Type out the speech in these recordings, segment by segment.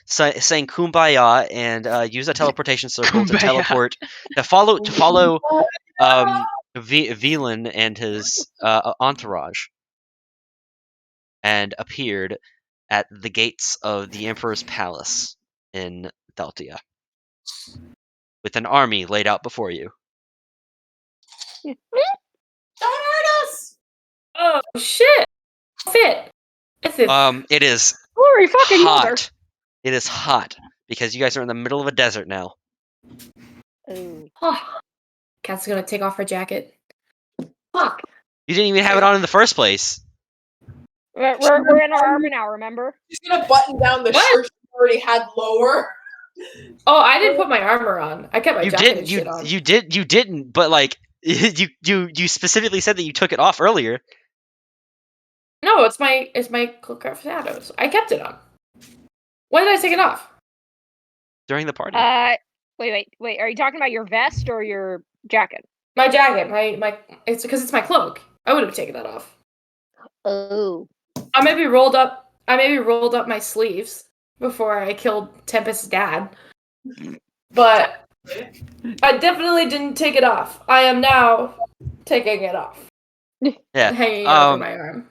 saying "Kumbaya" and use a teleportation circle to teleport to follow Velan and his entourage, and appeared at the gates of the Emperor's Palace in Thaltia, with an army laid out before you. Don't hurt us! Oh shit! Fit. It is Glory fucking hot. mother. It is hot because you guys are in the middle of a desert now. Ooh. Oh. Kat's gonna take off her jacket. Fuck. You didn't even have it on in the first place. We're in our armor now, remember? She's gonna button down the shirt she already had lower. Oh, I didn't put my armor on. I kept my jacket and shit on. You didn't, but like you specifically said that you took it off earlier. No, it's my cloak of shadows. I kept it on. When did I take it off? During the party. Wait. Are you talking about your vest or your jacket? My jacket. My. It's because it's my cloak. I would have taken that off. Oh. I maybe rolled up my sleeves before I killed Tempest's dad. But I definitely didn't take it off. I am now taking it off. Yeah. Hanging over my arm.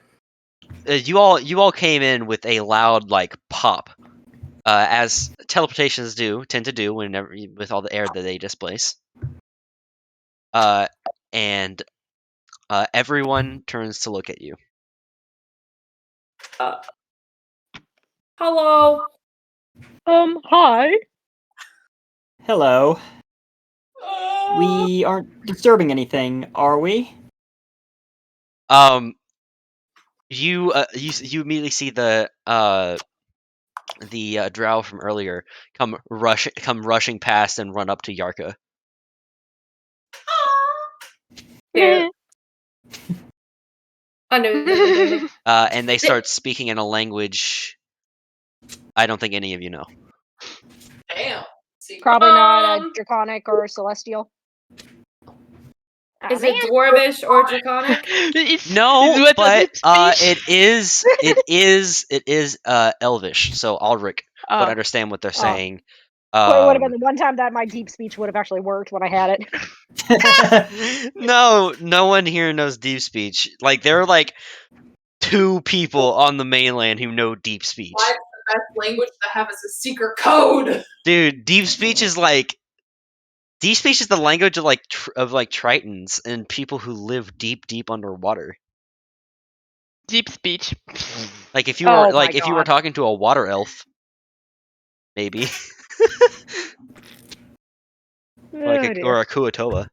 You all came in with a loud like pop, as teleportations tend to do whenever with all the air that they displace. And everyone turns to look at you. Hello. Hi. Hello. We aren't disturbing anything, are we? You immediately see the drow from earlier come rushing past and run up to Yarka. Yeah. I knew. And they start speaking in a language I don't think any of you know. Damn. Probably not a draconic or a celestial. Is it dwarvish or draconic? No, but it is elvish, so Ulrich would understand what they're saying. Well, it would have been the one time that my deep speech would have actually worked when I had it. No one here knows deep speech. Like there are like 2 people on the mainland who know deep speech. Why is the best language to have as a secret code? Dude, deep speech is the language of Tritons and people who live deep underwater. Deep speech. Like if you were if you were talking to a water elf, maybe. Or a Kuatoa.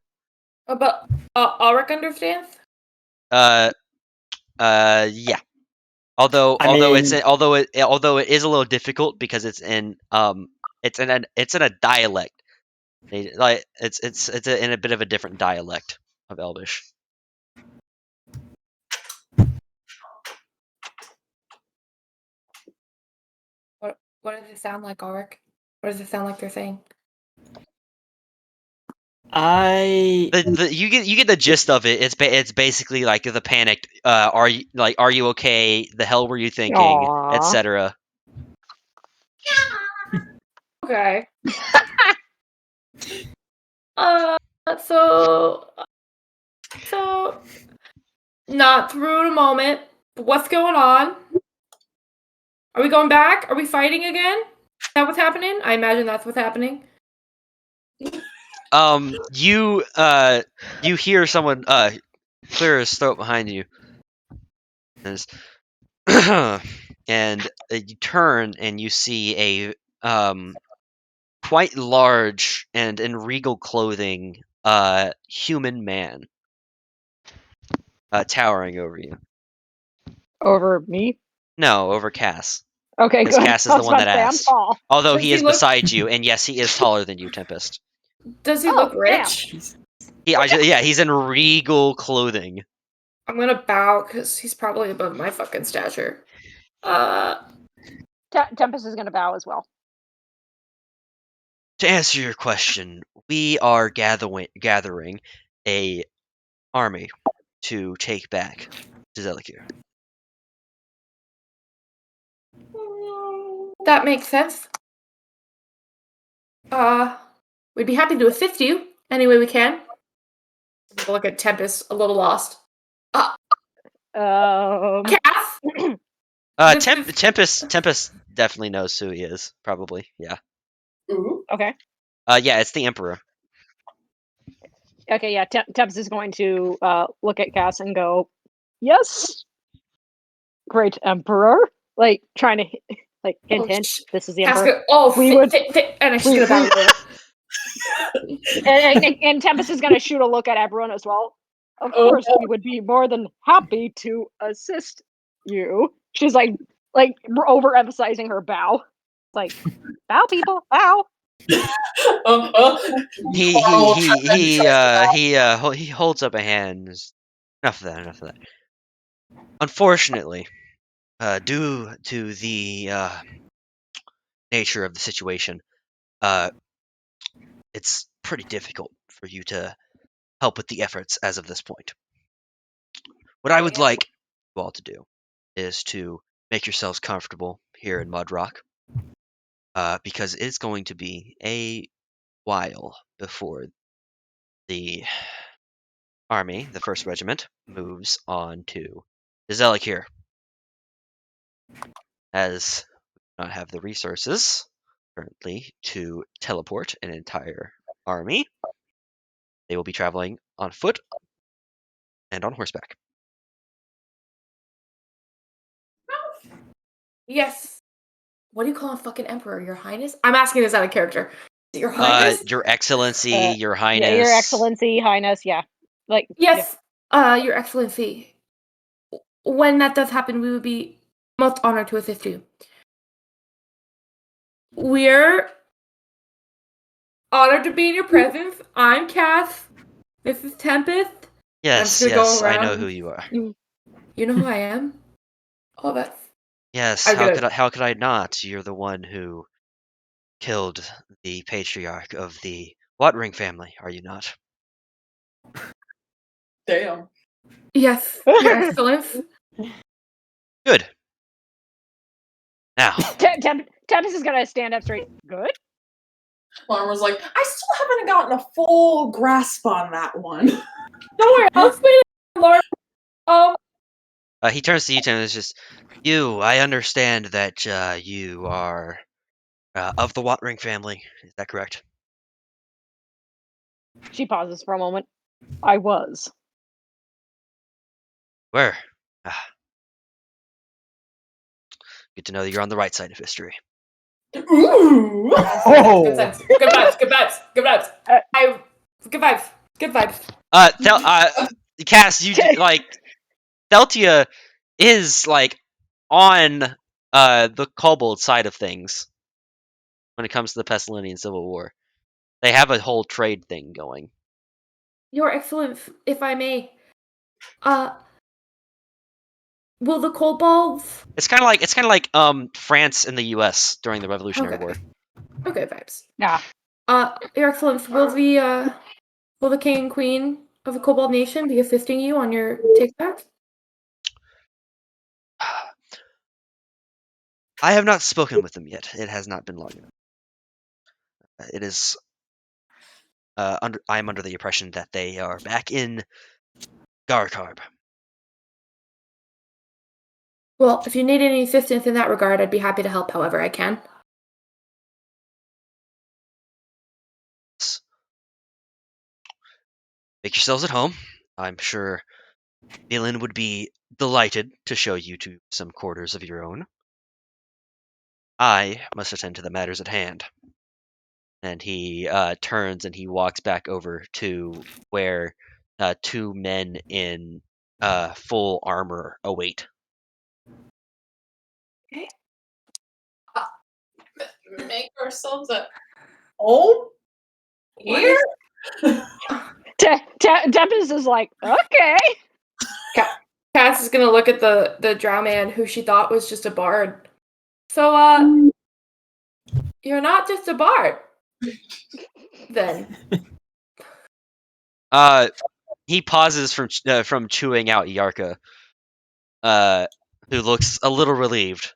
But Ulrich understands? Yeah. Although it is a little difficult because it's in a dialect. It's in a bit of a different dialect of Elvish. What does it sound like, Ulrich? What does it sound like they're saying? You get the gist of it. It's basically like the panicked. Are you okay? The hell were you thinking? Etc. Okay. So not through in a moment. But what's going on? Are we going back? Are we fighting again? Is that what's happening? I imagine that's what's happening. You hear someone clear his throat behind you. And you turn and you see a quite large and in regal clothing human man towering over you. Over me? No, over Cass. Okay, good. Cass is the one that asked. Tall. Although he is beside you, and yes, he is taller than you, Tempest. Does he look rich? He's in regal clothing. I'm gonna bow because he's probably above my fucking stature. Tempest is gonna bow as well. To answer your question, we are gathering a army to take back to Zelikir. That makes sense. We'd be happy to assist you any way we can. Take a look at Tempest, a little lost. Cass? This is- Tempest definitely knows who he is. Probably, yeah. Ooh. Okay. Yeah, it's the Emperor. Okay, yeah. Tubbs is going to look at Cass and go, "Yes, great Emperor." Like trying to like hint, Oh, hint. sh- This is the Cass Emperor. go, oh, We fit, would- fit, fit, and she's we- gonna bow. And Tempest is going to shoot a look at everyone as well. Of Oh, course, no. we would be more than happy to assist you. She's like overemphasizing her bow. It's like, bow, people, bow. He Carl he holds up a hand. Enough of that. Enough of that. Unfortunately, due to the nature of the situation, it's pretty difficult for you to help with the efforts as of this point. What I would like you all to do is to make yourselves comfortable here in Mudrock, because it's going to be a while before the army, the 1st Regiment, moves on to Zellik here, as we do not have the resources currently to teleport an entire army. They will be traveling on foot and on horseback. Yes. What do you call a fucking emperor? Your Highness? I'm asking this out of character. Your Highness? Your Excellency, Your Yeah, Highness. Your Excellency, Highness, yeah. Like Yes, Your Excellency. When that does happen, we would be most honored to assist you. We're honored to be in your presence. I'm Cass. This is Tempest. Yes, I'm just gonna yes, go I know around. who you are. You know who I am? Oh, that's... Yes, I'm how gonna- how could I not? You're the one who killed the patriarch of the Watring family, are you not? Damn. Yes, Your Excellence. Good. Now, Tempest is gonna stand up straight. Good. Lauren was like, I still haven't gotten a full grasp on that one. Don't worry, I'll explain it, Lauren. he turns to you and is just, you, I understand that you are of the Watring family. Is that correct? She pauses for a moment. I was. Where? Ah. Good to know that you're on the right side of history. Ooh. Oh. Good sense. Good vibes. Good vibes. Good vibes. Good vibes. Good vibes. Cass, you like Theltia is like on the kobold side of things when it comes to the Pestilentian Civil War. They have a whole trade thing going. Your Excellence, if I may, will the kobolds? It's kind of like France and the U.S. during the Revolutionary War. Okay, vibes. Yeah. Your Excellence, will the King and Queen of the Kobold Nation be assisting you on your take-back? I have not spoken with them yet. It has not been long enough. It is I am under the impression that they are back in Garkarb. Well, if you need any assistance in that regard, I'd be happy to help however I can. Make yourselves at home. I'm sure Balin would be delighted to show you to some quarters of your own. I must attend to the matters at hand. And he turns and he walks back over to where 2 men in full armor await. Okay. Make ourselves at home? Where? Tempest is like, okay. Cass is gonna look at the drow man who she thought was just a bard. So, you're not just a bard, then. He pauses from chewing out Yarka, who looks a little relieved.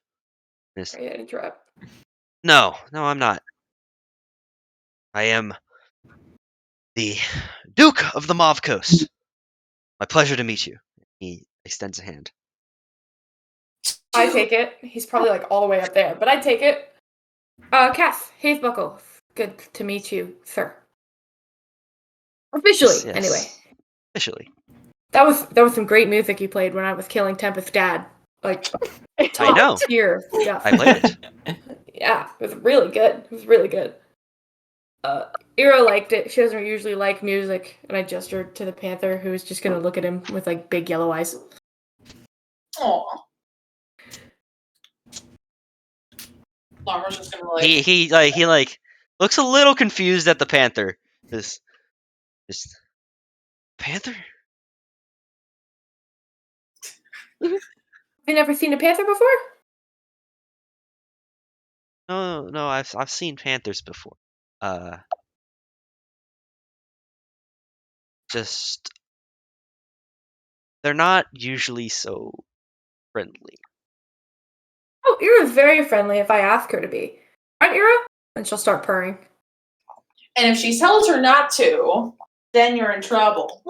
Sorry to interrupt. No, I'm not. I am the Duke of the Mauve Coast. My pleasure to meet you. He extends a hand. I take it. He's probably like all the way up there, but I take it. Cass, Hazebuckle. Good to meet you, sir. Officially, Yes. anyway. Officially. That was some great music you played when I was killing Tempest's dad. Like I know. top tier stuff. I played it. Yeah, it was really good. It was really good. Ira liked it. She doesn't usually like music, and I gestured to the panther, who was just gonna look at him with like big yellow eyes. Aw. Llama's just gonna like. He looks a little confused at the panther. This panther? Have you never seen a panther before? No, I've seen panthers before. Just they're not usually so friendly. Oh, Ira's very friendly if I ask her to be. Right, Ira? And she'll start purring. And if she tells her not to, then you're in trouble.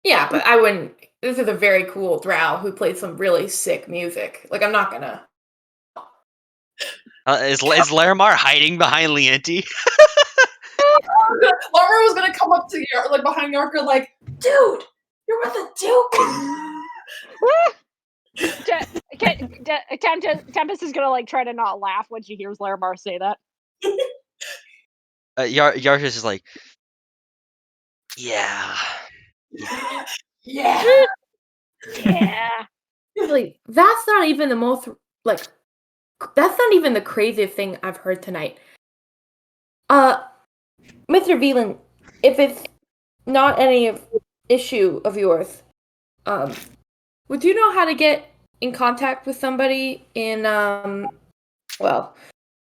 Yeah, but I wouldn't. This is a very cool drow who played some really sick music. Like, I'm not gonna. Is Larimar hiding behind Leanti? Llama was gonna come up to like behind Yarka, like, dude, you're with a duke. Tempest is gonna like try to not laugh when she hears Larimar say that. Yarsha's just like, yeah. Yeah. Yeah. Like, that's not even the most. Like, that's not even the craziest thing I've heard tonight. Mr. Veland, if it's not any issue of yours, would you know how to get in contact with somebody in, well,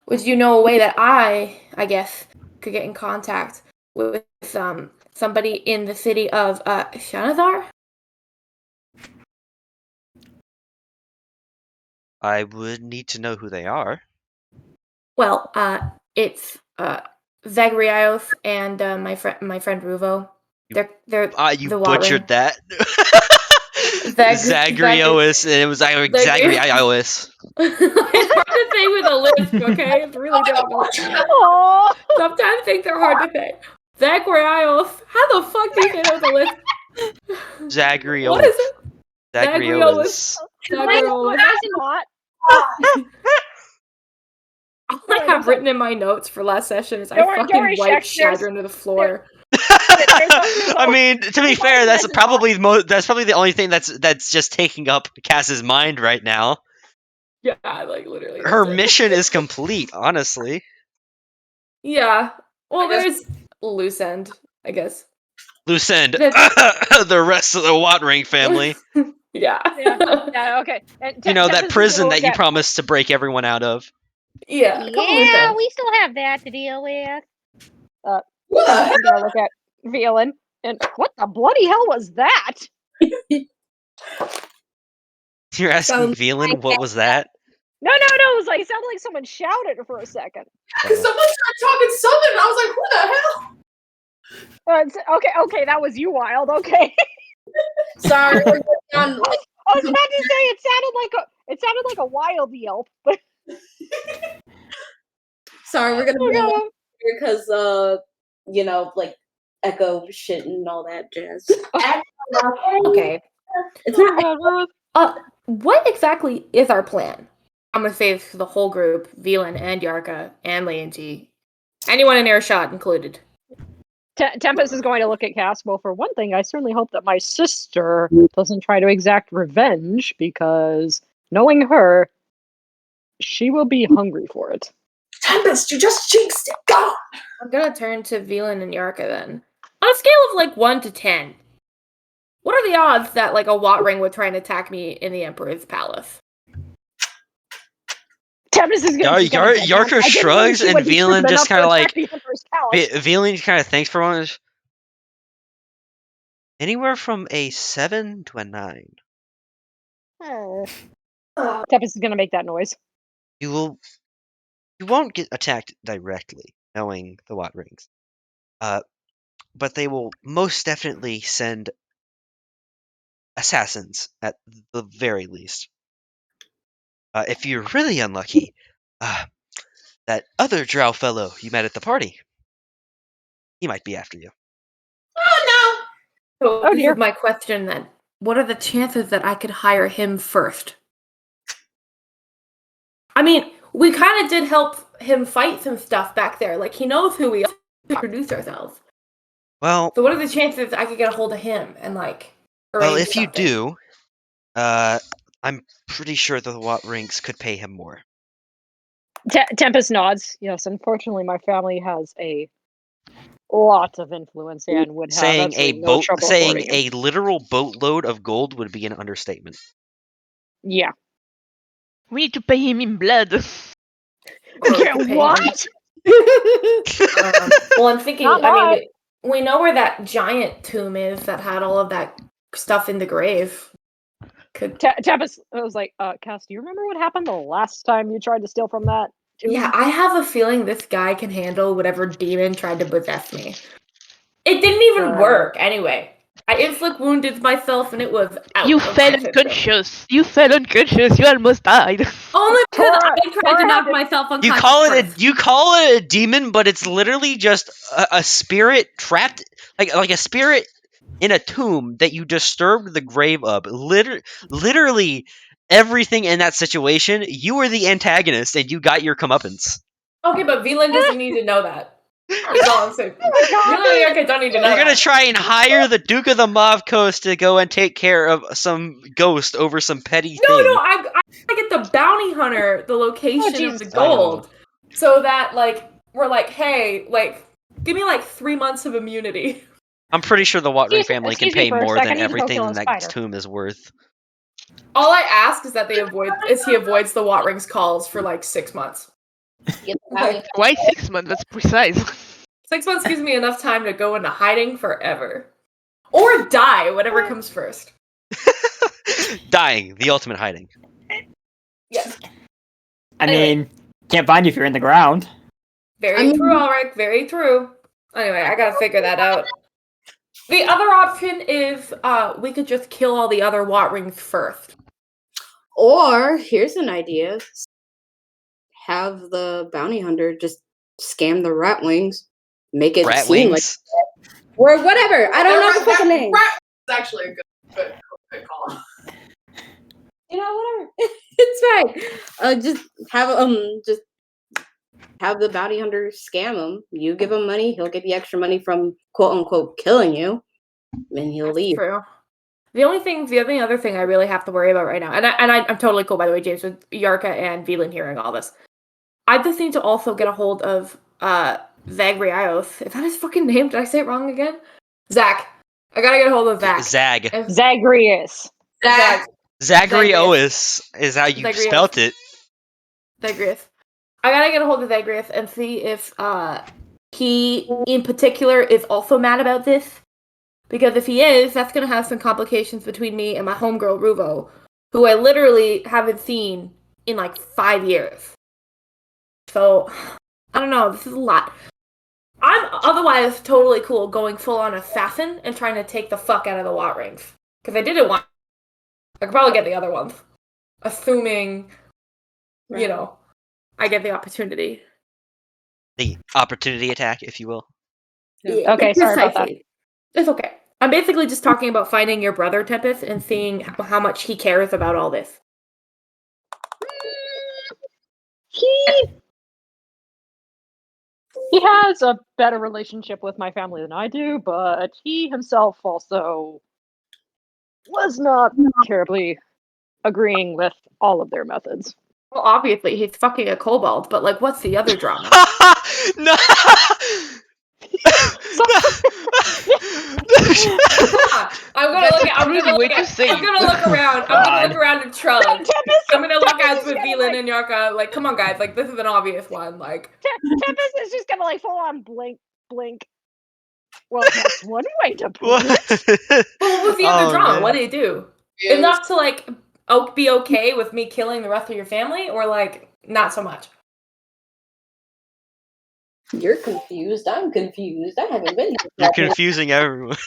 would you know a way that I guess, could get in contact with, somebody in the city of, Zen'Daver? I would need to know who they are. Well, it's, Zagreus and, my friend Ruvo. They're You the butchered Watring. that. Zagreus, and it was Zagreus. It's hard to say with a lisp, okay? It's really difficult. Aww. Sometimes things are hard to say. Zagreus. How the fuck do you say that with a lisp? Zagreus. What is it? Zagreus. Zagreus. Imagine not. All I have written in my notes for last session is I Don't worry, fucking wiped Shaq, Shadra into the floor. I mean, to be fair, that's probably the only thing that's just taking up Cass's mind right now. Yeah, like literally. Her that's it. mission is complete, honestly. Yeah. Well, I guess- there's loose end, I guess. Loose end. That's- The rest of the Watering family. Yeah. Yeah, okay. And You know, that Tempest is prison gonna that look you at- promised to break everyone out of. Yeah. a couple loose Yeah, ends. we still have that to deal with. What the heck? I'm gonna look at Valen. And what the bloody hell was that? You're asking Velan, what was that? No, it was like it sounded like someone shouted for a second. Because someone started talking Southern, and I was like, who the hell? Okay, that was you, Wild. Okay. Sorry. I was about to say it sounded like a wild yelp, but Sorry, we're gonna be okay. because like echo shit and all that jazz. Okay. It's not What exactly is our plan? I'm gonna say this to the whole group, Velan and Yarka and Leanti. Anyone in earshot included. Tempest is going to look at Cass. Well, for one thing, I certainly hope that my sister doesn't try to exact revenge, because knowing her, she will be hungry for it. Tempest, you just jinxed it. Go! I'm gonna turn to Velan and Yarka then. On a scale of like 1 to 10, what are the odds that like a Watring would try and attack me in the Emperor's palace? Tempest is going to Yarka shrugs, and Velan just kind of like Velan kind of thinks for a moment. Anywhere from a 7 to a 9. Tempest is going to make that noise. You will You won't get attacked directly, knowing the Watt rings. But they will most definitely send assassins at the very least. If you're really unlucky, that other drow fellow you met at the party, he might be after you. Oh So Oh, this dear. is my question then. What are the chances that I could hire him first? I mean, we kind of did help him fight some stuff back there. Like, he knows who we are. We produce ourselves. Well, So what are the chances I could get a hold of him and, like, arrange if you something? do, I'm pretty sure the Watt rings could pay him more. Tempest nods. Yes, unfortunately, my family has a lot of influence and would have Saying absolutely no trouble saying affording him. a literal boatload of gold would be an understatement. Yeah. We need to pay him in blood. Or we could pay him. What? Well, I'm thinking, Not I mean, mine. we know where that giant tomb is that had all of that stuff in the grave. Tempest was like, Cass, do you remember what happened the last time you tried to steal from that tomb? Yeah, I have a feeling this guy can handle whatever demon tried to possess me. It didn't even work, anyway. I inflict wounded myself and it was out. You of fell my system. unconscious. You fell unconscious. You almost died. Only because Tora- I tried to Tora knock had to- myself unconscious. You call it a demon, but it's literally just a spirit trapped, like a spirit in a tomb that you disturbed the grave of. Literally everything in that situation, you were the antagonist and you got your comeuppance. Okay, but Veland doesn't need to know that. That's all I'm saying. Oh my god! Veland and Yarka don't need to know You're gonna that. try and hire the Duke of the Mauve Coast to go and take care of some ghost over some petty No, thing. I get the bounty hunter the location of Jesus. the gold, so that like we're like, hey, like give me like 3 months of immunity. I'm pretty sure the Watt Ring family can Excuse me pay for a more sec, I than need to go everything kill a that spider. tomb is worth. All I ask is that he avoids the Watt Rings calls for like 6 months. Get the bounty. Why 6 months? That's precise. 6 months gives me enough time to go into hiding forever, or die, whatever comes first. Dying, the ultimate hiding. Yes, I Anyway. mean, can't find you if you're in the ground. very true, Ulrich. Very true. Anyway, I gotta figure that out. The other option is we could just kill all the other Watt Rings first. Or here's an idea: have the bounty hunter just scam the ratwings, make it Rat seem wings. like or whatever. I don't know the fucking name. It's actually a good call. You know, whatever. It's fine. Just have the bounty hunter scam him. You give him money, he'll get the extra money from quote unquote killing you, and he'll leave. True. The only other thing I really have to worry about right now, and I'm totally cool, by the way, James, with Yarka and Veland hearing all this. I just need to also get a hold of Zagreus. Is that his fucking name? Did I say it wrong again? Zach. I gotta get a hold of Zach. Zag. Zagreus. Zach. Zagreus is how you Zagreus. spelt it. Zagreus. I gotta get a hold of Zagreus and see if he in particular is also mad about this. Because if he is, that's gonna have some complications between me and my homegirl Ruvo, who I literally haven't seen in like 5 years. So I don't know, this is a lot. I'm otherwise totally cool going full on assassin and trying to take the fuck out of the Watt Rings. Because I did it once. I could probably get the other ones. Assuming, you know, I get the opportunity. The opportunity attack, if you will. Yeah, Okay, sorry about that. precisely. It's okay. I'm basically just talking about finding your brother, Tempest, and seeing how much he cares about all this. He has a better relationship with my family than I do, but he himself also was not terribly agreeing with all of their methods. Well, obviously, he's fucking a kobold, but, like, what's the other drama? No! I'm gonna look around. I'm gonna look around and shrug. I'm gonna look out with Veland and Yarka. Like, come on, guys. Like, this is an obvious one. Like, Tempest is just gonna like full on blink. Well, that's one way to put it. but what was the other Oh, drama? man. What did he do? Enough to like be okay with me killing the rest of your family, or like not so much? You're confused. I'm confused. I haven't been here. You're confusing everyone.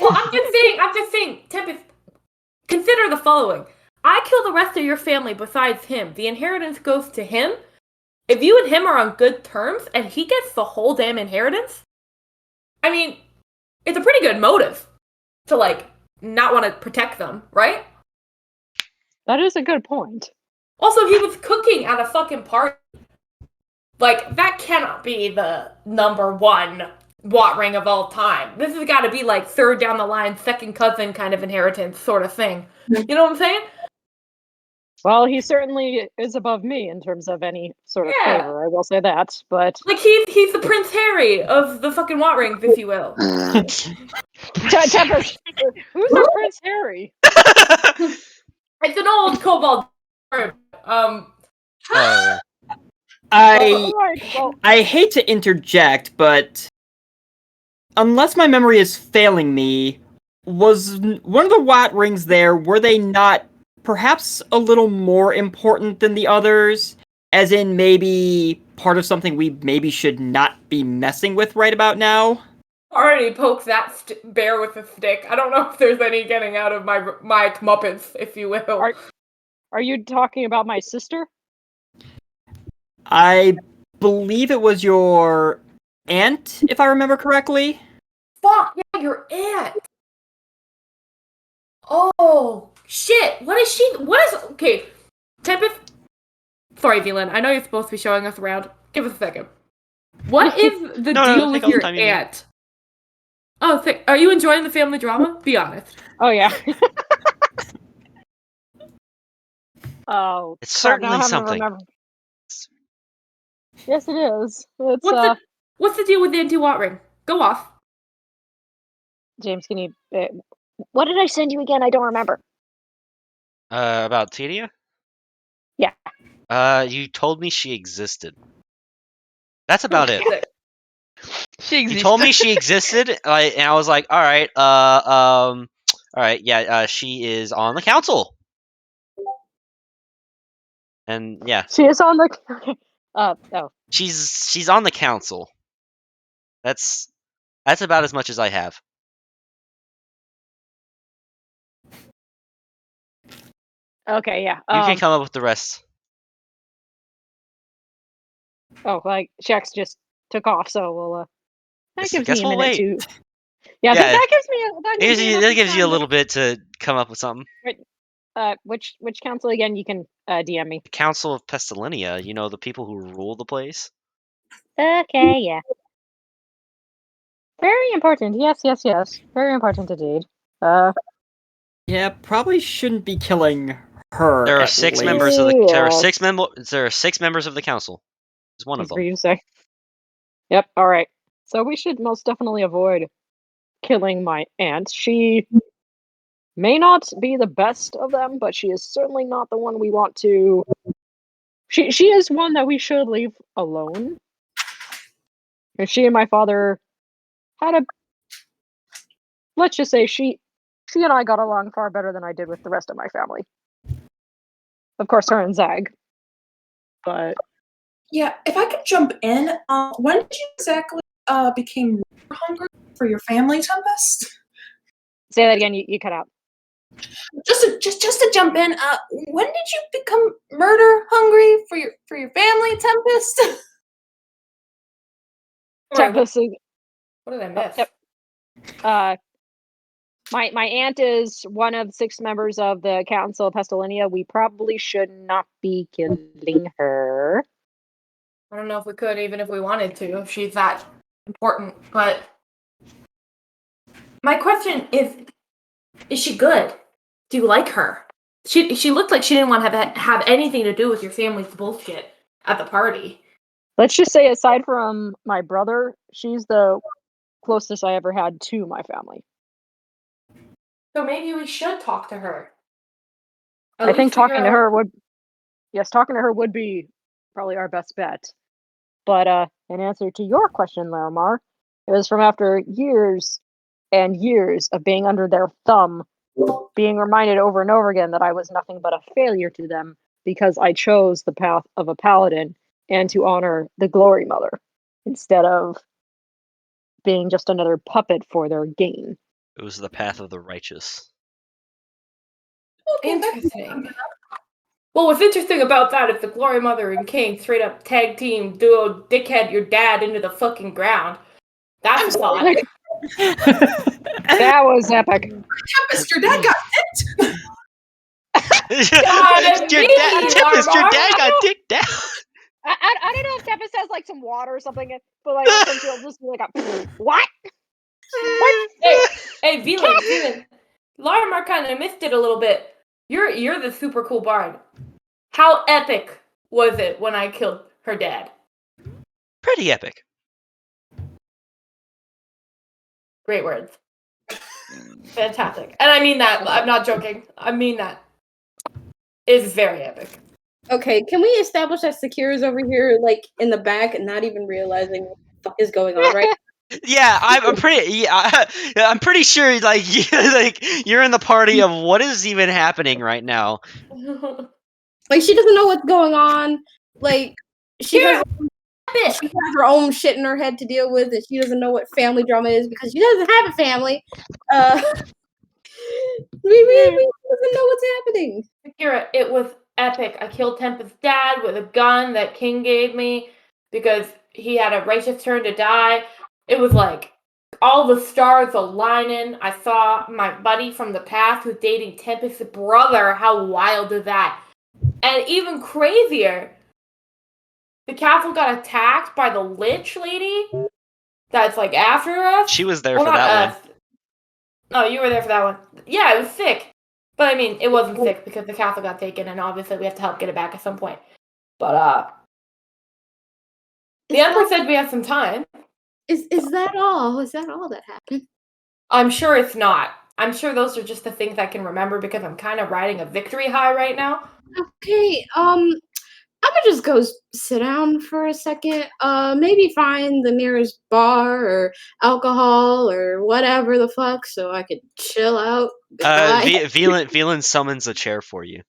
Well, I'm just saying, Tempest, consider the following. I kill the rest of your family besides him. The inheritance goes to him. If you and him are on good terms and he gets the whole damn inheritance, I mean, it's a pretty good motive to, like, not want to protect them, right? That is a good point. Also, he was cooking at a fucking party. Like, that cannot be the number one Watt ring of all time. This has got to be, like, third down the line, second cousin kind of inheritance sort of thing. You know what I'm saying? Well, he certainly is above me in terms of any sort of Yeah. favor, I will say that, but... Like, he's the Prince Harry of the fucking Watt rings, if you will. Tempest, who's our Prince Harry? It's an old kobold. Oh, I hate to interject, but unless my memory is failing me, was one of the Watt rings there, were they not perhaps a little more important than the others? As in maybe part of something we maybe should not be messing with right about now? Already poked that bear with a stick. I don't know if there's any getting out of my comeuppance, if you will. Are you talking about my sister? I believe it was your aunt, if I remember correctly. Fuck, yeah, your aunt. Oh, shit. Okay, Tempest. Sorry, Velan. I know you're supposed to be showing us around. Give us a second. What is the deal with your aunt? Oh, are you enjoying the family drama? Be honest. Oh, yeah. Oh, it's crap, now certainly I'm having to something. remember. Yes, it is. It's, what's the deal with the anti-Watt ring? Go off. James, can you... what did I send you again? I don't remember. About Tedia? Yeah. You told me she existed. That's about it. She exists. You told me she existed, and I was like, all right, yeah, she is on the council. And yeah, She is on the... oh. she's on the council. That's about as much as I have. Okay, yeah. You can come up with the rest. Oh, like, Shax just took off, so we'll, that gives Guess me a we'll minute wait. to... Yeah, Yeah. that gives me enough That gives you a time little bit to come up with something. which council again? You can DM me. The Council of Pestilentia, you know, the people who rule the place. Okay, yeah. Very important. Yes. Very important indeed. Yeah, probably shouldn't be killing her. There are at six least. members of the Yes. there are six members of the council. Is one of Easy for them. you to say. Yep. All right. So we should most definitely avoid killing my aunt. She may not be the best of them, but she is certainly not the one we want to. She is one that we should leave alone. And she and my father had a. Let's just say she and I got along far better than I did with the rest of my family. Of course, her and Zag. But Yeah, if I could jump in, when did you exactly became more hungry for your family, Tempest? say that again. You cut out. Just to jump in, when did you become murder hungry for your family, Tempest? What did I miss? Yep. My aunt is one of 6 members of the Council of Pestilentia. We probably should not be killing her. I don't know if we could, even if we wanted to, if she's that important. But my question is she good? Do you like her? She looked like she didn't want to have anything to do with your family's bullshit at the party. Let's just say, aside from my brother, she's the closest I ever had to my family. So maybe we should talk to her. I think talking to her would be probably our best bet. But in answer to your question, Laramar, it was from after years and years of being under their thumb, being reminded over and over again that I was nothing but a failure to them because I chose the path of a paladin and to honor the Glory Mother instead of being just another puppet for their gain. It was the path of the righteous. Okay, that's Interesting. Well, what's interesting about that is the Glory Mother and King straight up tag team duo dickhead your dad into the fucking ground. That's a thought. That was epic. Tempest, your dad got hit. your dad, Tempest, your dad got dicked down. I don't know if Tempest has like some water or something, but like sometimes she'll just be like, what? Hey, Veland, Larimar kind of missed it a little bit. You're the super cool bard. How epic was it when I killed her dad? Pretty epic. Great words. Fantastic. And I mean that. I'm not joking. I mean that. It's very epic. Okay, can we establish that Sakira's over here, like, in the back and not even realizing what the fuck is going on, right? Yeah, I'm pretty. Yeah, I'm pretty sure. Like, you're in the party of what is even happening right now. Like, she doesn't know what's going on. Like, she has her own shit in her head to deal with, and she doesn't know what family drama is because she doesn't have a family. We doesn't know what's happening. Akira, it was epic. I killed Tempest's dad with a gun that King gave me because he had a righteous turn to die. It was like all the stars aligning. I saw my buddy from the past who's dating Tempest's brother. How wild is that? And even crazier, the castle got attacked by the Lich lady that's like after us. She was there Well, for not that us. No, you were there for that one. Yeah, it was sick. But I mean, it wasn't sick because the castle got taken, and obviously we have to help get it back at some point. But the Emperor said we have some time. Is that all? Is that all that happened? I'm sure it's not. I'm sure those are just the things I can remember because I'm kind of riding a victory high right now. Okay, I'm gonna just go sit down for a second. Maybe find the nearest bar or alcohol or whatever the fuck, so I could chill out. Veland summons a chair for you.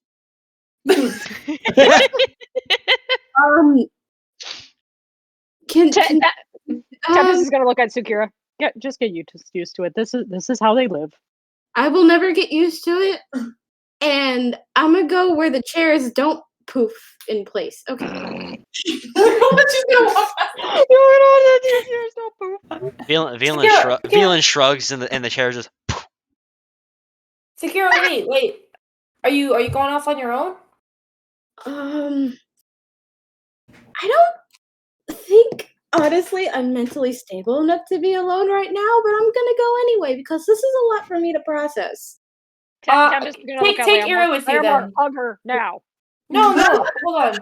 Can Tempest is gonna look at Sakura. Just get used to it. This is how they live. I will never get used to it, and I'm gonna go where the chairs don't poof in place. Okay. Veland shrugs and the chair just. Sakura, wait. Are you going off on your own? I don't think, honestly, I'm mentally stable enough to be alone right now, but I'm gonna go anyway because this is a lot for me to process. Tempest is gonna look at Take Larimar. Ira with you Larimar, then. hug her now. No, hold on.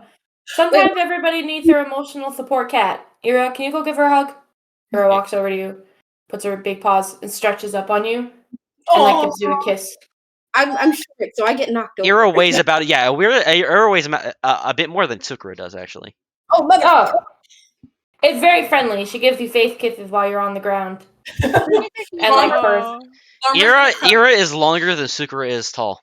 Sometimes everybody needs their emotional support cat. Ira, can you go give her a hug? Ira walks over to you, puts her big paws, and stretches up on you, and like gives you a kiss. I'm short, so I get knocked over. Ira weighs about Ira weighs a bit more than Tsukura does actually. Oh, it's very friendly. She gives you face kisses while you're on the ground, and like purrs. Ira is longer than Tsukura is tall.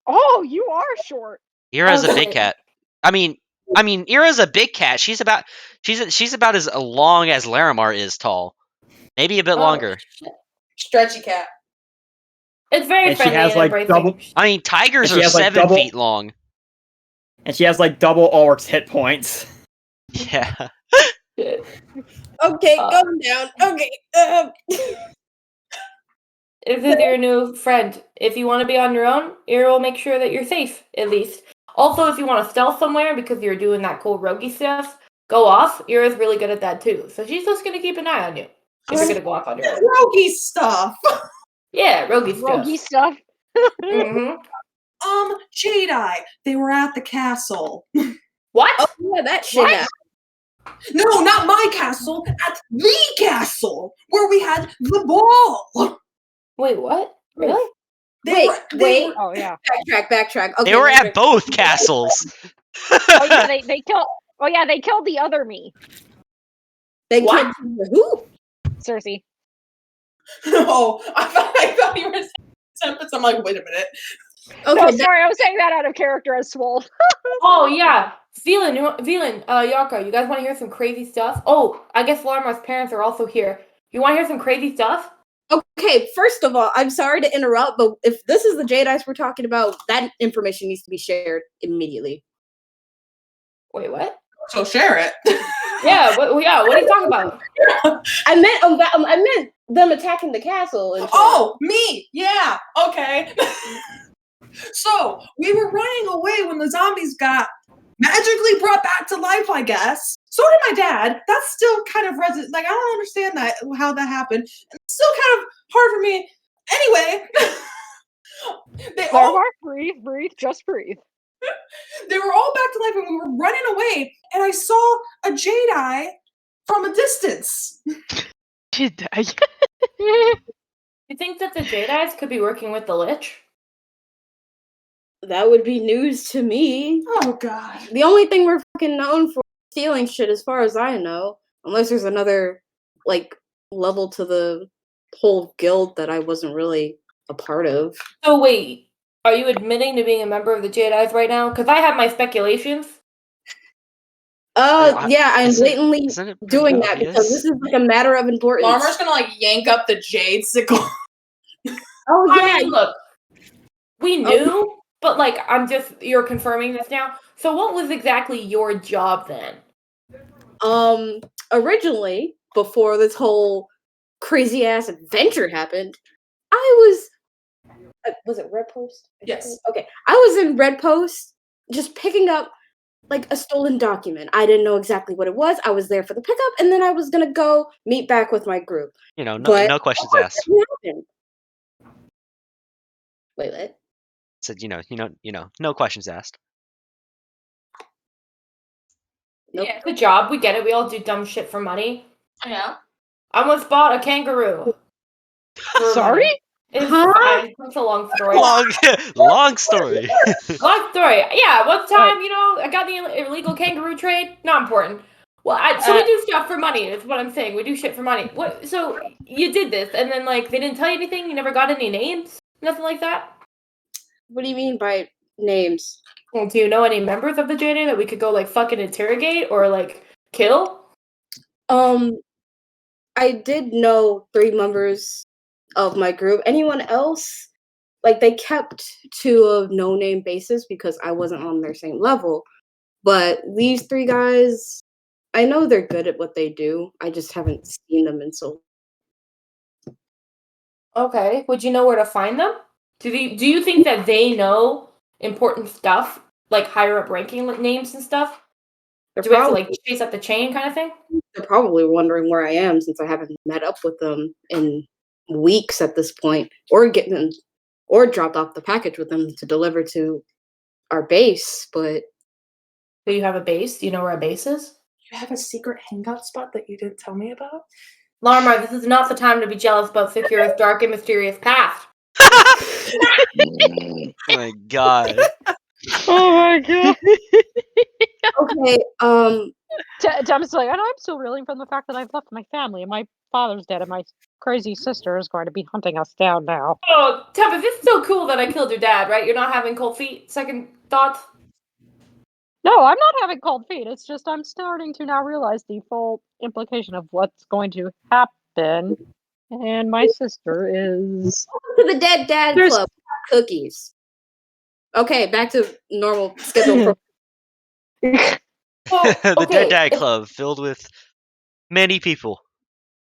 Oh, you are short. Ira's a big cat. I mean, Ira's a big cat. She's about as long as Larimar is tall. Maybe a bit longer. Stretchy cat. It's very And she friendly has and like embracing. double, I mean, tigers And she are has, like, 7 double- feet long. and she has like double Ulrich's hit points. Yeah. Okay, going down. Okay. This is your new friend. If you want to be on your own, Ira will make sure that you're safe, at least. Also, if you want to stealth somewhere because you're doing that cool roguey stuff, go off. Ira's really good at that too. So she's just going to keep an eye on you. If you're going to go off on your own. Roguey stuff. Yeah, roguey stuff. Roguey stuff. Mm-hmm. Jedi. They were at the castle. What? Oh, yeah, that shit. What? No, not my castle. At the castle where we had the ball. Wait, what? Really? Wait. Oh yeah. Backtrack. Okay, They were at both castles. Oh yeah, they killed. Oh yeah, they killed the other me, They What? killed who? Cersei. Oh, I thought you were saying Tempest. I'm like, wait a minute. Okay, No, sorry, I was saying that out of character as Swole. Oh, yeah. Yaka, you guys want to hear some crazy stuff? Oh, I guess Larma's parents are also here. You want to hear some crazy stuff? Okay, first of all, I'm sorry to interrupt, but if this is the Jedi's we're talking about, that information needs to be shared immediately. Wait, what? So share it. Yeah, what are you talking about? I meant them attacking the castle. And Oh, me. Yeah. Okay. So we were running away when the zombies got magically brought back to life, I guess. So did my dad. That's still kind of like I don't understand that how that happened. It's still kind of hard for me. Anyway, Larmar, breathe, just breathe. they were all back to life and we were running away, and I saw a Jedi from a distance. Jedi. You think that the Jedi's could be working with the Lich? that would be news to me. Oh God. The only thing we're fucking known for is stealing shit, as far as I know. Unless there's another, like, level to the whole guild that I wasn't really a part of. So wait, are you admitting to being a member of the Jedi's right now? Because I have my speculations. Yeah, I'm blatantly isn't it pretty doing that obvious? because this is like a matter of importance. Larmar's gonna like yank up the jade sickle. Oh yeah, I mean, look, we knew, but like, you're confirming this now. So what was exactly your job then? Originally, before this whole crazy ass adventure happened, I was it Red Post? Yes. Okay, I was in Red Post just picking up like a stolen document. I didn't know exactly what it was. I was there for the pickup, and then I was gonna go meet back with my group. You know, But no questions asked. what happened? Wait, what? Said no questions asked. Nope. Yeah, good job. We get it. We all do dumb shit for money. Yeah. I once bought a kangaroo. for Sorry? money. It's Huh? fine. It's a long story. Long story. Long story. Yeah, one time, I got the illegal kangaroo trade. Not important. Well, so we do stuff for money. Is what I'm saying. We do shit for money. What? So you did this, and then like they didn't tell you anything. You never got any names. Nothing like that. What do you mean by names? Well, do you know any members of the JD that we could go like fucking interrogate or like kill? I did know 3 members of my group. Anyone else? Like they kept to a no-name basis because I wasn't on their same level. But these 3 guys, I know they're good at what they do. I just haven't seen them in so. Okay. Would you know where to find them? Do you think that they know important stuff, like higher up ranking names and stuff? Do we have to like chase up the chain kind of thing? They're probably wondering where I am since I haven't met up with them in weeks at this point, or dropped off the package with them to deliver to our base. But Do you have a base? Do you know where a base is? You have a secret hangout spot that you didn't tell me about? Larmar, this is not the time to be jealous about Secura's dark and mysterious past. Oh my god. Oh my god. okay, Thomas is like, and I'm still reeling from the fact that I've left my family and my father's dead and my crazy sister is going to be hunting us down now. Oh, Tempest, it's so cool that I killed your dad, right? You're not having cold feet? Second thoughts? No, I'm not having cold feet. It's just I'm starting to now realize the full implication of what's going to happen. And my sister is. to the Dead Dad There's- Club. Cookies. Okay, back to normal schedule. The Dead Dad Club filled with many people.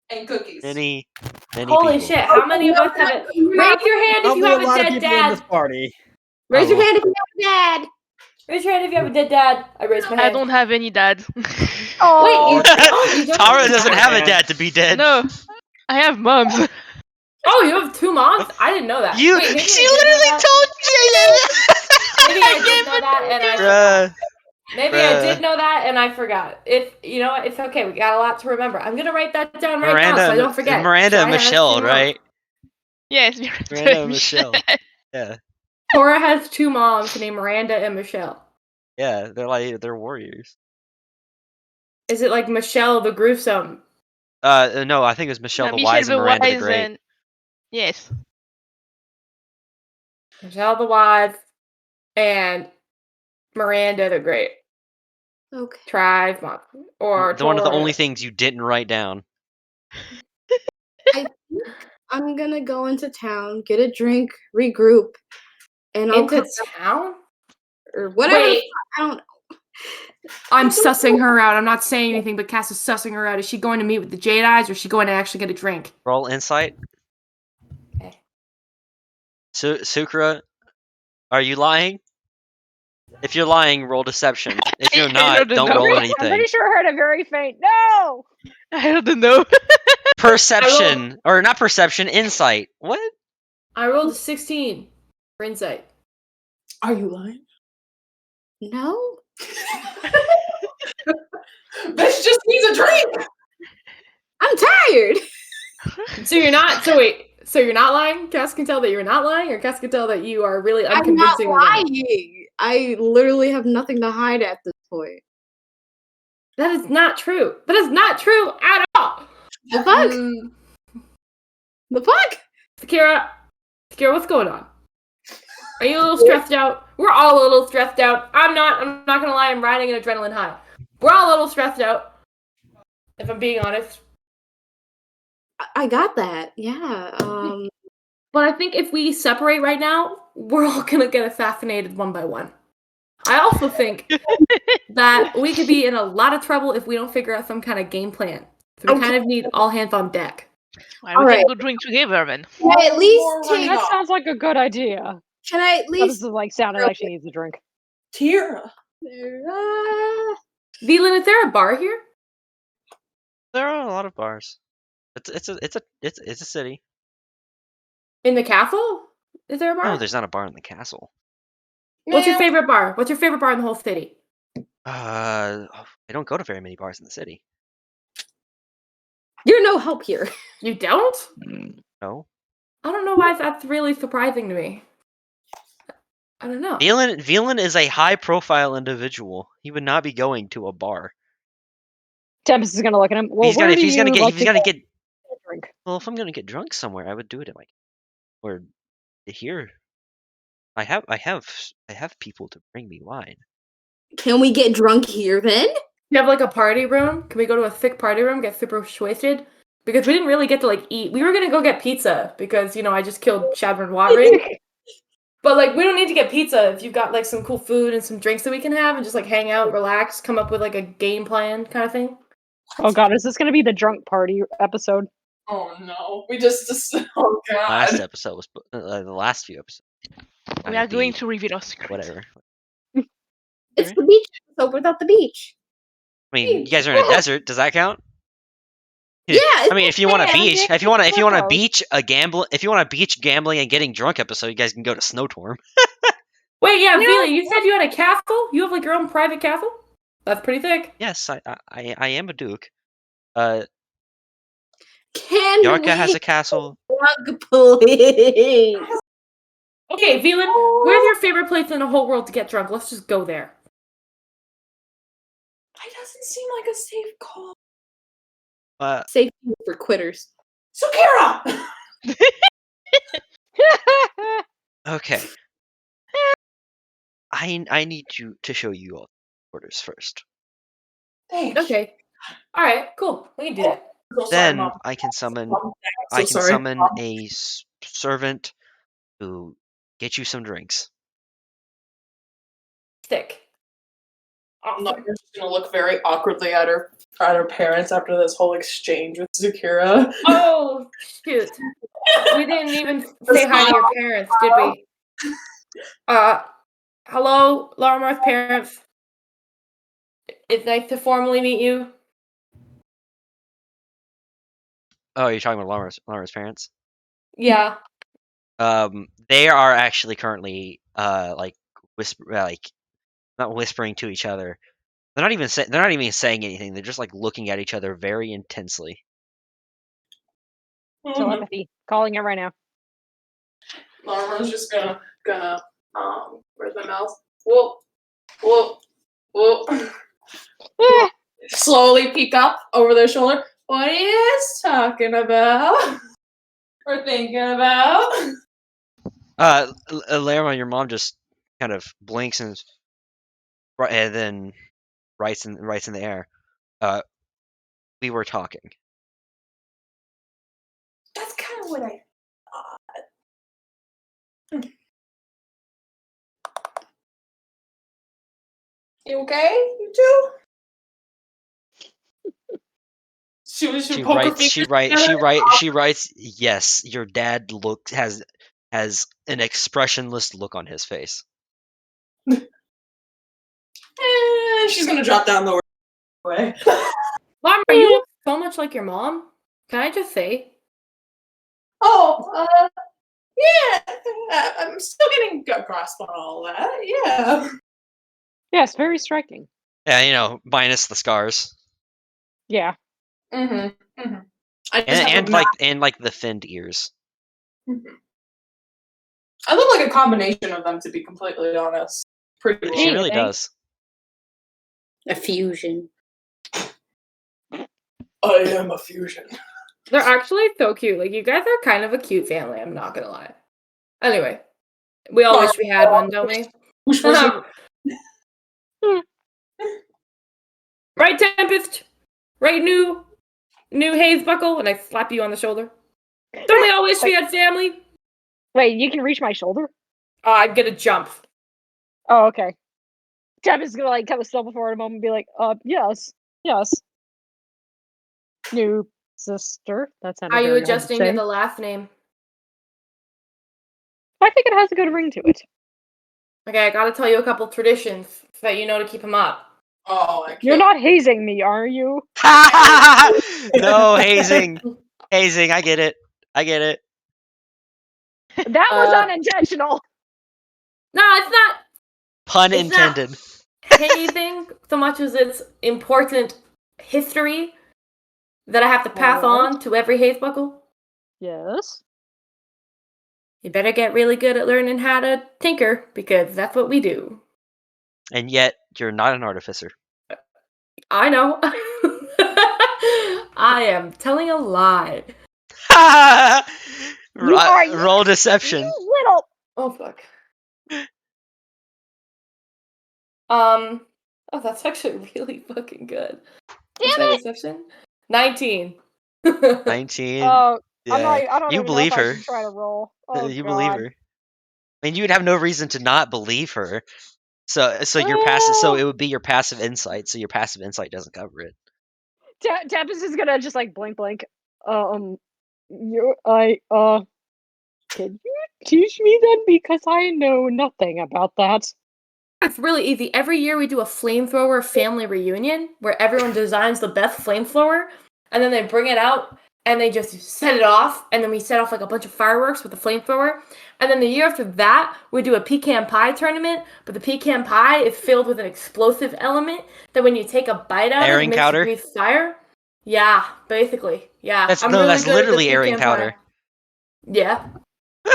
And cookies. Many Holy people. shit, how many of us have it? Raise your hand if you have a dead in dad. this party. Raise your Oh. hand if you have a dad. Raise your hand if you have a dead dad. I raised my hand. I don't have any dad. Oh, wait, you don't Tara have a doesn't dad? have a dad to be dead. No, I have moms. Oh, you have 2 moms? I didn't know that. You. Wait, maybe She I did know literally that. told Maybe I did know that and I forgot. Bruh. Maybe I did know that and I forgot. You know what? It's okay. We got a lot to remember. I'm gonna write that down right now so I don't forget. Miranda and Soraya has Michelle, 2 moms. right? Yes, Miranda and Michelle. Yeah. Cora has 2 moms named Miranda and Michelle. Yeah, they're warriors. Is it like Michelle the Gruesome? No, I think it was Michelle the Wise and Miranda the Great. and yes. Michelle the Wise and Miranda the Great. Okay. Tribe month. Or One of the only Taurus. things you didn't write down. I think I'm gonna go into town, get a drink, regroup, and I'll Into come town? or whatever. Wait, I don't know. I'm sussing her out. I'm not saying anything, but Cass is sussing her out. Is she going to meet with the Jade Eyes, or is she going to actually get a drink? Roll insight. Okay. Sukra, are you lying? If you're lying, roll deception. If you're I not, don't don't know. roll I'm anything. pretty sure I heard a very faint no. I don't know. Perception, or not perception, insight. What? I rolled a 16 for insight. Are you lying? No. Bitch just needs a drink. I'm tired. So you're not. So wait. So you're not lying. Cass can tell that you're not lying, or Cass can tell that you are really I'm not unconvincing. lying. I literally have nothing to hide at this point. That is not true. That is not true at all. The fuck? The fuck? Kira, what's going on? Are you a little stressed out? We're all a little stressed out. I'm not gonna lie. I'm riding an adrenaline high. We're all a little stressed out. If I'm being honest. I got that. Yeah. But I think if we separate right now, we're all gonna get assassinated one by one. I also think that we could be in a lot of trouble if we don't figure out some kind of game plan. So we kind of need all hands on deck. Well, we Alright. can go drink together then. Can I at least More take? running That off. sounds like a good idea. Can I at That least? doesn't like sound. It actually needs a drink. Tira. Velan, is there a bar here? There are a lot of bars. It's a city. In the castle? Is there a bar? No, there's not a bar in the castle. What's your favorite bar? What's your favorite bar in the whole city? I don't go to very many bars in the city. You're no help here. You don't? No. I don't know why that's really surprising to me. I don't know. Velan is a high-profile individual. He would not be going to a bar. Tempest is gonna look at him. Well, If he's gonna get a drink? well, if I'm gonna get drunk somewhere, I would do it at or here. I have people to bring me wine. Can we get drunk here then? You have like a party room? Can we go to a thick party room, get super wasted? Because we didn't really get to like eat. We were gonna go get pizza because I just killed Shadron Watring. But like we don't need to get pizza if you've got like some cool food and some drinks that we can have and just like hang out, relax, come up with like a game plan kind of thing. Oh god, is this gonna be the drunk party episode? Oh no. We just oh god. Last episode was the last few episodes. We are going to reveal our secret. Whatever. It's the beach episode without the beach. I mean, you guys are in a desert. Does that count? Yeah. I mean, if you want a beach, if you want a workout. beach gambling and getting drunk episode, you guys can go to Snowtorm. Wait, yeah, Vila, you said you had a castle? You have like your own private castle? That's pretty thick. Yes, I am a duke. Can Yorka we has a castle. drunk, please? Okay, Velan, where's your favorite place in the whole world to get drunk? Let's just go there. That doesn't seem like a safe call. Safety for quitters. So Kira! Okay. I need to show you all the orders first. Thanks. Okay. Alright, cool. We can do that. So sorry, Then Mom. I can summon So I can sorry. summon a servant to get you some drinks. Stick. I'm not just gonna look very awkwardly at her parents after this whole exchange with Zakira. Oh, shoot. We didn't even say hi to your parents, did we? Hello, Laramar's parents. It's nice to formally meet you. Oh, you're talking about Laura's parents? Yeah. They are actually currently like not whispering to each other. They're not even saying anything. They're just like looking at each other very intensely. Telepathy. Calling it right now. Lara's just gonna where's my mouth? Whoop, whoop, whoop. Slowly peek up over their shoulder. What are you guys talking about? Or thinking about? Lerma, your mom just kind of blinks and then writes in the air. We were talking. That's kind of what I thought. You okay? You two? She writes. Yes, your dad has an expressionless look on his face. She's gonna drop down the way. Mom, are you so much like your mom? Can I just say? Oh, yeah. I'm still getting a grasp on all that. Yeah. Yes, very striking. Yeah, minus the scars. Yeah. Mm-hmm. Mm-hmm. I And the finned ears. Mm-hmm. I look like a combination of them, to be completely honest. Pretty well. She really does. A fusion. I am a fusion. They're actually so cute. Like, you guys are kind of a cute family, I'm not gonna lie. Anyway, we all wish we had one, don't we? Right, Tempest? Right, new Hayes Buckle? And I slap you on the shoulder. Don't we all wish we had family? Wait, you can reach my shoulder? I'd get a jump. Oh, okay. Deb is gonna kind of stumble forward a moment and be like, yes. New sister. That sounded Are you very adjusting to the last name? I think it has a good ring to it. Okay, I gotta tell you a couple traditions so that you know to keep them up. Oh, I can't. You're not hazing me, are you? No, hazing. Hazing, I get it. That was unintentional. No, it's not. Pun intended. Hazing so much as it's important history that I have to pass on to every Hayes Buckle. Yes. You better get really good at learning how to tinker, because that's what we do. And yet, you're not an artificer. I know. I am telling a lie. Roll deception. You little. Oh, fuck. Oh, that's actually really fucking good. What's my deception? 19. 19. Oh, Yeah. I don't You even believe know if her. I should try to roll. Oh, You God. believe her. I mean, you would have no reason to not believe her. So your passive. So it would be your passive insight. So your passive insight doesn't cover it. Tempest is gonna just like blink. Can you teach me then, because I know nothing about that. It's really easy. Every year we do a flamethrower family reunion where everyone designs the best flamethrower, and then they bring it out and they just set it off, and then we set off like a bunch of fireworks with the flamethrower. And then the year after that, we do a pecan pie tournament, but the pecan pie is filled with an explosive element that when you take a bite out of it, it makes you breathe fire. Yeah, basically. Yeah. That's good literally at the airing pecan powder. pie. Yeah.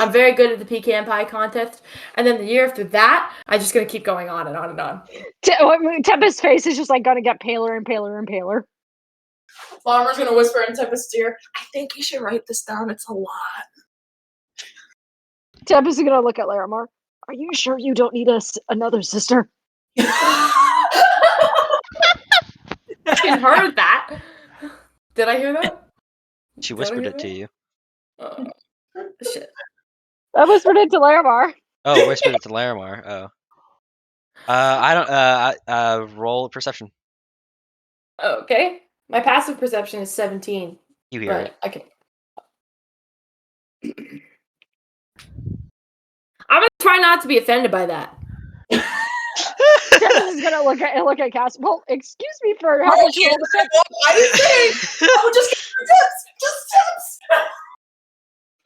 I'm very good at the pecan pie contest. And then the year after that, I'm just going to keep going on and on and on. Tempest's face is just like going to get paler and paler and paler. Farmer's going to whisper in Tempest's ear, I think you should write this down. It's a lot. Tempest is going to look at Larimar. Are you sure you don't need another sister? I heard that. Did I hear that? She whispered it to you. Shit. I whispered it to Larimar. Oh, whispered it to Larimar. Oh. I don't. Roll perception. Okay. My passive perception is 17. You hear it. I can. I'm gonna try not to be offended by that. Tempest is gonna look at Cass. Well, excuse me for having to roll the set. I didn't say. Oh, just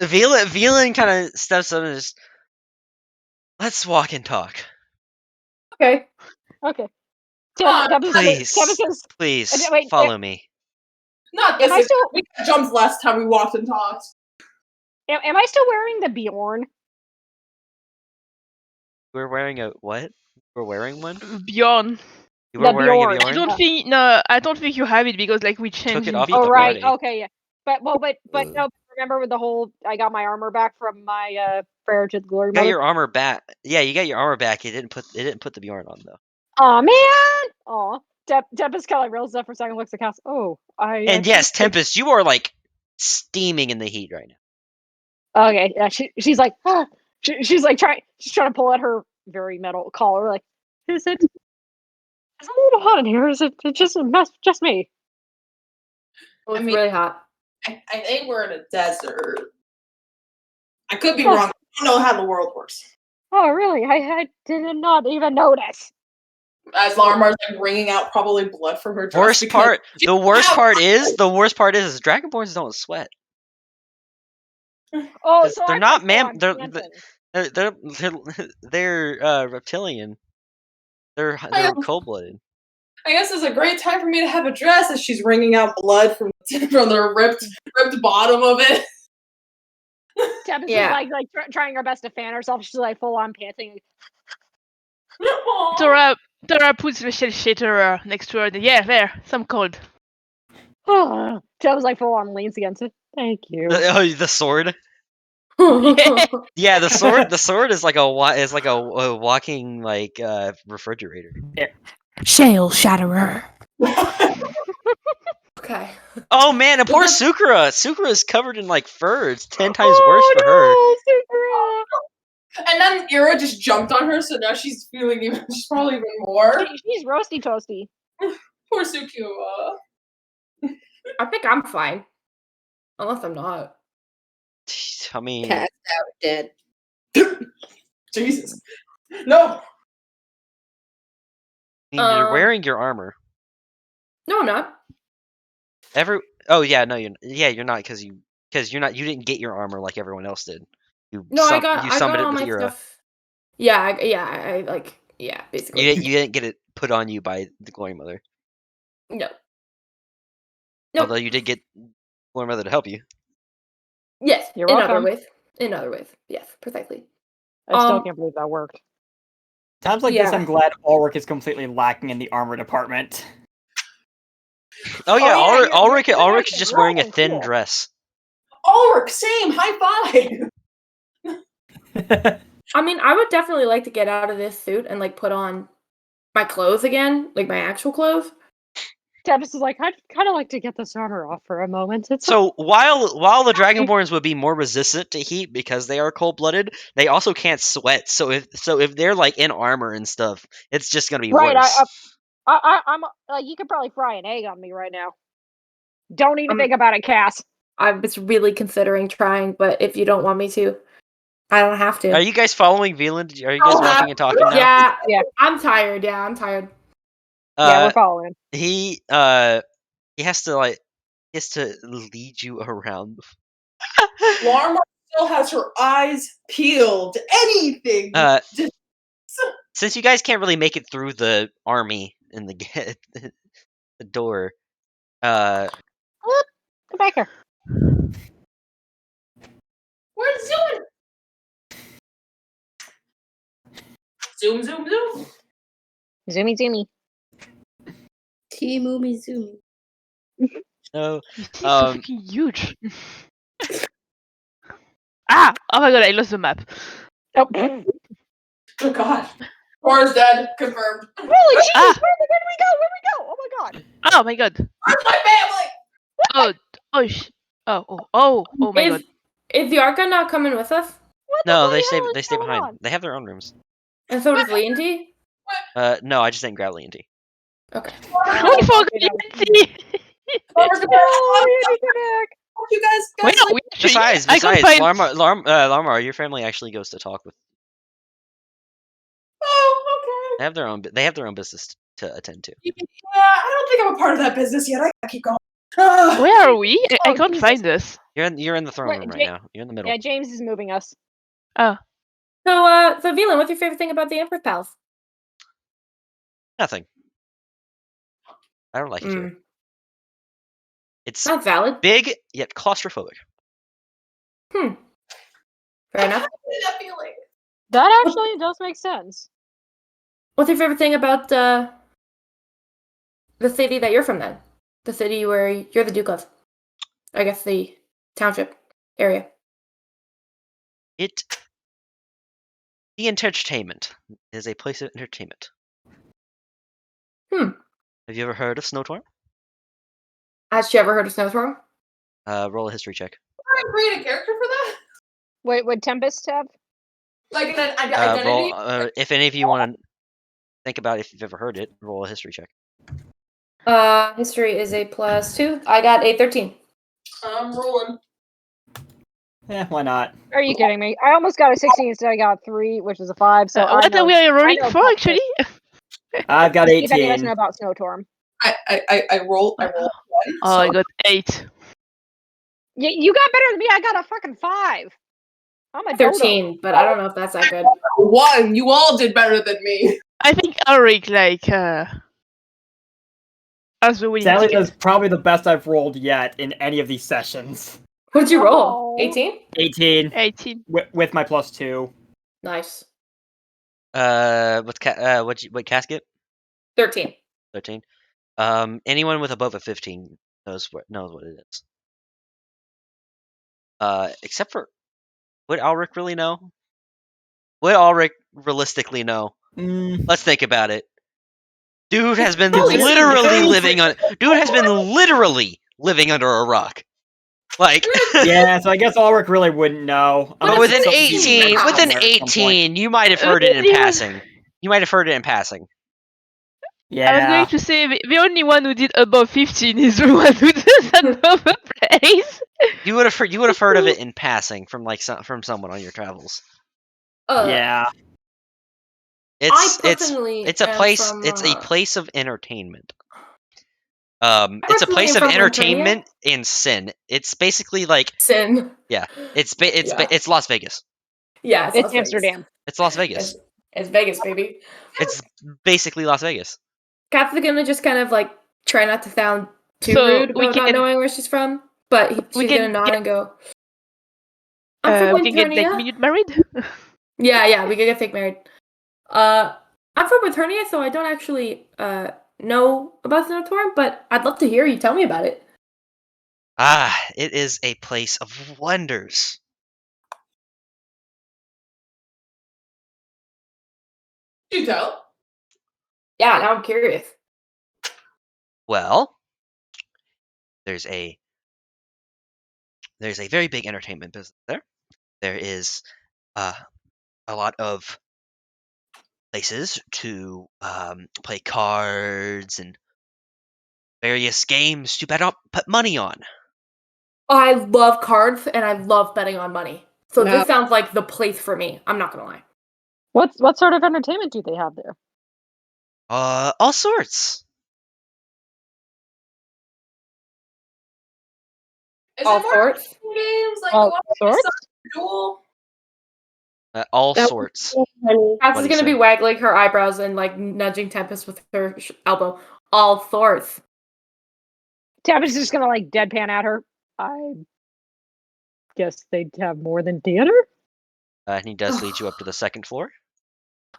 tips. Velan kind of steps up and just, let's walk and talk. Okay. Please, follow me. Not this. We got jumped last time we walked and talked. Am I still wearing the Bjorn? We're wearing a what? We're wearing one? Bjorn. You were wearing a Bjorn? I don't think you have it because like we changed it in off bit. the party. Okay, yeah. But no, remember with the whole I got my armor back from my prayer to the glory You mother? got your armor back. Yeah, you got your armor back. It didn't put the Bjorn on though. Aw, man! Aw. Tempest kind of like reels up for a second, looks at Cass. Oh, I. And yes, Tempest, you are like steaming in the heat right now. Okay, yeah. She's like, ah. She's like she's trying to pull at her very metal collar. Like, is it? It's a little hot in here. Is it? It's just me. Oh, it's I mean- really hot. I think we're in a desert. I could be Oh. wrong. I don't know how the world works. Oh, really? I did not even notice. As Larmar's like wringing out probably blood from her dress. Worst because part. she The worst have- part is Dragonborns don't sweat. Oh, 'Cause so they're I'm not like, they're reptilian. They're cold-blooded. I guess it's a great time for me to have a dress as she's wringing out blood from the ripped bottom of it. Tempest Yeah. is like trying her best to fan herself. She's like full on panting. Dora puts the shell shader next to her. Yeah, there, some cold. Tempest like full on leans against it. Thank you. The sword. Yeah, the sword. The sword is like a walking like refrigerator. Shale Shatterer. Okay. Oh man, and poor Sukra. Sukra is covered in like fur. It's 10 times worse for her. And then Ira just jumped on her, so now she's feeling even. She's probably even more. She's roasty toasty. Poor Sukua. I think I'm fine. Unless I'm not. I mean, Cast out dead. Jesus. No. you're wearing your armor. No, I'm not. Oh yeah, no, you're not because you're not. You didn't get your armor like everyone else did. No, I you got summoned all it with my Ira. stuff. Yeah, I basically. You didn't get it put on you by the Glory Mother. No. Nope. Although you did get Glory Mother to help you. Yes, You're in other welcome. ways. In other ways. Yes, precisely. I still can't believe that worked. Times like this, Yeah. I'm glad Ulrich is completely lacking in the armor department. Oh yeah, yeah, Ulrich you're is actually just wearing a really thin cool. dress. Ulrich, same. High five. I mean, I would definitely like to get out of this suit and like put on my clothes again, like my actual clothes. Tempest is like, I'd kind of like to get this armor off for a moment. It's So while the Dragonborns would be more resistant to heat because they are cold-blooded, they also can't sweat. So if they're like in armor and stuff, it's just gonna be right. worse. I'm like, you could probably fry an egg on me right now. Don't even think about it, Cass. I was really considering trying, but if you don't want me to, I don't have to. Are you guys following Veland? Are you guys walking and talking now? Yeah, Yeah. I'm tired. Yeah, I'm tired. Yeah, we're following. He has to lead you around. Larmar still has her eyes peeled. Anything. Since you guys can't really make it through the army in the the door, Come back here. Where's Zoom? Zoom, zoom, zoom. Zoomy. T-movie zoom. no, This is so fucking huge. Ah! Oh my god, I lost the map. Oh, Oh god. Cora's dead. Confirmed. holy Jesus! Ah! Where did we go? Oh my god! Oh my god. Where's my family? Oh my god. Is the Arca not coming with us? What the no, bloody they hell is stay going behind. on? They have their own rooms. And so does Leonty? No, I just didn't grab Leonty. Okay. We forgot Yancy! Cora's dead. Oh, Andy, get back! You guys. Wait, no, we Besides, I can't find. Larmar, your family actually goes to talk with. Oh, They have their own business to attend to. okay. Yeah, I don't think I'm a part of that business yet. I gotta keep going. Where are we? I Oh, can't Jesus. find us. You're in the throne Wait, room right Jake- now. You're in the middle. Yeah, James is moving us. Oh. So Velan, what's your favorite thing about the Emperor's Palace? Nothing. I don't like it here. It's That's valid. big yet claustrophobic. Fair enough. that feeling. That actually does make sense. What's your favorite thing about the city that you're from then? The city where you're the Duke of? I guess the township area. The entertainment is a place of entertainment. Have you ever heard of Snowtorm? Has she ever heard of Snowstorm? Roll a history check. I create a character for that? Wait, would Tempest have? Like an identity? Roll. If any of you want to think about if you've ever heard it, roll a history check. History is a +2. I got a 13. I'm rolling. Yeah, why not? Are you kidding me? I almost got a 16 instead. I got 3, which is a 5. So I what know. are we rolling know for, about actually? I've got If any of us 18. know about Snowtorm. I roll one. Oh, I got 8. You got better than me. I got a fucking 5. I'm a 13, but I don't know if that's that good. 1. You all did better than me. I think Ulrich, like, has the winning Sadly, ticket. that's probably the best I've rolled yet in any of these sessions. What'd you roll? Oh. 18? 18 18. with my +2. Nice. What casket? 13. 13. Anyone with above a 15 knows what it is. Except for, would Ulrich really know? Would Ulrich realistically know? Let's think about it. Dude has been literally living under a rock. Like, Yeah, so I guess Ulrich really wouldn't know. But but with it's an an 18, house. with an Somewhere at some point. 18, you might have heard it in passing. You might have heard it in passing. I was going Yeah. to say the only one who did above 15 is the one who does another place. You would have heard of it in passing from from someone on your travels. Yeah. It's personally it's a am place. from, It's a place of entertainment. It's a personally place am of from entertainment in sin. It's basically like Sin. yeah. It's Las Vegas. Yeah, It's Las Vegas. Amsterdam. It's Las Vegas. It's Vegas, baby. It's basically Las Vegas. Kat's gonna just kind of like try not to sound too So rude we about not can- knowing where she's from, but we she's gonna can nod get- and go. I'm from we can get like Winternia. minute married. Yeah, we could get fake married. I'm from Winternia, so I don't actually know about Snowtorm, but I'd love to hear you tell me about it. It is a place of wonders. You tell. Yeah, now I'm curious. Well, there's a very big entertainment business there. There is a lot of places to play cards and various games to put money on. I love cards and I love betting on money. So No. this sounds like the place for me. I'm not gonna lie. What sort of entertainment do they have there? All sorts. Is All it more sorts. games like All the one sorts? duel? All That- sorts. Honey. Kat's What is do you gonna be say? waggling her eyebrows and like nudging Tempest with her elbow. All sorts. Tabitha's just gonna like deadpan at her. I guess they'd have more than theater. And he does lead you up to the second floor.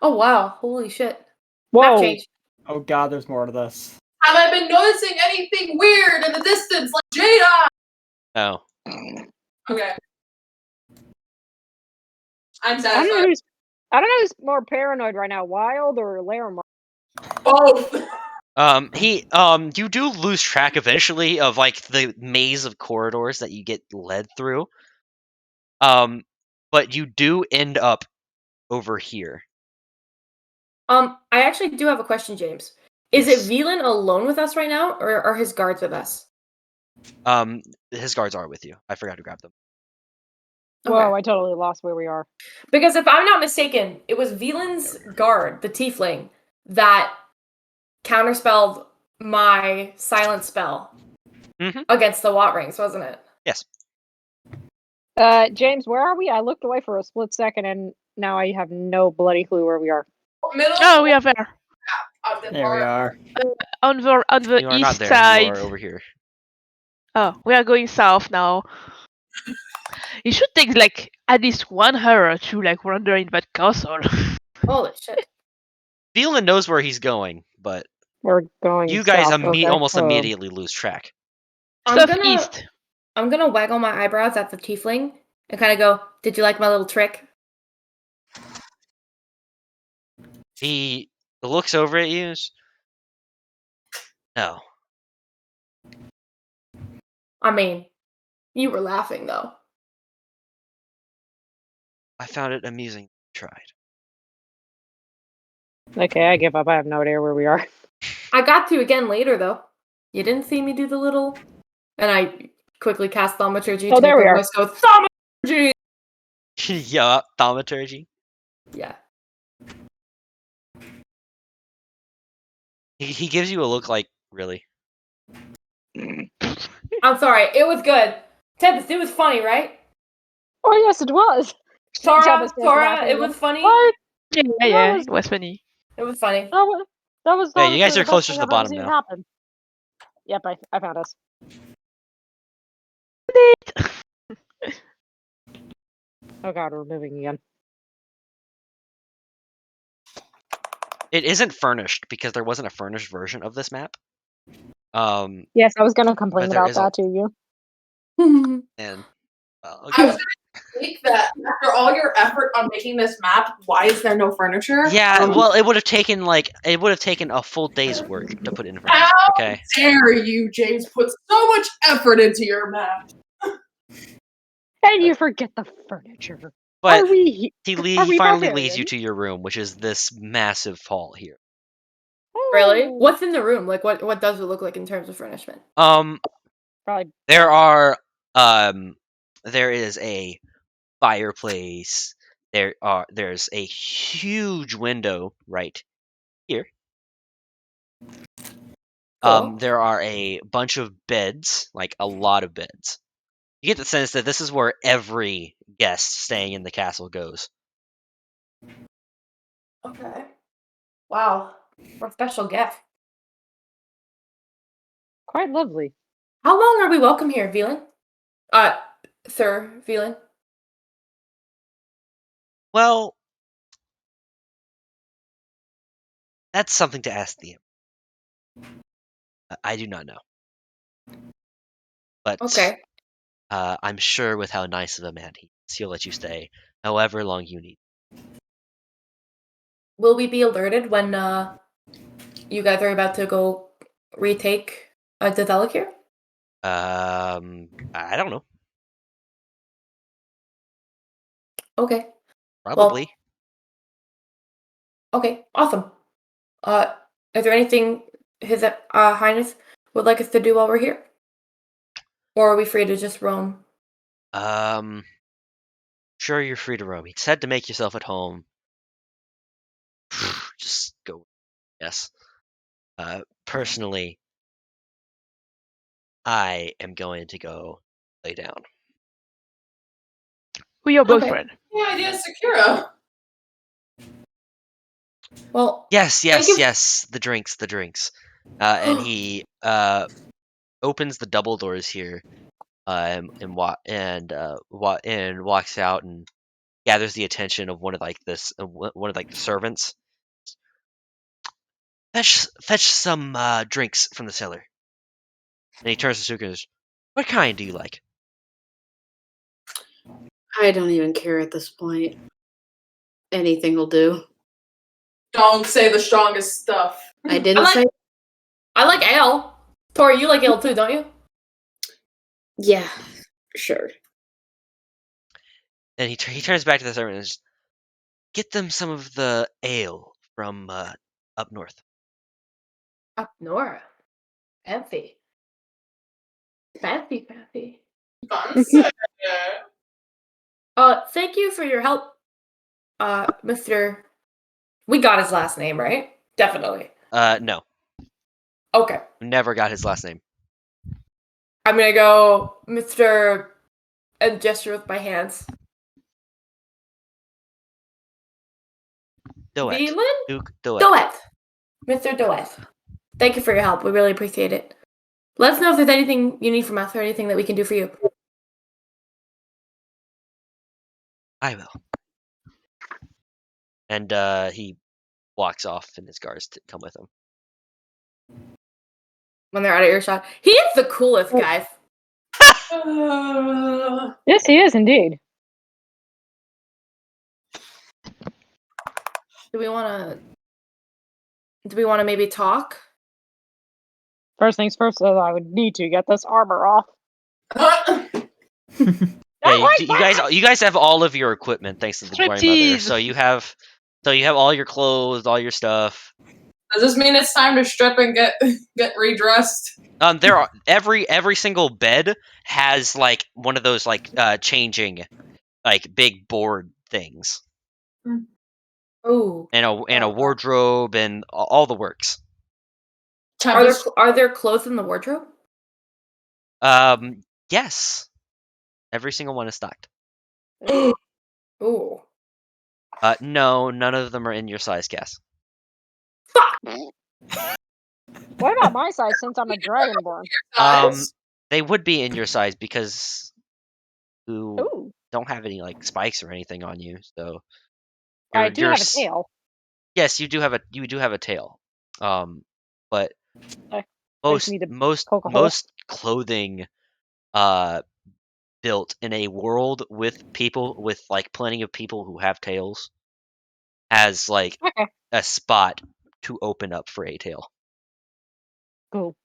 Oh wow! Holy shit! Whoa! Map change. Oh god, there's more to this. Have I been noticing anything weird in the distance like Jada? Oh, Okay. I'm I don't know satisfied. who's more paranoid right now, Wild or Laramore. Both. you do lose track eventually of like the maze of corridors that you get led through. But you do end up over here. I actually do have a question, James. Is Yes. it Velan alone with us right now, or are his guards with us? His guards are with you. I forgot to grab them. Whoa! Okay. I totally lost where we are. Because if I'm not mistaken, it was Velan's guard, the tiefling, that counterspelled my silent spell Mhm. against the Watt rings, wasn't it? Yes. James, where are we? I looked away for a split second, and now I have no bloody clue where we are. Middle Oh, we are there. of the There we are. On the You are not east there. side. You are over here. Oh, we are going south now. It should take like at least 1 hour to like wander in that castle. Holy shit! Velan knows where he's going, but We're going. you guys south, okay. almost Oh. immediately lose track. Southeast. I'm gonna waggle my eyebrows at the tiefling and kind of go, "Did you like my little trick?" He looks over at you. No. I mean, you were laughing though. I found it amusing. Tried. Okay, I give up. I have no idea where we are. I got to again later though. You didn't see me do the little, and I quickly cast Thaumaturgy Oh, to there make we my are. voice go Thaumaturgy. Yeah, thaumaturgy. Yeah. He gives you a look like, really? I'm sorry. It was good. Tempest, it was funny, right? Oh yes, it was. Tora, Tempest is laughing it again. was funny. What? Yeah, was- it was funny. It was funny. That was Yeah, you guys honestly are the best closer thing to the I've ever bottom seen now. happen. Yep, I found us. Oh god, we're moving again. It isn't furnished because there wasn't a furnished version of this map. Yes, I was gonna complain But there about is a- that to you. And I was gonna think that after all your effort on making this map, why is there no furniture? yeah, well, it would have taken a full day's work to put in furniture. How Okay. dare you, James, put so much effort into your map? And you forget the furniture. But are we he are we finally leads you barbarians? to your room, which is this massive hall here. Really? Oh. What's in the room? Like, what does it look like in terms of furnishment? Probably. There is a fireplace. There's a huge window right here. Cool. There are a bunch of beds, like a lot of beds. You get the sense that this is where every guest staying in the castle goes. Okay. Wow. What a special gift. Quite lovely. How long are we welcome here, Velan? Sir Velan? Well, that's something to ask the Emperor. I do not know. But Okay. I'm sure with how nice of a man he is, he'll let you stay however long you need. Will we be alerted when you guys are about to go retake the Delicure? I don't know. Okay. Probably. Well, okay. Awesome. Is there anything His Highness would like us to do while we're here? Or are we free to just roam? Sure, you're free to roam. He said to make yourself at home. Just go. Yes. Personally, I am going to go lay down. Who your Okay. boyfriend? The idea is Sakura. Well, Yes, thank you. yes. The drinks. And he opens the double doors here, and walks out and gathers the attention of one of the servants. Fetch some drinks from the cellar. And he turns to Suka and says, "What kind do you like?" I don't even care at this point. Anything will do. Don't say the strongest stuff. I didn't say. I like ale. Tori, you like ale too, don't you? Yeah, sure. And he turns back to the servant and says, "Get them some of the ale from up north." Up north. Fancy. Fancy. Fancy. Thank you for your help, Mr. We got his last name, right? Definitely. No, Okay. never got his last name. I'm gonna go Mr. and gesture with my hands. Doet. Velan? Duke Doet. Doet. Mr. Doet. Thank you for your help. We really appreciate it. Let us know if there's anything you need from us or anything that we can do for you. I will. And he walks off, and his guards come with him. When they're out of earshot. He is the coolest, guys. Yes, he is indeed. Do we wanna maybe talk? First things first, I would need to get this armor off. Yeah, you guys have all of your equipment thanks to the grandmother. Striptease! So you have all your clothes, all your stuff. Does this mean it's time to strip and get redressed? There are every single bed has like one of those like changing like big board things. Ooh. And a wardrobe and all the works. Are there clothes in the wardrobe? Yes. Every single one is stocked. Ooh. No, none of them are in your size, Cass. What about my size since I'm a dragonborn? They would be in your size because you Ooh. don't have any like spikes or anything on you, so I do have a tail. Yes, you do have a tail. But I just need to poke a hole. most clothing built in a world with people with like plenty of people who have tails has like Okay. a spot to open up for a tail. Cool.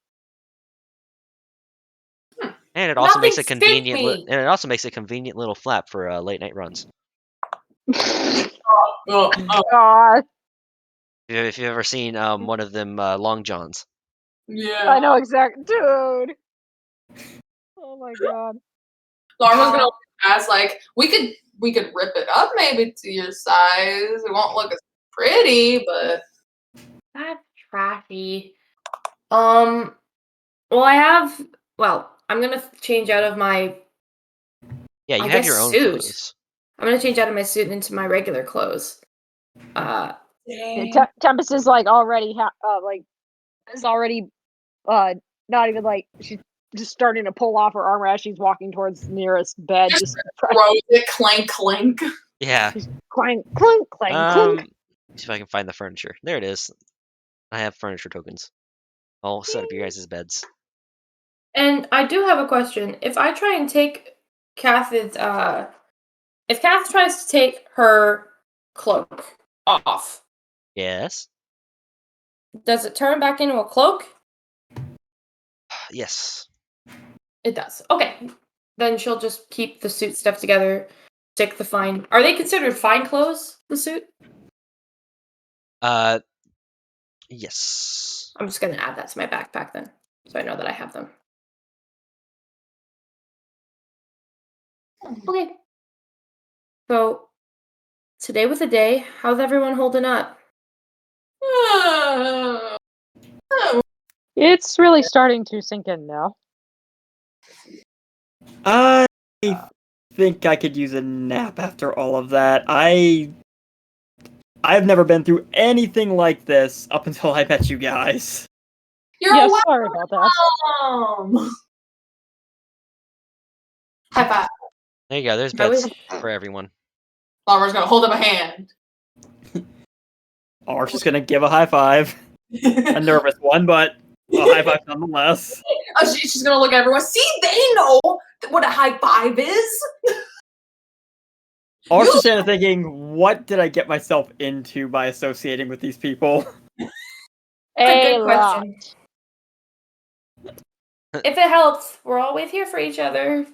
And it also makes a Nothing's fit convenient me. and it also makes a convenient little flap for late night runs. God. If you've ever seen one of them long johns. Yeah. I know exactly, dude. Oh my god. Larma's gonna ask like we could rip it up maybe to your size. It won't look as pretty, but That's trashy. Well, I'm gonna change out of my. Yeah, you I have guess your own suit. clothes. I'm gonna change out of my suit into my regular clothes. Tempest is like already is already not even like she's just starting to pull off her armor as she's walking towards the nearest bed. Just throws it, clank, clank. Yeah. Clank, clink, clank, clink. See if I can find the furniture. There it is. I have furniture tokens. I'll set up your guys' beds. And I do have a question. If I try and take Kath's, if Kath tries to take her cloak off, Yes. does it turn back into a cloak? Yes. It does. Okay. Then she'll just keep the suit stuff together, stick the fine. Are they considered fine clothes, the suit? Yes. I'm just gonna add that to my backpack then, so I know that I have them. Okay. So, today was a day. How's everyone holding up? It's really starting to sink in now. I think I could use a nap after all of that. I've never been through anything like this up until I met you guys. You're Yes, welcome. sorry about that. High five. There you go. There's beds for everyone. Larma's gonna hold up a hand. Ar's just gonna give a high five. A nervous one, but a high five nonetheless. She's gonna look at everyone. See, they know what a high five is. Ar's just standing there thinking, what did I get myself into by associating with these people? That's a good question. If it helps, we're always here for each other.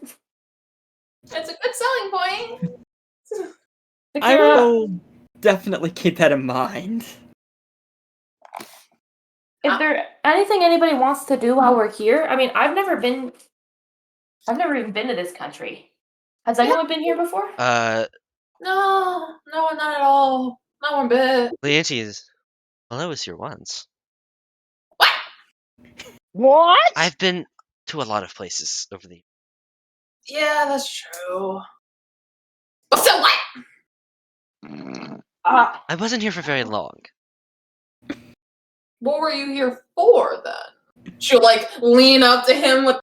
It's a good selling point. I will definitely keep that in mind. Is there anything anybody wants to do while we're here? I mean, I've never even been to this country. Has anyone been here before? No, not at all. Not one bit. Leontes, well, I was here once. What? I've been to a lot of places over the. Yeah, that's true. But so what? I wasn't here for very long. What were you here for then? She'll like lean up to him with.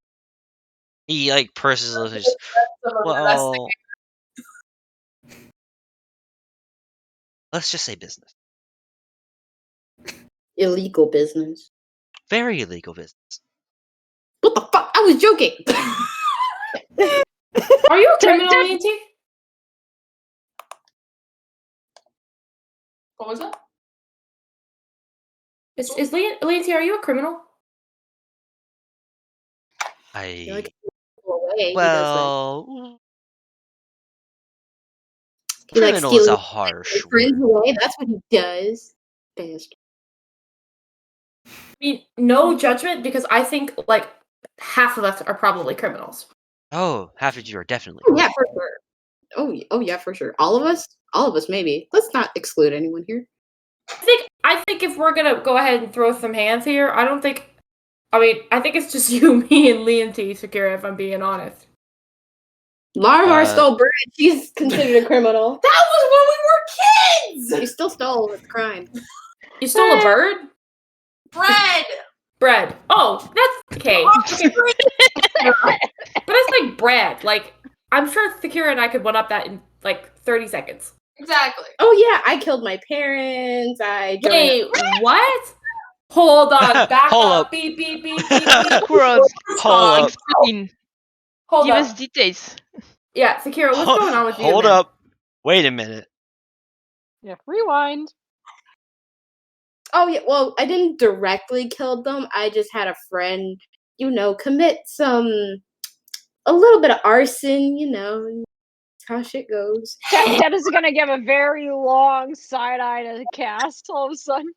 He like purses his lips. Well, let's just say business. Illegal business. Very illegal business. What the fuck? I was joking. Are you a criminal, Auntie? What was that? Is Leontie, are you a criminal? feel like I away. well, He likes criminal is stealing a harsh friends word. away. That's what he does. Bastard. I mean, no judgment because I think like half of us are probably criminals. Oh, half of you are definitely. Oh yeah, for sure. Oh yeah, for sure. All of us. All of us, maybe. Let's not exclude anyone here. I think if we're gonna go ahead and throw some hands here, I don't think. I mean, I think it's just you, me, and Lee and T, Sakura, if I'm being honest. Larvar stole bread. She's considered a criminal. That was when we were kids! You still stole. It's a crime. You stole a bird? Bread! Bread. Oh, that's okay. But it's like bread. Like, I'm sure Sakura and I could one up that in like 30 seconds. Exactly. Oh yeah, I killed my parents. I joined. Wait, what? Hold on. Back Hold up. up. Beep, beep, beep, beep, beep. Cross. Hold up. Explain. Hold Give up. us details. Yeah, Sakura, what's going on with you? Hold man? up. Wait a minute. Yeah, rewind. Oh yeah, well, I didn't directly kill them. I just had a friend, commit a little bit of arson. That's how shit goes. Deb is gonna give a very long side eye to Cass all of a sudden.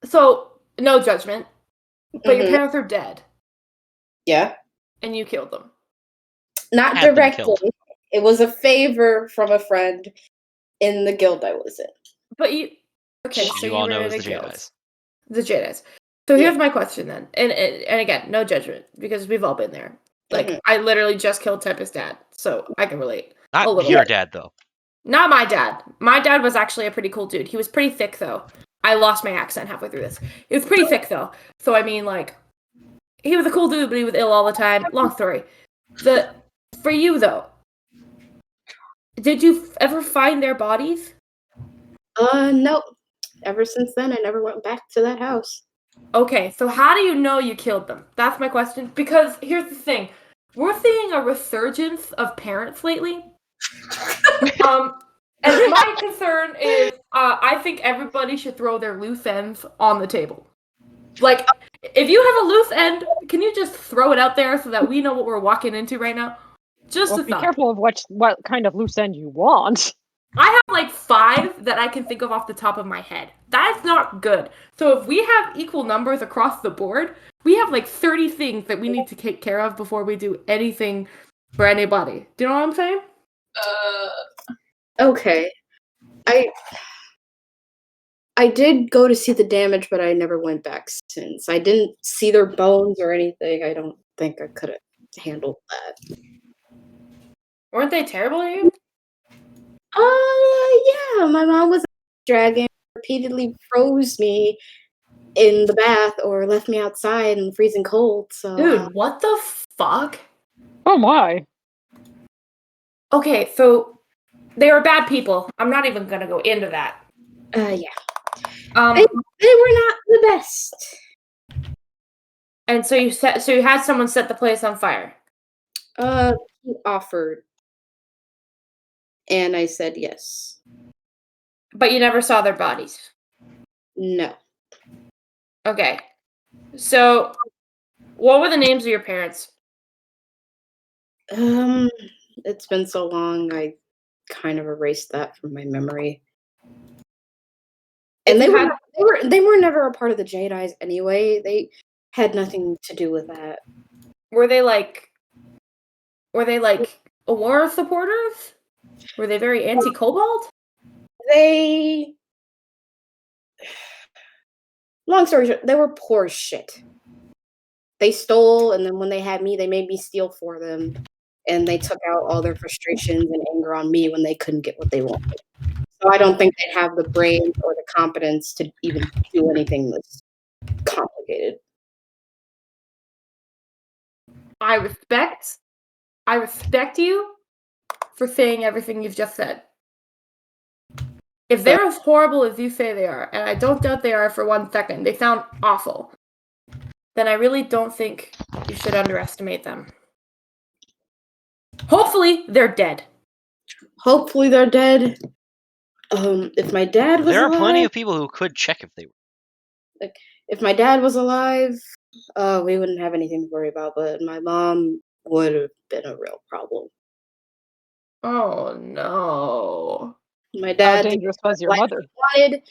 So, no judgment, but your Mhm. parents are dead, Yeah, and you killed them. not Had them directly. killed. It was a favor from a friend in the guild I was in. But you. Okay, so You you all were know in as a the guild. Jedi's. The Jedi's. So Yeah. here's my question then, and again, no judgment because we've all been there. Like Mhm. I literally just killed Tempest's dad, so I can relate. a Not little your bit. dad, though. Not my dad. My dad was actually a pretty cool dude. He was pretty thick though. I lost my accent halfway through this. He was pretty thick though. So I mean, like, he was a cool dude, but he was ill all the time. Long story. For you though, did you ever find their bodies? No. Ever since then, I never went back to that house. Okay, so how do you know you killed them? That's my question. Because here's the thing. We're seeing a resurgence of parents lately. And my concern is I think everybody should throw their loose ends on the table. Like, if you have a loose end, can you just throw it out there so that we know what we're walking into right now? Just Well, a be thought. careful of what kind of loose end you want. I have like 5 that I can think of off the top of my head. That's not good. So if we have equal numbers across the board, we have like 30 things that we need to take care of before we do anything for anybody. Do you know what I'm saying? Okay. I did go to see the damage, but I never went back since. I didn't see their bones or anything. I don't think I could have handled that. Weren't they terrible to you? Yeah. My mom was a dragon, repeatedly froze me in the bath or left me outside in freezing cold. So, Dude, what the fuck? Oh my. Okay, so they were bad people. I'm not even gonna go into that. yeah. Um, They were not the best. and so you had someone set the place on fire. He offered, and I said yes. But you never saw their bodies. No. Okay. So what were the names of your parents? It's been so long, I kind of erased that from my memory. And they were never a part of the Jedi's anyway. They had nothing to do with that. Were they like Aurora supporters? Were they very anti-Cobalt? Long story short, they were poor as shit. They stole, and then when they had me, they made me steal for them. And they took out all their frustrations and anger on me when they couldn't get what they wanted. So I don't think they'd have the brains or the competence to even do anything that's complicated. I respect you for saying everything you've just said. If they're as horrible as you say they are, and I don't doubt they are for 1 second, they sound awful, then I really don't think you should underestimate them. Hopefully, they're dead. Hopefully they're dead. If my dad was There are alive, plenty of people who could check if they were. if my dad was alive, we wouldn't have anything to worry about, but my mom would have been a real problem. Oh no. My How dad did dangerous was your what mother? he wanted,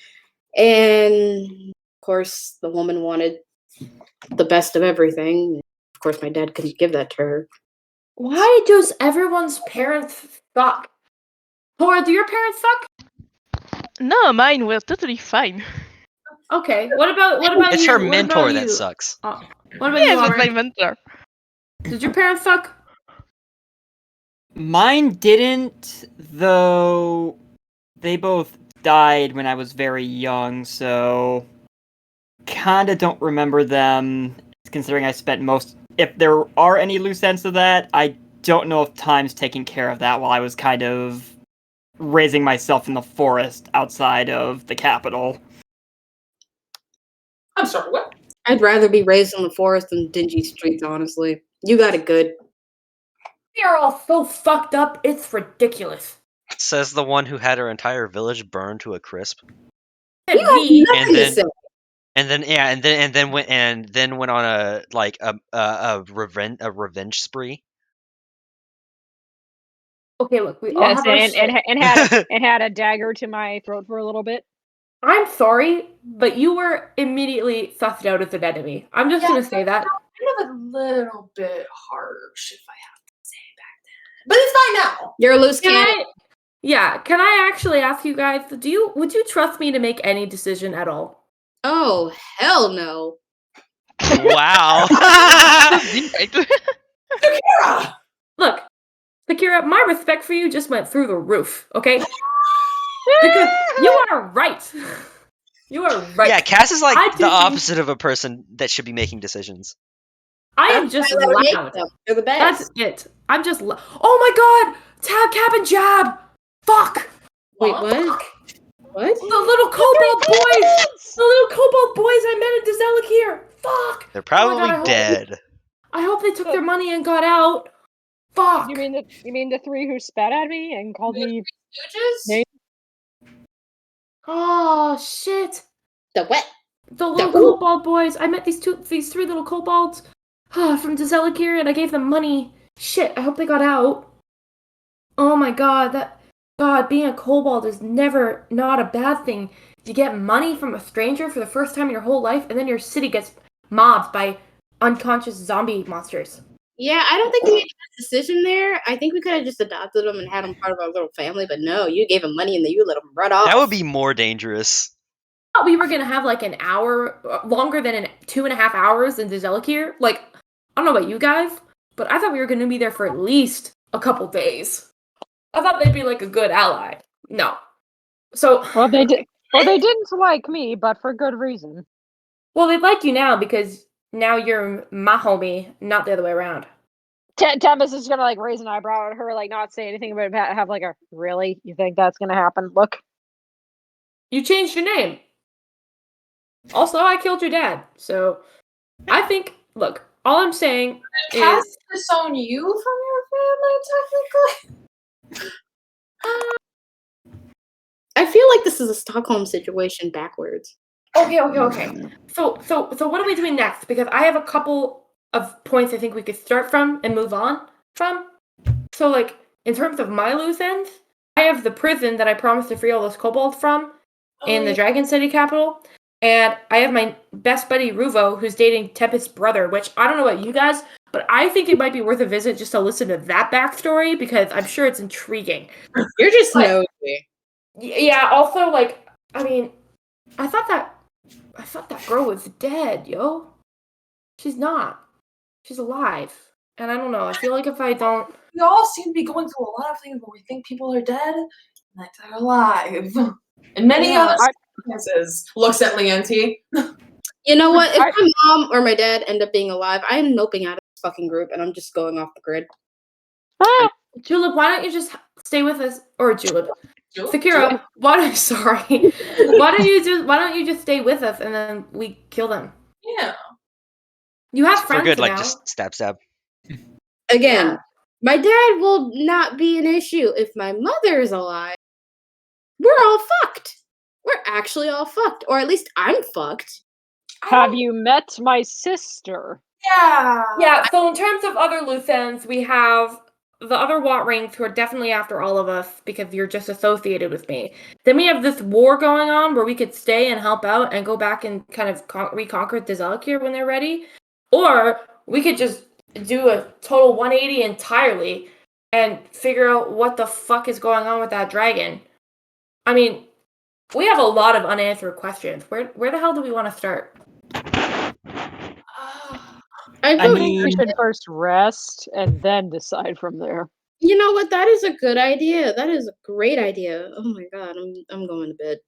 and of course, the woman wanted the best of everything. Of course, my dad couldn't give that to her. Why does everyone's parents fuck? Tora, do your parents fuck? No, mine were totally fine. Okay. What about It's you? her What mentor about that you? sucks. What about Yeah, you, it was my Amrit? mentor. Did your parents fuck? Mine didn't, though they both died when I was very young, so kinda don't remember them, considering I spent most... If there are any loose ends to that, I don't know if Time's taking care of that while I was kind of raising myself in the forest outside of the capital. I'm sorry, what? I'd rather be raised in the forest than dingy streets, honestly. You got it good. We are all so fucked up, it's ridiculous. Says the one who had her entire village burned to a crisp. And You have we, nothing And to then- say. And then went on a revenge spree. okay, look, we all Yes, have our shit. and had a dagger to my throat for a little bit. I'm sorry, but you were immediately sussed out as an enemy. I'm just gonna say that. Kind of a little bit harsh, if I have to say back then. But it's fine now. You're a loose Can cannon. can I actually ask you guys, would you trust me to make any decision at all? Oh, hell no. Wow. Kira! Look, Sakura, my respect for you just went through the roof, okay? Because you are right. You are right. Yeah, Cass is like I the do think- opposite of a person that should be making decisions. I am That's just why I make loud. them. They're the best. That's it. I'm just oh my god! Tab, cap, and jab! Fuck! Wait, what? What? The little kobold boys! The little kobold boys I met in Dezelic here! Fuck! They're Oh my probably God, dead. I hope they took their money and got out. Fuck! You mean the three who spat at me and called me? Stooges? Name- Oh shit! The what? The little Ooh. kobold boys. I met these three little kobolds from Dezelic here, and I gave them money. Shit! I hope they got out. Oh my god! Being a kobold is never not a bad thing. You get money from a stranger for the first time in your whole life, and then your city gets mobbed by unconscious zombie monsters. Yeah, I don't think we made a decision there. I think we could have just adopted them and had them part of our little family, but no, you gave them money and then you let them run off. That would be more dangerous. I thought we were gonna have like an hour longer than 2.5 hours in Dezelic. Like, I don't know about you guys, but I thought we were gonna be there for at least a couple days. I thought they'd be like a good ally. No. So Well, they did. Well, they didn't like me, but for good reason. well, they like you now because now you're my homie, not the other way around. Tempest is gonna like raise an eyebrow at her, like not say anything, but have like a really. You think that's gonna happen? Look. You changed your name. Also, I killed your dad, so I think. Look, all I'm saying Cass is disown you from your family, technically? I feel like this is a Stockholm situation backwards. okay. So what are we doing next? Because I have a couple of points I think we could start from and move on from. So, like, in terms of my loose ends, I have the prison that I promised to free all those kobolds from in the Dragon City capital. And I have my best buddy Ruvo, who's dating Tempest's brother, which I don't know about you guys, but I think it might be worth a visit just to listen to that backstory because I'm sure it's intriguing. You're just But- nosy. Yeah, also, like, I mean, I thought that girl was dead, yo. She's not. She's alive. And I don't know, I feel like if I don't... We all seem to be going through a lot of things where we think people are dead and that they're alive. And many Yeah, other circumstances. Looks at Leonti. You know what? If my mom or my dad end up being alive, I am noping out of this fucking group and I'm just going off the grid. Julep, why don't you just stay with us? Or Julep. Sakura, why don't you just stay with us and then we kill them? Yeah. You have For friends good, now. like just stab. Again, Yeah. my dad will not be an issue. If my mother is alive, we're all fucked. We're actually all fucked. Or at least I'm fucked. Have you met my sister? Yeah. Yeah, so in terms of other loose ends, we have the other Watt rings who are definitely after all of us because you're just associated with me. Then we have this war going on where we could stay and help out and go back and kind of reconquer the Zelkir when they're ready. Or we could just do a total 180 entirely and figure out what the fuck is going on with that dragon. I mean, we have a lot of unanswered questions. Where the hell do we want to start? I I vote. think we should first rest and then decide from there. You know what? That is a good idea. That is a great idea. Oh my god, I'm going to bed.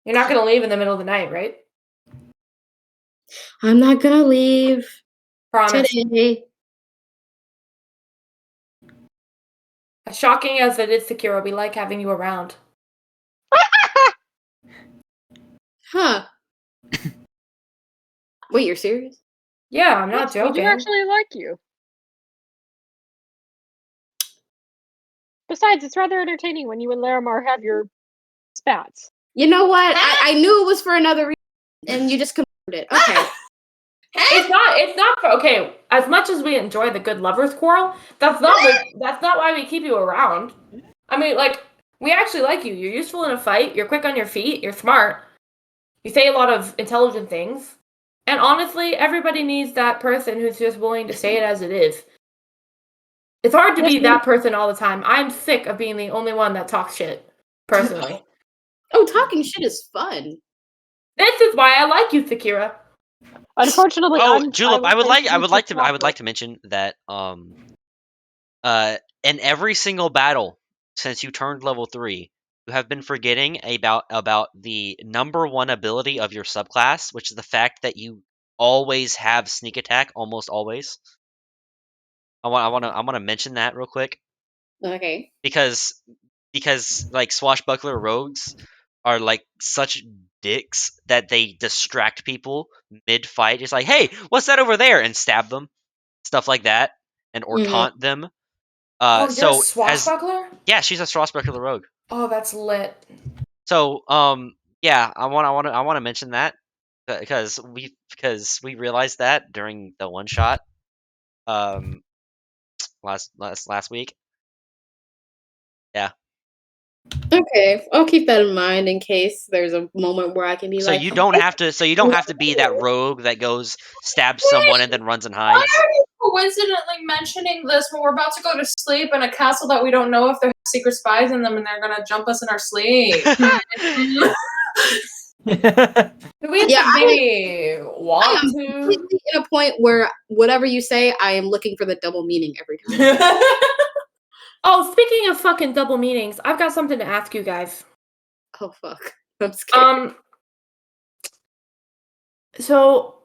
You're not going to leave in the middle of the night, right? I'm not gonna leave Promise. today. As shocking as it is, Sakura, we like having you around. Huh? Wait, you're serious? Yeah, I'm not Yes, we do joking. actually like you. Besides, it's rather entertaining when you and Larimar have your spats. You know what? I knew it was for another reason, and you just confirmed it. Okay. It's not okay. As much as we enjoy the good lovers quarrel, that's not why we keep you around. I mean, like, we actually like you. You're useful in a fight. You're quick on your feet. You're smart. You say a lot of intelligent things. And honestly, everybody needs that person who's just willing to say it as it is. It's hard to be that person all the time. I'm sick of being the only one that talks shit, personally. Oh, talking shit is fun. This is why I like you, Sakura. Unfortunately, Julep, I would like to mention that in every single battle since you turned level 3, you have been forgetting about the number 1 ability of your subclass, which is the fact that you always have sneak attack, almost always. I want to mention that real quick. Okay. Because like swashbuckler rogues are like such dicks that they distract people mid-fight. It's like, hey, what's that over there? And stab them, stuff like that, or taunt them. You're So a swashbuckler? yeah, she's a swashbuckler rogue. Oh, that's lit. So yeah, I want to mention that because we realized that during the one shot last week. Yeah. Okay, I'll keep that in mind in case there's a moment where I can be So like, you don't have to be that rogue that goes stabs someone and then runs and hides. Why are you coincidentally mentioning this when we're about to go to sleep in a castle that we don't know if there are secret spies in them and they're gonna jump us in our sleep? Do we maybe I want am to? completely in a point where whatever you say, I am looking for the double meaning every time. Oh, speaking of fucking double meanings, I've got something to ask you guys. Oh fuck, I'm scared. So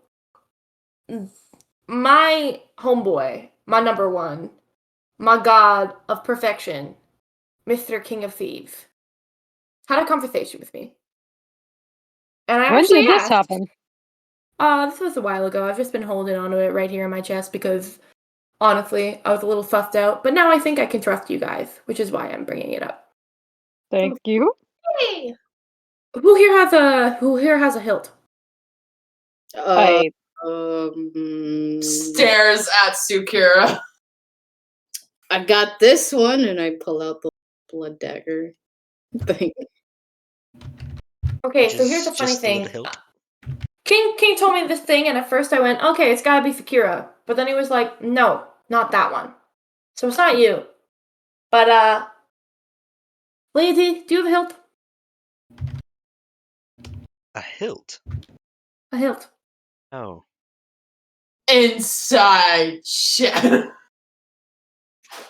my homeboy, my number 1, my god of perfection, Mr. King of Thieves, had a conversation with me. And I When actually did this asked, happen? this was a while ago. I've just been holding onto it right here in my chest because, honestly, I was a little sussed out. But now I think I can trust you guys, which is why I'm bringing it up. Thank you. Hey, who here has a hilt? I Stares at Sakura. I got this one, and I pull out the blood dagger thing. Okay, so here's the funny thing. King told me this thing, and at first I went, okay, it's gotta be Sakura. But then he was like, no, not that one. So it's not you. But, Lady, do you have a hilt? A hilt? A hilt. Oh. Inside check.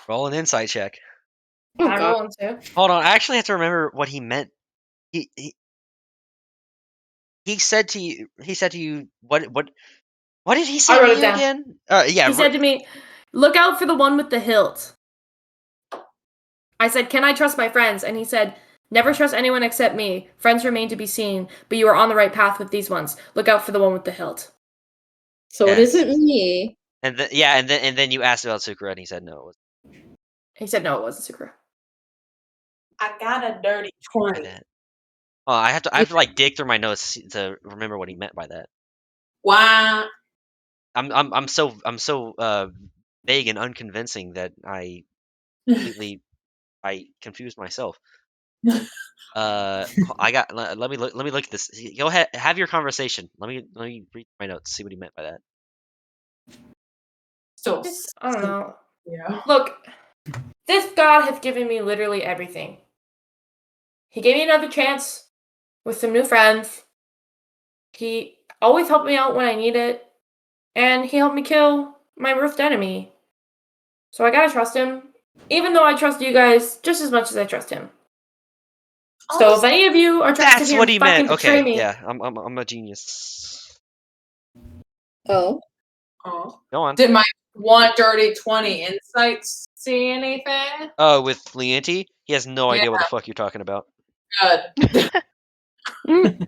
Roll an insight check. I'm rolling too. Hold on, I actually have to remember what he meant. He said to you what did he say I wrote to it you down. again? Yeah. He said to me, look out for the one with the hilt. I said, can I trust my friends? And he said, never trust anyone except me. Friends remain to be seen, but you are on the right path with these ones. Look out for the one with the hilt. So it isn't me. And then you asked about Sakura, and he said no. He said no, it wasn't Sakura. I got a dirty 20. Oh, I have to like dig through my notes to remember what he meant by that. Wow. I'm so vague and unconvincing that I confused myself. Let me look at this. Go ahead, have your conversation. Let me read my notes, see what he meant by that. So I don't know. yeah. Look, this god has given me literally everything. He gave me another chance with some new friends. He always helped me out when I need it. And he helped me kill my worst enemy. So I gotta trust him. Even though I trust you guys just as much as I trust him. So if any of you are trying to That's sit here what and he fucking meant. betray Okay, me, yeah, I'm a genius. Oh. Oh. Go on. Did my 1 dirty 20 insights see anything? Oh, with Leonti, he has no idea Yeah. what the fuck you're talking about. Good.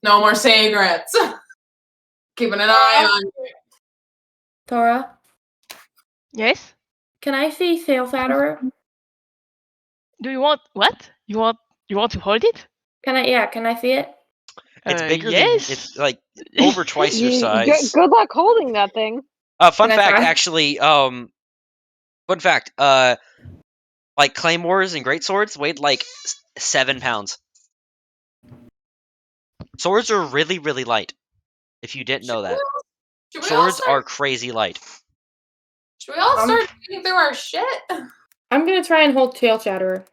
No more secrets. Keeping an eye on you. Tora, Yes. can I see Sail Flatterer? Do you want what? You want to hold it? Can I see it? It's bigger than Yes. it's like over twice your size. Good luck holding that thing. Fun Can I fact, try? actually, fun fact, like claymores and greatswords weighed like 7 pounds. Swords are really, really light. If you didn't know that, Should we all swords are start? crazy light. Should we all start digging through our shit? I'm gonna try and hold Tail Chatterer.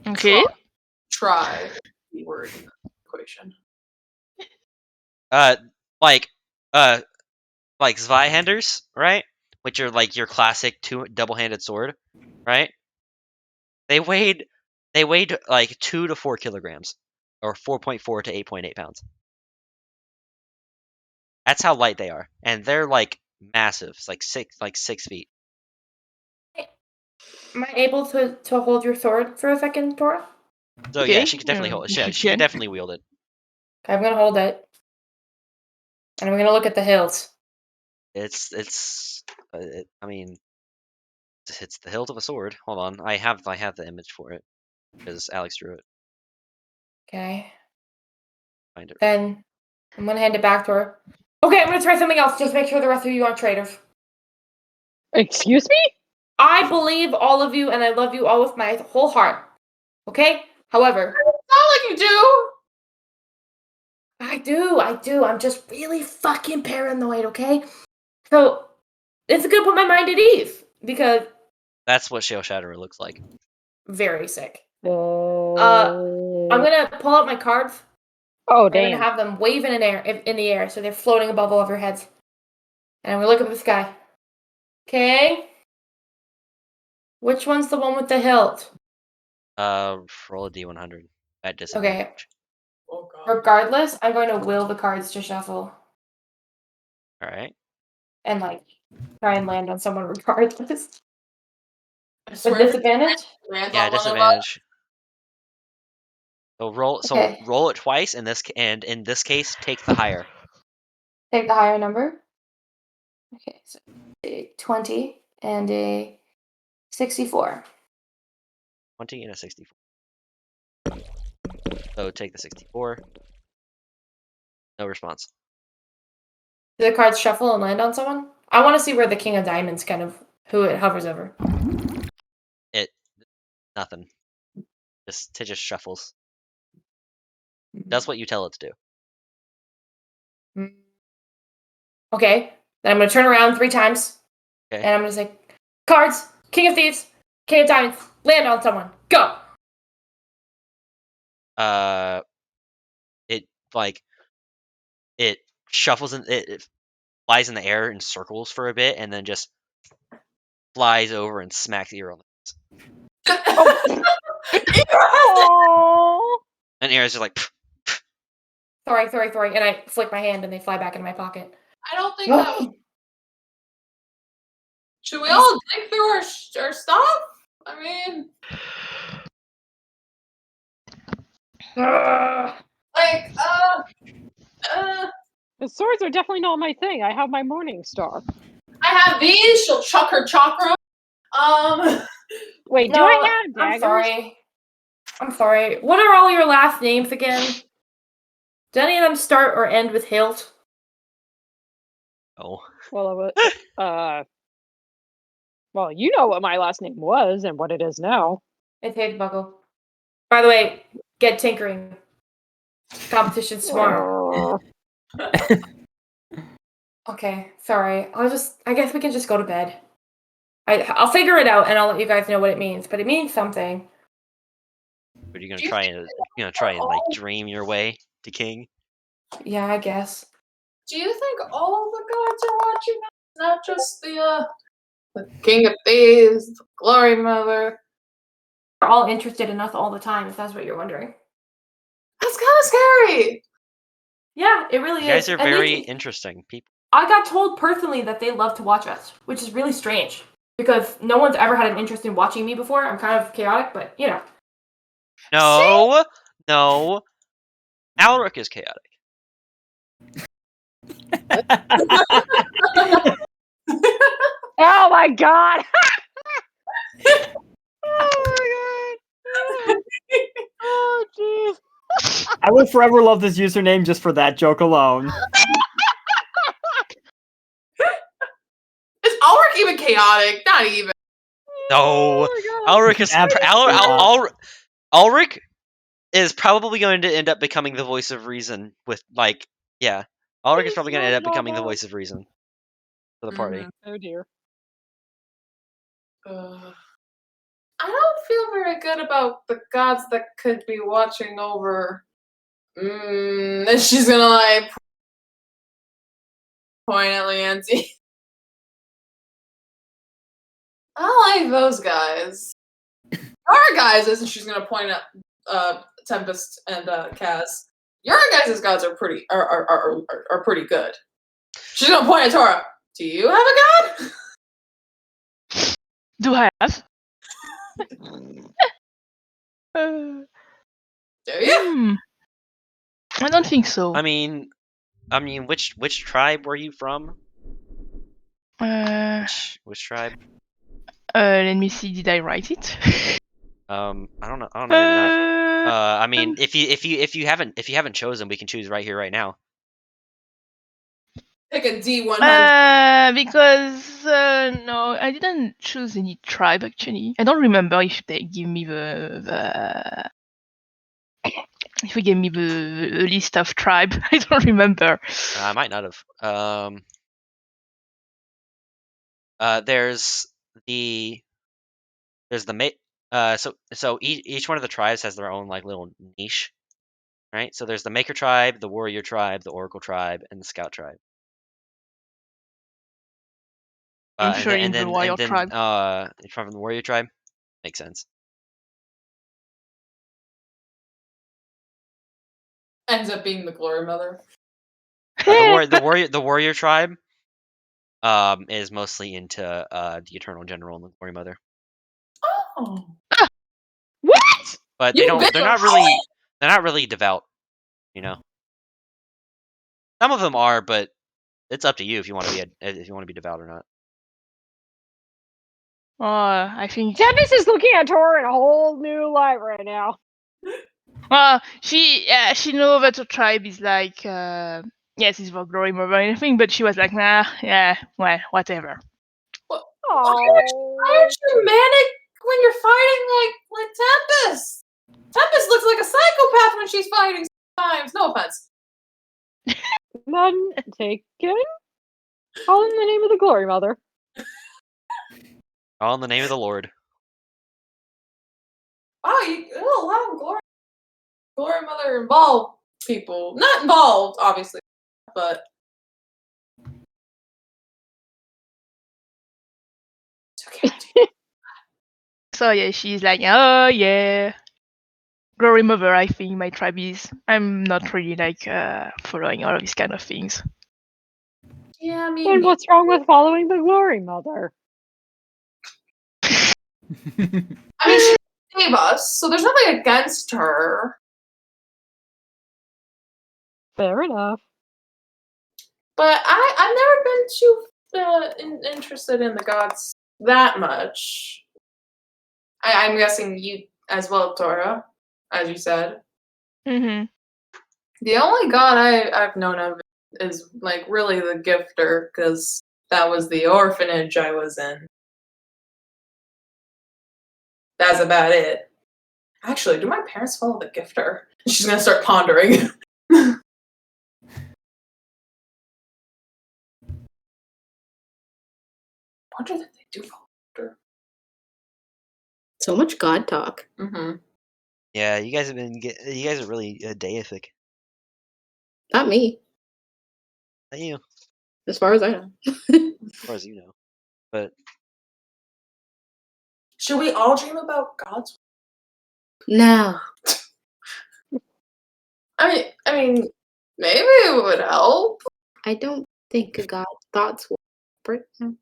Okay. Try. Keyword equation. Like Zweihanders, right? Which are like your classic double-handed sword, right? They weighed like 2 to 4 kilograms, or 4.4 to 8.8 pounds. That's how light they are, and they're like massive. It's like 6 feet. Am I able to hold your sword for a second, Tora? So yeah, she could definitely hold it. if you She could can. definitely wield it. Okay, I'm gonna hold it. And I'm gonna look at the hills. I mean, it's the hilt of a sword. Hold on, I have the image for it because Alex drew it. Okay. Find it. Then I'm gonna hand it back to her. Okay, I'm gonna try something else. Just make sure the rest of you aren't traitors. Excuse me? I believe all of you, and I love you all with my whole heart. Okay? However, Not like you do. I do. I'm just really fucking paranoid, okay? So, it's gonna put my mind at ease. Because, That's what Shale Shatterer looks like. very sick. I'm Oh, gonna pull out my cards. oh I'm gonna damn. have them waving in the air, so they're floating above all of your heads. And I'm gonna look up at the sky. Okay? Which one's the one with the hilt? Roll a d100 at disadvantage. Oh god. Regardless, I'm going to will the cards to shuffle. All right. And, like, try and land on someone regardless. I With swear if disadvantage? it lands Yeah, on one of us, disadvantage. So roll. Okay. So roll it twice. In this case, take the higher. Take the higher number. Okay, so a 20 and a 64. 20 and a 64. So take the 64. No response. Do the cards shuffle and land on someone? I want to see where the King of Diamonds who it hovers over. Nothing. It just shuffles. Does what you tell it to do. Okay, then I'm going to turn around 3 times. Okay. And I'm going to say, cards, King of Thieves, King of Diamonds, land on someone. Go! It shuffles and it flies in the air in circles for a bit, and then just flies over and smacks Ear on the face. Oh. And Ear's just like, Sorry. And I flick my hand and they fly back into my pocket. I don't think that was. Should we all dig through our stuff? I mean, like, The swords are definitely not my thing. I have my morning star. I have these. She'll chuck her chakra. Wait, do No, I have daggers? I'm sorry. I'm sorry. What are all your last names again? Do any of them start or end with hilt? Oh. Well, well, you know what my last name was and what it is now. It's Buckle. By the way, get tinkering. Competition's tomorrow. Okay, sorry. I guess we can just go to bed. I'll figure it out and I'll let you guys know what it means, but it means something. Are you gonna try and like dream your way to king? Yeah, I guess. Do you think all of the gods are watching us? Not just the King of Thieves, the Glory Mother? They're all interested in us all the time, if that's what you're wondering. That's kind of scary. Yeah, it really You is. guys are And very interesting people. I got told personally that they love to watch us, which is really strange because no one's ever had an interest in watching me before. I'm kind of chaotic, but you know. No. Alric is chaotic. Oh my god! Oh jeez. I will forever love this username just for that joke alone. Is Ulrich even chaotic? Not even. No, Alric is Ulrich is probably going to end up becoming the voice of reason with Ulrich is probably going to end up becoming the voice of reason for the party. Oh dear. I don't feel very good about the gods that could be watching over. Then she's gonna like point at Leancy. I don't like those guys. Our guys, isn't she's gonna point at Tempest and Kaz. Your guys' gods are pretty pretty good. She's gonna point at Tora. Do you have a god? Do I have? Do you? I don't think so. I mean, which tribe were you from? Which tribe? Let me see. Did I write it? I don't know. Maybe not. I mean, if you haven't chosen, we can choose right here, right now. Pick a D100. Because no, I didn't choose any tribe actually. I don't remember if they give me if we gave me the list of tribe. I don't remember. I might not have. There's the so each one of the tribes has their own like little niche, right? So there's the Maker tribe, the Warrior tribe, the Oracle tribe, and the Scout tribe. If you're in the Warrior tribe. From the Warrior tribe, makes sense. Ends up being the Glory Mother. The Warrior tribe is mostly into the Eternal General and the Glory Mother. Oh. What? But they're not really devout, you know. Some of them are, but it's up to you if you want to be devout or not. I think Tempest is looking at Tor in a whole new light right now. She knows that her tribe is like yes, it's for Glory Mother or anything, but she was like, nah, yeah, well, whatever. Why aren't you manic when you're fighting like Tempest? Tempest looks like a psychopath when she's fighting sometimes. No offense. None taken. All in the name of the Glory Mother. All in the name of the Lord. Oh, a lot of Glory Mother involved people. Not involved, obviously, but it's okay. So yeah, she's like, oh yeah, Glory Mother. I think my tribe is. I'm not really like following all of these kind of things. Yeah, I mean, And what's wrong with following the Glory Mother? I mean, she gave us, so there's nothing against her. Fair enough. But I've never been too interested in the gods that much. I'm guessing you as well, Tora, as you said. Mm-hmm. The only god I've known of is like really the Gifter, because that was the orphanage I was in. That's about it. Actually, do my parents follow the Gifter? She's gonna start pondering. Wonder that they do follow the Gifter. So much god talk. Mm-hmm. Yeah, you guys are really deific. Not me, Not you, as far as I know. as far as you know. But Should we all dream about gods? No. I mean, maybe it would help. I don't think a god's thoughts will break them.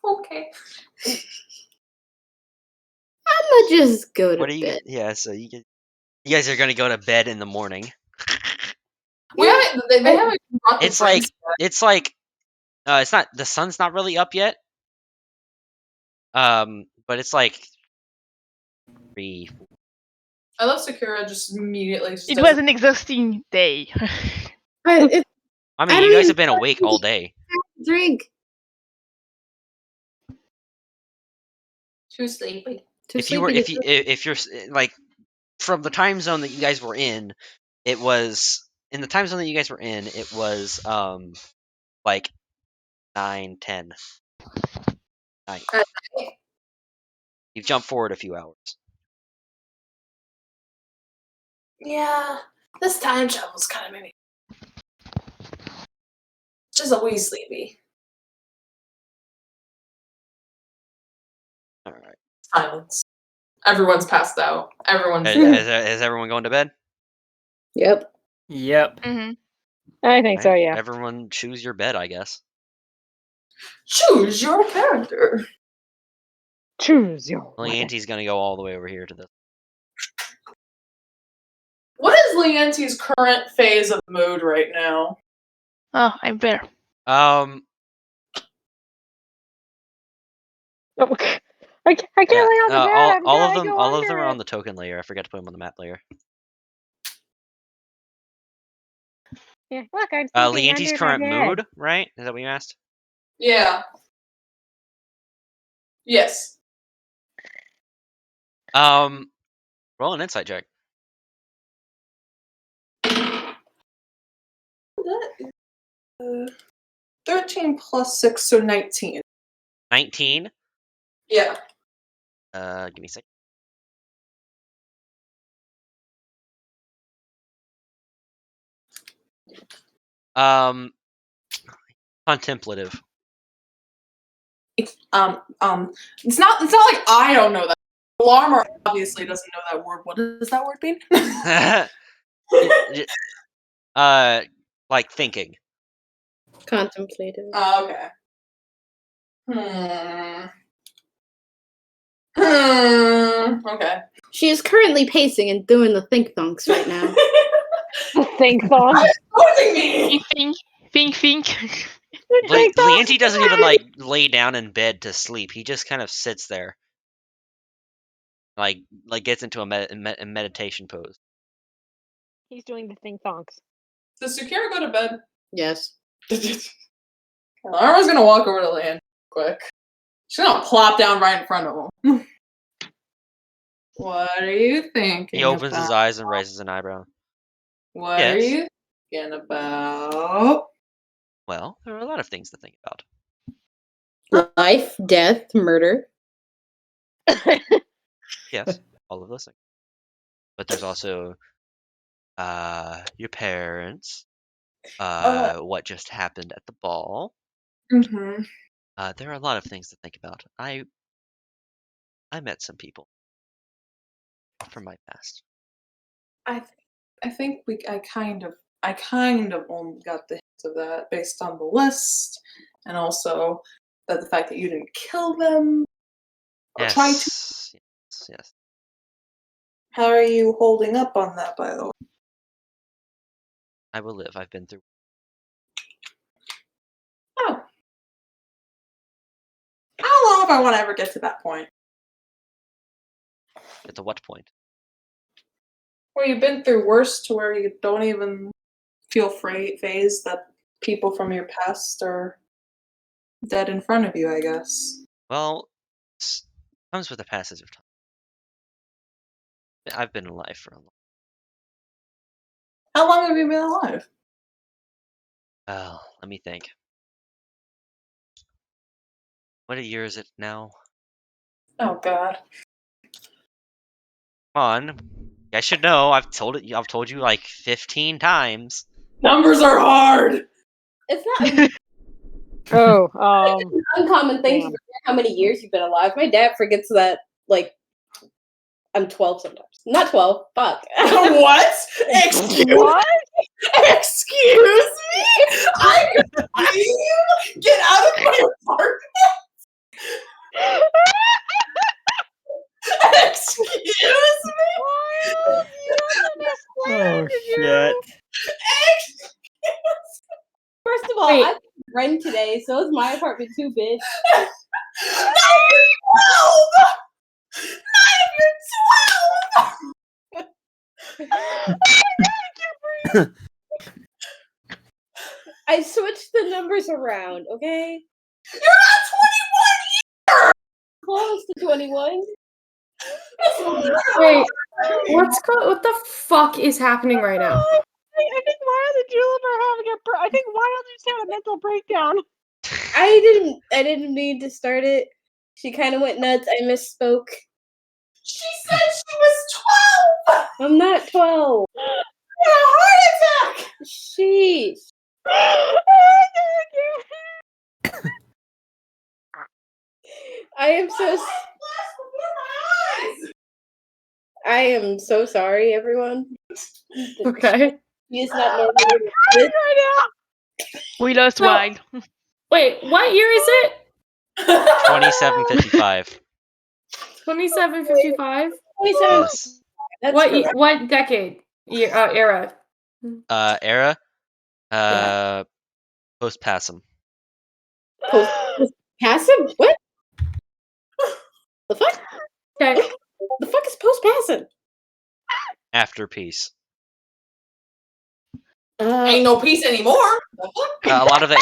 Okay. I'ma just go to what are you? bed. Yeah, so you guys are gonna go to bed in the morning. We haven't. They haven't brought the It's like drinks yet. it's like it's not the sun's not really up yet. But it's like 3, 4. I love Sakura just immediately. Just It does was an exhausting day. I mean, I you don't guys even have been awake all day. drink. too sleepy. Too If you were, sleepy to if you're like from the time zone that you guys were in, it was in the time zone that you guys were in. It was like 9, 10 night. At You've jumped forward a few hours. Yeah, this time travel's kind of maybe just a wee sleepy. All right. Silence. Everyone's passed out. Everyone's Is, dead. is everyone going to bed? Yep. Yep. Mm-hmm. I think so, Alright, yeah. Everyone choose your bed, I guess. Choose your character. Choose your Well, weapon. Auntie's gonna go all the way over here to this. What is Leanti's current phase of mood right now? Oh, I'm there. Um, Oh, I can't lay on the bed. I'm all of gonna them, go all of under them are it. on the token layer. I forgot to put them on the map layer. Yeah, look, I'm sleeping Leanti's under current the bed. mood, right? Is that what you asked? Yeah. Yes. Roll an insight check. That is 13 plus 6, so 19. 19. Yeah. Give me a sec. Contemplative. It's not like I don't know that. Alarmer obviously doesn't know that word. What does that word mean? Like thinking. Contemplative. Oh, okay. Okay. She is currently pacing and doing the think thunks right now. Think thong. Forcing me. Think. Leanti doesn't even like lay down in bed to sleep. He just kind of sits there, like gets into a meditation pose. He's doing the think thonks. Does Sakura go to bed? Yes. Alarma's gonna walk over to Leanti quick. She's gonna plop down right in front of him. What are you thinking? He opens his about? eyes and raises an eyebrow. What Yes. are you thinking about? Well, there are a lot of things to think about. Life, death, murder. Yes, all of those things. But there's also your parents, what just happened at the ball. Mm-hmm. There are a lot of things to think about. I met some people from my past. I think I kind of only got the hint of that based on the list, and also that the fact that you didn't kill them or try to. Yes. How are you holding up on that, by the way? I will live. I've been through. Oh. I don't know if I want to ever get to that point. At the what point? Well, you've been through worse to where you don't even feel phased that people from your past are dead in front of you, I guess. Well, it comes with the passage of time. I've been alive for a long. How long have you been alive? Well, let me think. What a year is it now? Oh God. Come on, you guys should know. I've told you like 15 times. Numbers are hard! It's not Oh, an uncommon thing to damn. forget how many years you've been alive. My dad forgets that, like, I'm 12 sometimes. Not 12. Fuck. What? Excuse What? Excuse me? I can see you! Get out of my apartment! Excuse me? Wild, you don't Oh understand, did shit. Excuse First of all, Wait. I rent today, so is my apartment too, bitch. Not if you're 12! Not if you're 12! I switched the numbers around, okay? You're not 21! Close to 21. Wait, what the fuck is happening right now? I think Wild and Julep are having I think Wild just had a mental breakdown. I didn't mean to start it. She kind of went nuts. I misspoke. She said she was 12! I'm not 12. What a heart attack! Sheesh. I am so Flash before my eyes! I am so sorry, everyone. Okay. He is not normal. Right now. We lost No. Wild. Wait, what year is it? 2755. 2755? 27. Yes. That's What correct. what decade? Year era? Era. Yeah. Post Passum. Passive? What? The fuck? Okay. The fuck is post passive? After peace. Ain't no peace anymore. A lot of the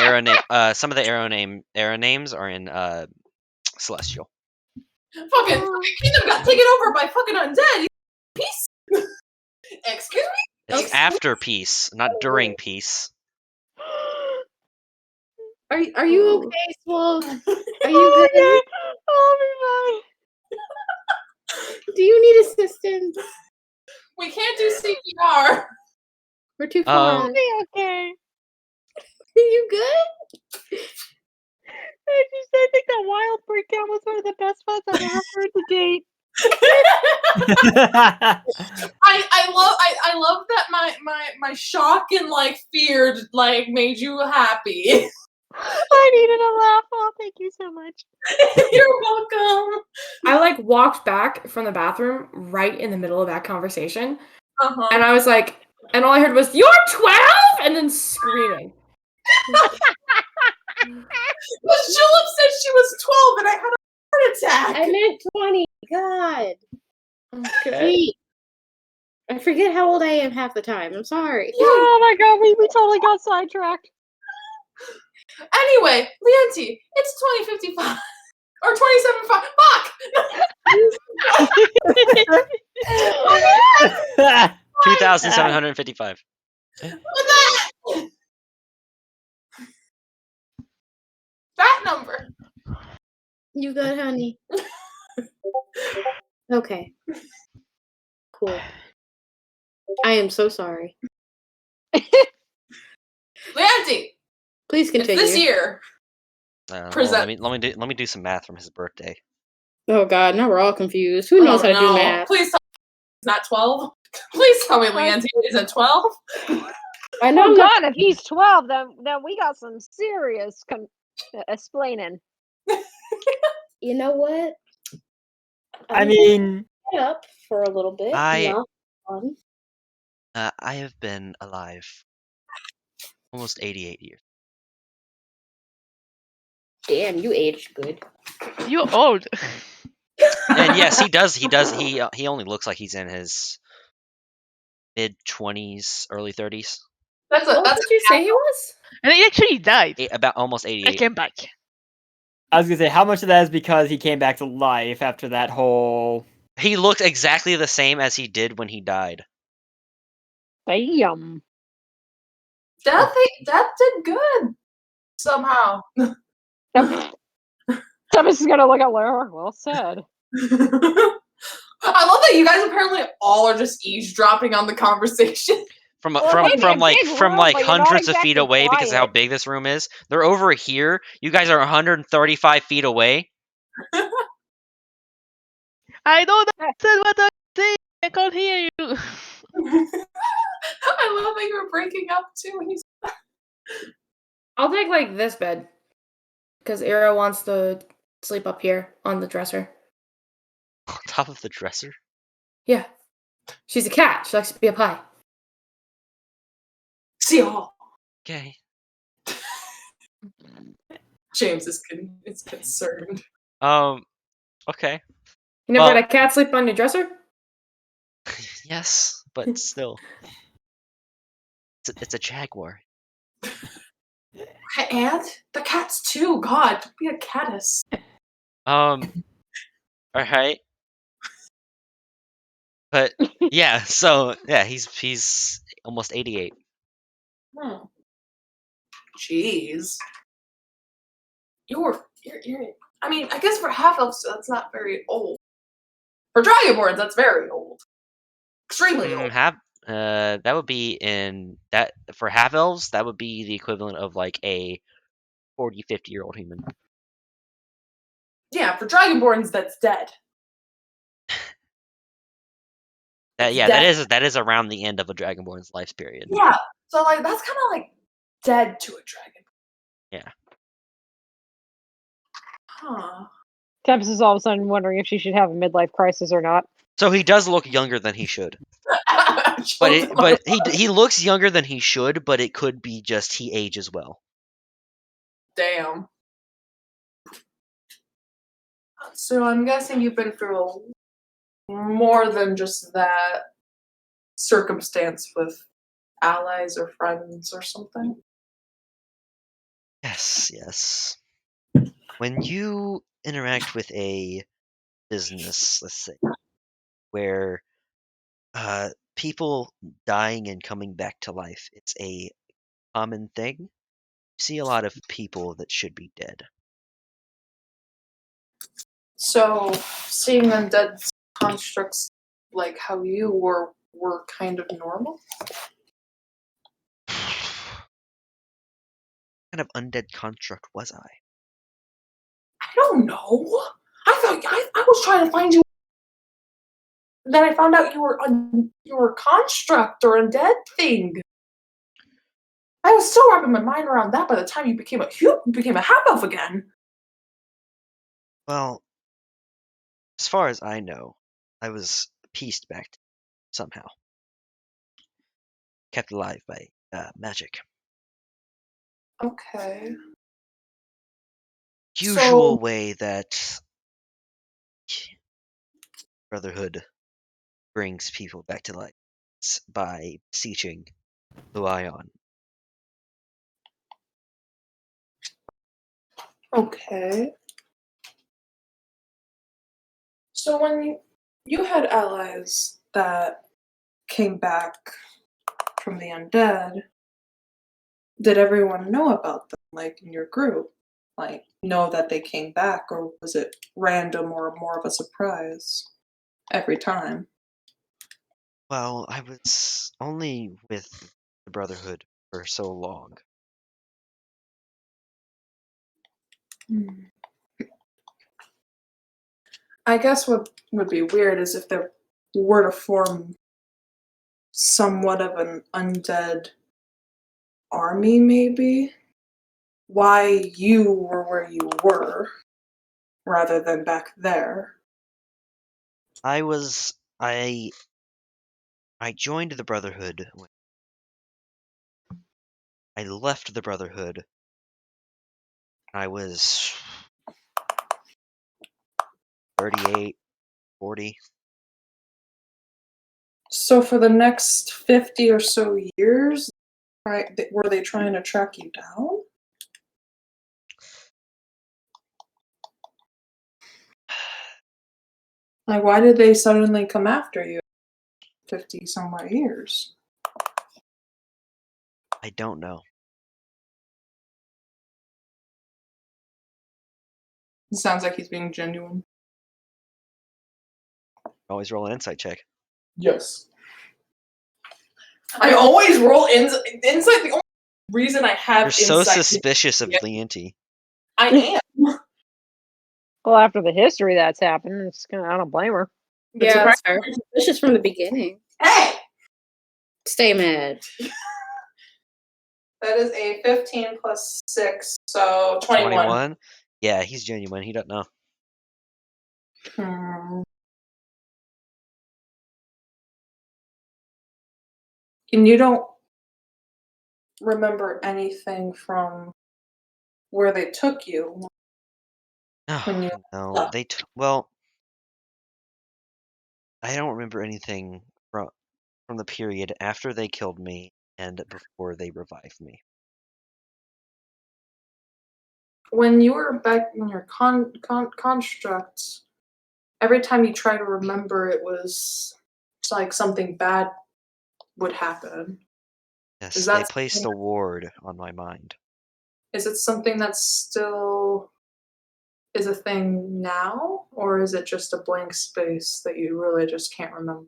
some of the era names are in Celestial. Fucking kingdom got taken over by fucking undead. Peace. Excuse me? It's after peace, not during peace. Are you okay, Swole? Are you good? Oh Do you need assistance? We can't do CPR. We're too far. Oh. my god. Be okay. Are you good? I think that Wild breakdown was one of the best ones I've ever heard to date. I love that my shock and like fear like made you happy. I needed a laugh. Oh, thank you so much. You're welcome. I like walked back from the bathroom right in the middle of that conversation. Uh-huh. And I was like, and all I heard was, "You're 12?" and then screaming. But Julep said she was 12 and I had a heart attack. I meant 20. God. Okay. Gee. I forget how old I am half the time. I'm sorry. Oh my god, we totally got sidetracked. Anyway, Leonti, it's 2055. Or 27.5. Fuck! 2,755. That number. You good, honey? Okay. Cool. I am so sorry. Leonti, Please it's continue. this year. Let me do some math from his birthday. Oh god, now we're all confused. Who knows how to do math? Please tell me it's not 12. Please tell me Leonti isn't 12. I know Oh I'm not- god, if he's 12, then we got some serious explaining. You know what? I mean, Get up for a little bit. Not fun. I have been alive almost 88 years. Damn, you aged good. You're old. And yes, he does. He only looks like he's in his mid-20s, early 30s. What did you say he was? And he actually died. About almost I 88. came back. I was gonna say, how much of that is because he came back to life after that whole? He looked exactly the same as he did when he died. Damn. That did good somehow. Tempest is gonna look at Lara. Well said. I love that you guys apparently all are just eavesdropping on the conversation. From Well, it may be a big room, but you're not hundreds of feet exactly away because of how quiet. big this room is. They're over here. You guys are 135 feet away. I don't understand what I'm saying. I can't hear you. I love that you were breaking up too. I'll take like this bed because Era wants to sleep up here on the dresser. On top of the dresser. Yeah, she's a cat. She likes to be up high. See all. Okay. James is concerned. Okay. You never Well- had a cat sleep on your dresser? Yes, but still. It's a jaguar. And the cats too. God, be a caddis. Alright. But yeah, so yeah, he's almost 88. Jeez. You're. I mean, I guess for half elves that's not very old. For dragonborns, that's very old. Extremely old. That would be in that for half elves, that would be the equivalent of like a 40, 50-year-old human. Yeah, for dragonborns, that's dead. That is around the end of a dragonborn's life period. Yeah, so like that's kind of like dead to a dragon. Yeah. Huh. Tempest is all of a sudden wondering if she should have a midlife crisis or not. So he does look younger than he should. But he looks younger than he should, but it could be just he ages well. Damn. So I'm guessing you've been through more than just that circumstance with allies or friends or something. Yes. When you interact with a business, let's say, where people dying and coming back to life, it's a common thing. You see a lot of people that should be dead. So seeing undead constructs like how you were kind of normal? What kind of undead construct was I? I don't know. I thought I was trying to find you. Then I found out you were a construct or undead thing. I was still wrapping my mind around that by the time you became a half elf again. Well, as far as I know, I was pieced back somehow. Kept alive by magic. Okay. Usual way that Brotherhood brings people back to life. It's by beseeching the Ion. Okay. So when you had allies that came back from the undead, did everyone know about them, like in your group? Like, know that they came back, or was it random or more of a surprise every time? Well, I was only with the Brotherhood for so long. I guess what would be weird is if there were to form somewhat of an undead army, maybe? Why you were where you were rather than back there. I joined the Brotherhood when I left the Brotherhood. I was 38, 40. So for the next 50 or so years, right, were they trying to track you down? Like, why did they suddenly come after you? 50 somewhere years. I don't know. It sounds like he's being genuine. Always roll an insight check. Yes. I always roll insight. The only reason I have You're so insight. suspicious of Yeah. Leonti. I am. Well, after the history that's happened, it's kind of, I don't blame her. Yeah, that's fair. It's just from the beginning. Hey! Stay mad. That is a 15 plus 6, so 21. 21? Yeah, he's genuine. He doesn't know. And you don't remember anything from where they took you? When you No, they well, I don't remember anything from the period after they killed me and before they revived me. When you were back in your construct, every time you try to remember, it's like something bad would happen. Yes, Is they that placed a ward on my mind. Is it something that still is a thing now, or is it just a blank space that you really just can't remember?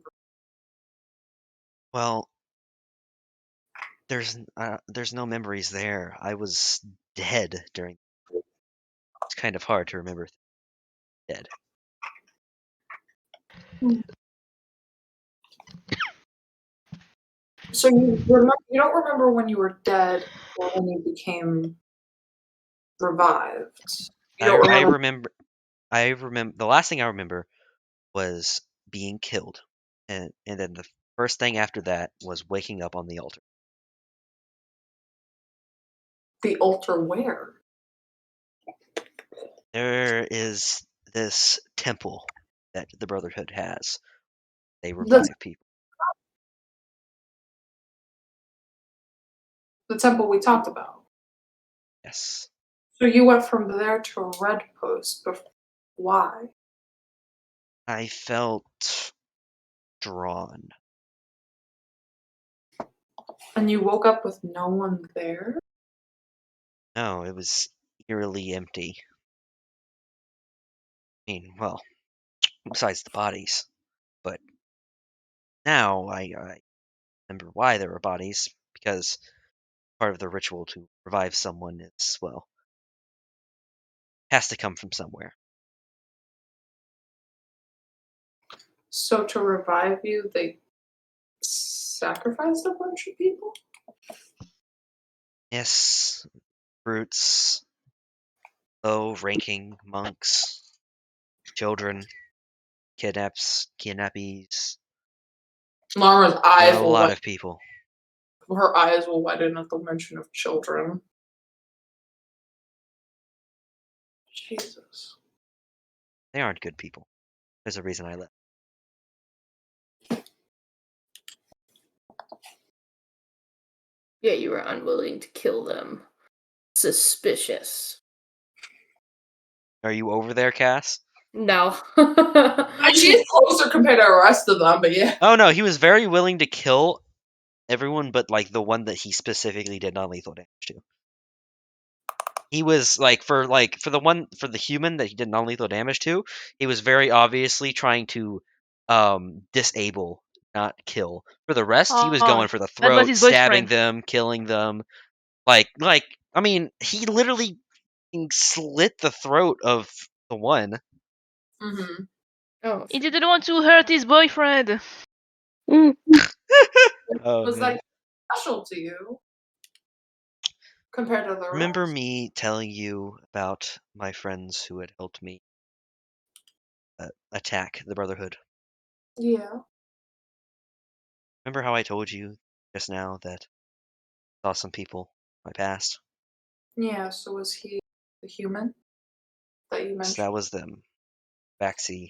Well, there's no memories there. I was dead during. It's kind of hard to remember dead. So you don't remember when you were dead or when you became revived. You don't I remember. remember the last thing I remember was being killed, and then the first thing after that was waking up on the altar. The altar where? There is this temple that the Brotherhood has. They The, revive people. the temple we talked about. Yes. So you went from there to a red post. Why? I felt drawn. And you woke up with no one there? No, it was eerily empty. I mean, well, besides the bodies. But now I remember why there were bodies, because part of the ritual to revive someone is, well, has to come from somewhere. So to revive you, they sacrificed a bunch of people? Yes, brutes, low-ranking monks, children, kidnappies. Lara's There eyes are a will lot widen. of people. Her eyes will widen at the mention of children. Jesus. They aren't good people. There's a reason I left. Yeah, you were unwilling to kill them. Suspicious. Are you over there, Cass? No. She's closer compared to the rest of them, but yeah. Oh no, he was very willing to kill everyone but like the one that he specifically did non-lethal damage to. He was for the human that he did non-lethal damage to, he was very obviously trying to disable, not kill. For the rest, he was going for the That was throat, his stabbing boyfriend. them, killing them. I mean, he literally slit the throat of the one. Mm-hmm. Oh, He didn't want to hurt his boyfriend. Mm. Oh, Was man. that special to you compared to the Remember rest? me telling you about my friends who had helped me attack the Brotherhood? Yeah. Remember how I told you just now that I saw some people in my past? Yeah, so was he the human that you So mentioned? that was them. Tabaxi.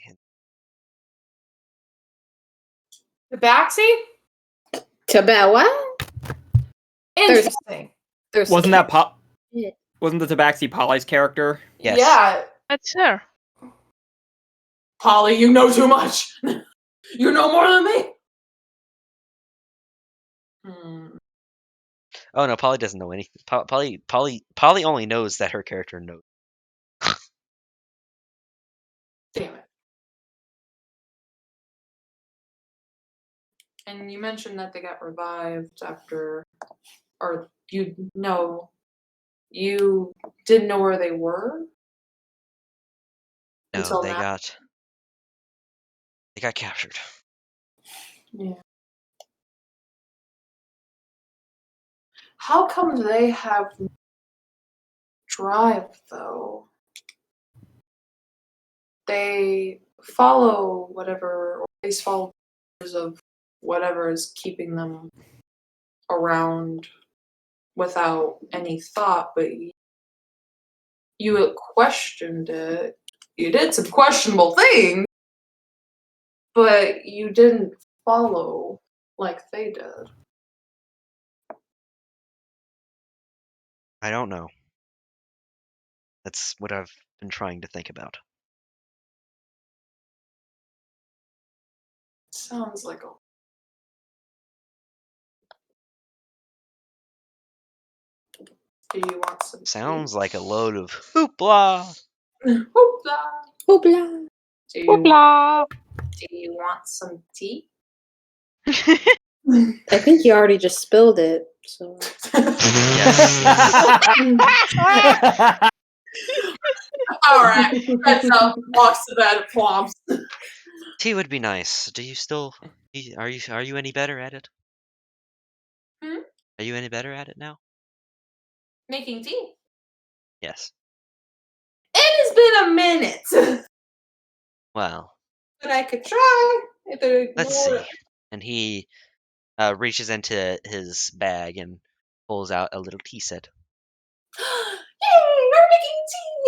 Tabaxi? Tibet, what? Interesting. There's Wasn't that Yeah. wasn't the Tabaxi Polly's character? Yes. Yeah. That's her. Polly, you know too much. You know more than me. Oh no, Polly doesn't know anything. Polly only knows that her character knows. Damn it. And you mentioned that they got revived after, or you didn't know where they were No, until they now. got captured. Yeah. How come they have drive though? They follow whatever, or at least follow orders of whatever is keeping them around without any thought, but you questioned it. You did some questionable things, but you didn't follow like they did. I don't know. That's what I've been trying to think about. Sounds like a Do you want some Sounds like a load of hoopla. tea? Hoopla. Hoopla. Do you Hoopla! want some tea? I think you already just spilled it. So All right. That's walks to bed and plomps. Tea would be nice. Are you any better at it? Hmm? Are you any better at it now? Making tea. Yes. It has been a minute, Well, but I could try. If they let's ignore see. And he reaches into his bag and pulls out a little tea set. Yay! We're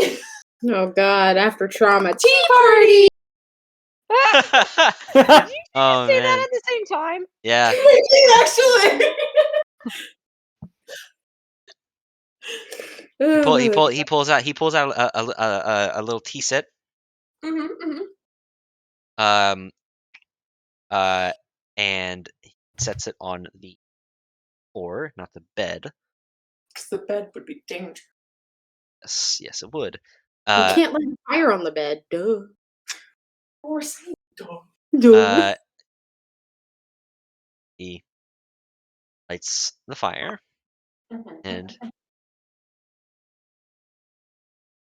making tea. oh god, after trauma. Tea party. Oh Say man. that at the same time. Yeah. Actually. He pulls out a little tea set. Um and he sets it on the floor, not the bed. Because the bed would be dangerous. Yes, it would. You can't light a fire on the bed. Duh. Or say dog. Duh. He lights the fire and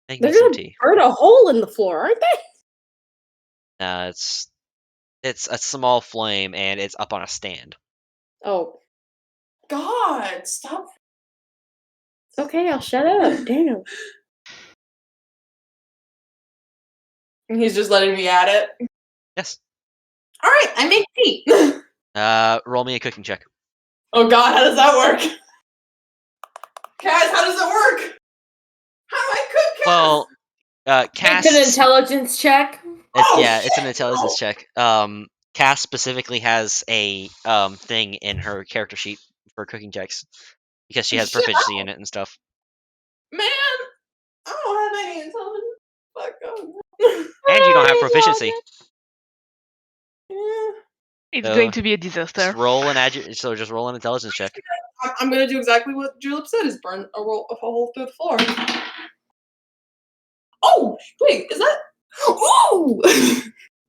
make me They're some gonna tea. burn a hole in the floor, aren't they? It's a small flame and it's up on a stand. Oh, God, stop. it's okay. I'll shut up. Damn. And he's just letting me at it. Yes. All right, I make tea. Roll me a cooking check. Oh God, how does that work? Kaz, how does it work? How do I cook, Kaz? Well, Cass. It's an intelligence check. It's an intelligence check. Cass specifically has a thing in her character sheet for cooking checks because she has proficiency in it and stuff. Man, I don't have any intelligence. Fuck off. And you don't have proficiency. It's So, going to be a disaster. Just roll an intelligence check. I'm gonna do exactly what Julep said: is burn a hole through the floor. Oh wait, is that? Ooh!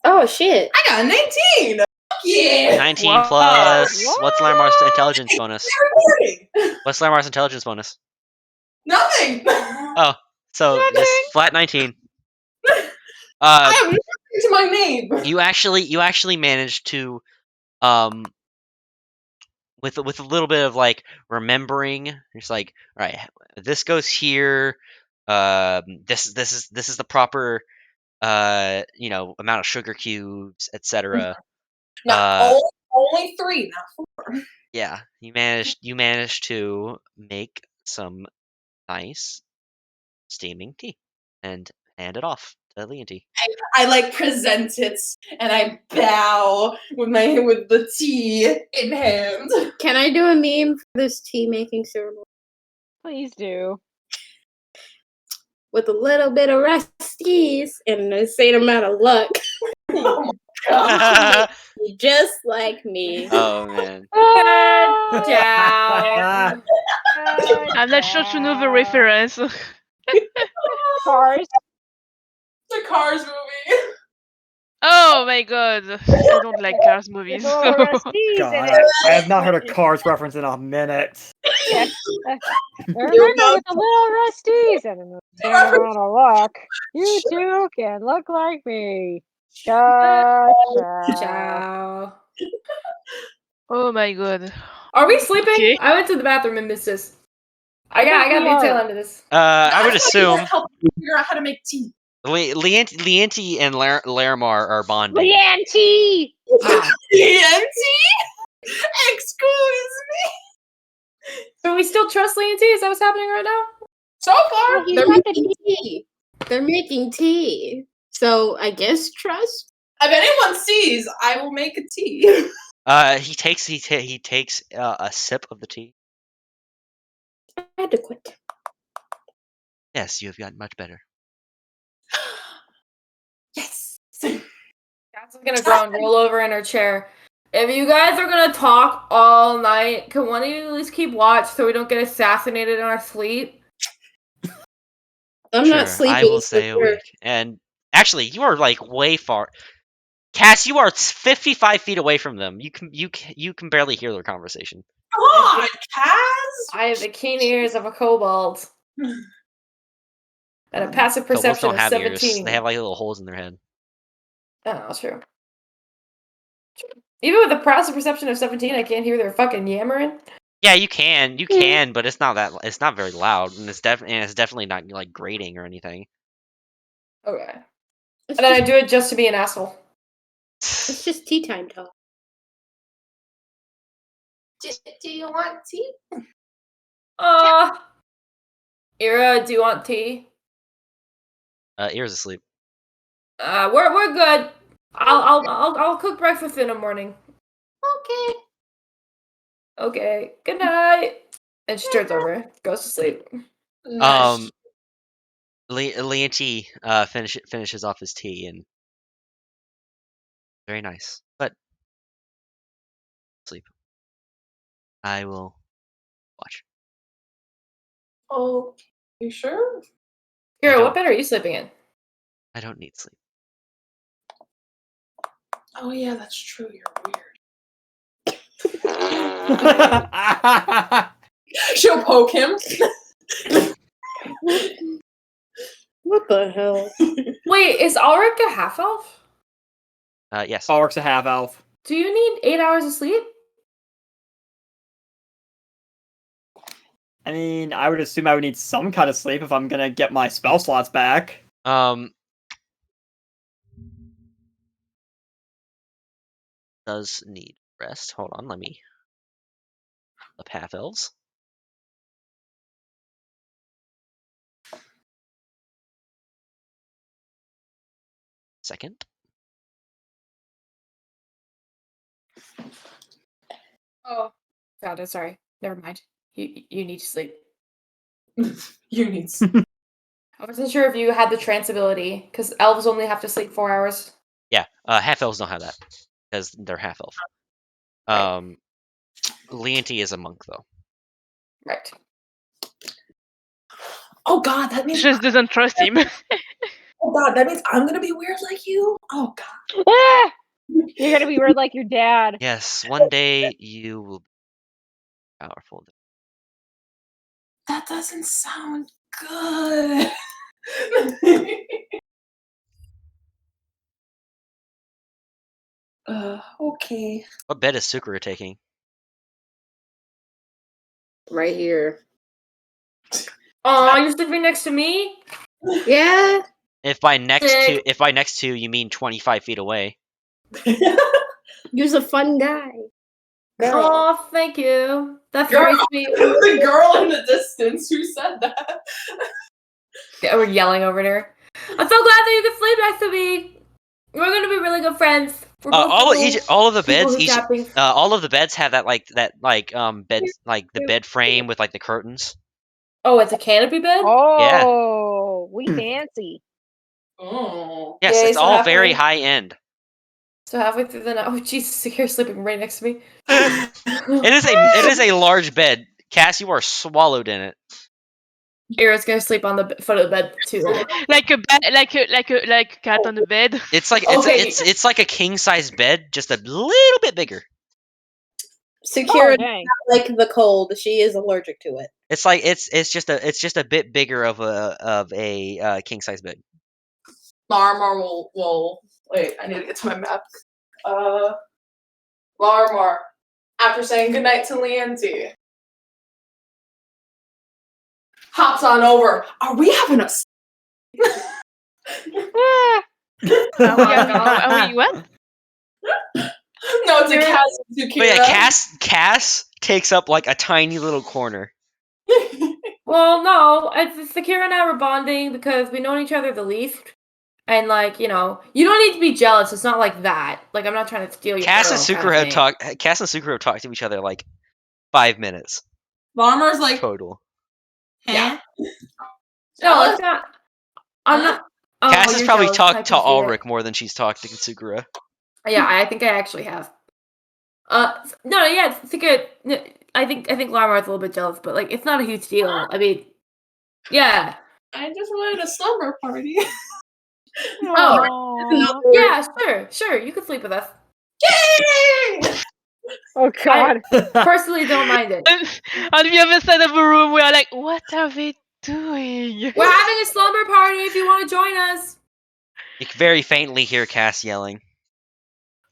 Oh shit. I got a 19. Fuck yeah. 19 Wow. plus. What? What's Lamar's intelligence bonus? Recording. What's Lamar's intelligence bonus? Nothing. Oh, so Nothing. just flat 19. I have nothing to my name. You actually managed to, with a little bit of like remembering, it's like, all right, this goes here. This is the proper amount of sugar cubes, etc. Only 3, not 4. Yeah, you managed to make some nice steaming tea and hand it off Leonty. I like present it and I bow with the tea in hand. Can I do a meme for this tea making ceremony? Please do. With a little bit of rusties and the same amount of luck. Oh my god. Just like me. Oh man. Good job. I'm not sure to know the reference. Cars. The Cars movie. Oh my god, I don't like Cars movies. With little rusties God, in it. I have not heard a Cars reference in a minute. Yeah. Remember with the little rusties and the same amount of luck, you too can look like me. Gotcha. Ciao. Oh my god. Are we sleeping? Okay. I went to the bathroom and missed this. I got think we the tail are. end of this. I would assume Help me figure out how to make tea. Leonty and Larimar are bonding. Leanti! Excuse me. So we still trust Leonty? Is that what's happening right now? So far, He's They're got the making tea. They're making tea. So I guess trust. if anyone sees, I will make a tea. He takes a sip of the tea. I had to quit. Yes, you have gotten much better. Yes. Cat's gonna go and roll over in her chair. If you guys are gonna talk all night, can one of you at least keep watch so we don't get assassinated in our sleep? I'm Sure, not sleeping. I will so stay you're- awake. And actually, you are like way far. Cass, you are 55 feet away from them. You can barely hear their conversation. Come on, Kaz. I have the keen ears of a kobold. And a passive Kobolds perception don't of have 17. ears. They have like little holes in their head. Oh, true. Even with a passive perception of 17, I can't hear their fucking yammering. Yeah, you can, but it's not very loud, and it's definitely not like grating or anything. Okay. It's And then I just, do it just to be an asshole. it's just tea time talk. Do you want tea? Ira, do you want tea? Ears asleep. We're good. I'll cook breakfast in the morning. Okay. Okay. Good night. And she turns over, goes to sleep. Nice. Leonty finishes off his tea and very nice, but sleep. I will watch. Oh, you sure? Ira, don't- what bed are you sleeping in? I don't need sleep. Oh yeah, that's true. You're weird. She'll poke him. What the hell? Wait, is Ulrich a half elf? Yes. Ulrich's a half elf. Do you need 8 hours of sleep? I mean, I would assume I would need some kind of sleep if I'm gonna get my spell slots back. Does need rest. Hold on, let me up half elves. Second. Oh. Got it, sorry. Never mind. You need to sleep. You need. I wasn't sure if you had the trance ability, because elves only have to sleep 4 hours. Yeah, half elves don't have that because they're half elf. Leonty is a monk though. Right. Oh God, that means. Just doesn't trust him. Oh God, that means I'm gonna be weird like you. Oh God. Ah! You're gonna be weird like your dad. Yes, one day you will be powerful. That doesn't sound good. Okay. What bed is Sukuru taking? Right here. Oh, you're sleeping next to me? Yeah. If by next Sick. to you mean 25 feet away. You're a fun guy. Girl. Oh, thank you. That's Girl. very sweet. The girl in the distance who said that. Yeah, we're yelling over there. I'm so glad that you can sleep next to me. We're gonna be really good friends. We're both all of the people beds, who tap things. all of the beds have that bed, like the bed frame with like the curtains. Oh, it's a canopy bed? Oh, we fancy. Oh. Yes, Yay, it's so all very halfway- high end. So halfway through the night, oh Jesus, you're sleeping right next to me. It is a large bed. Cass, you are swallowed in it. Ira's gonna sleep on the foot of the bed too. Like a cat on the bed. It's like Okay. it's like a king size bed, just a little bit bigger. Secure Oh, dang. like the cold. She is allergic to it. It's like it's just a bit bigger of a king size bed. Larmar will wait, I need to get to my map. Larmar, after saying goodnight to Leanty, hops on over. Are we having a Ah, are we what? No, it's a Cass and But yeah, Sukira. Cass takes up like a tiny little corner. Well, no, Sakira and I were bonding because we know each other the least. And like, you don't need to be jealous. It's not like that. Like, I'm not trying to steal your Cass girl and kind Sukura of have thing. talked. Cass and Sukura have talked to each other like 5 minutes Larmar's like, total. huh? No, it's not. I'm not. Oh, Cass has you're probably jealous. I talked to can see it. Ulrich more than she's talked to Sukura. Yeah, I think I actually have. No, yeah, I think Larmar's a little bit jealous, but like, it's not a huge deal. I mean, yeah. I just wanted a slumber party. Oh, yeah, sure. You can sleep with us. Yay! Oh God. Personally, don't mind it. On the other side of the room, we are like, what are they doing? We're having a slumber party if you want to join us. You can very faintly hear Cass yelling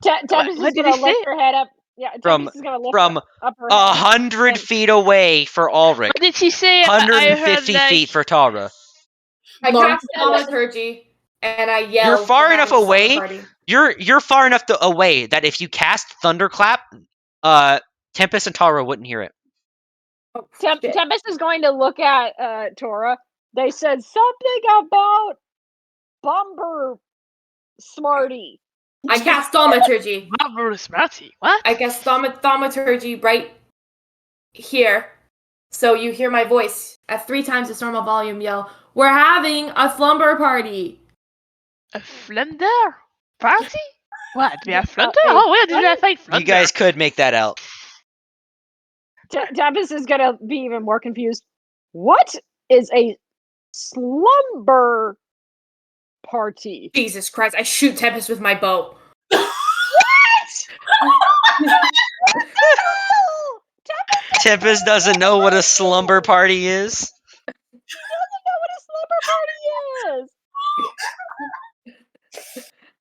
Tempest is what did gonna he lift say? her head up. Yeah, from Tempest is gonna lift from up her head. 100 and- feet away for Ulrich. What did she say? I heard 150 like feet for Tara. I Larm- cast thaumaturgy and I yell. You're far "We're enough having a slumber away. party." You're far enough away that if you cast Thunderclap, Tempest and Tara wouldn't hear it. Oh, shit. Tempest is going to look at Tora. They said something about Bumper Smarty. I cast thaumaturgy. marvelous Smarty. What? I cast thaumaturgy right here. So you hear my voice at 3 times its normal volume yell, "We're having a slumber party." A Flunder party? What? We have Flunder? a Oh, where did I find Flunder? You guys could make that out. Tempest is gonna be even more confused. What is a slumber party? Jesus Christ, I shoot Tempest with my bow. Tempest doesn't know what a slumber party is. She doesn't know what a slumber party is.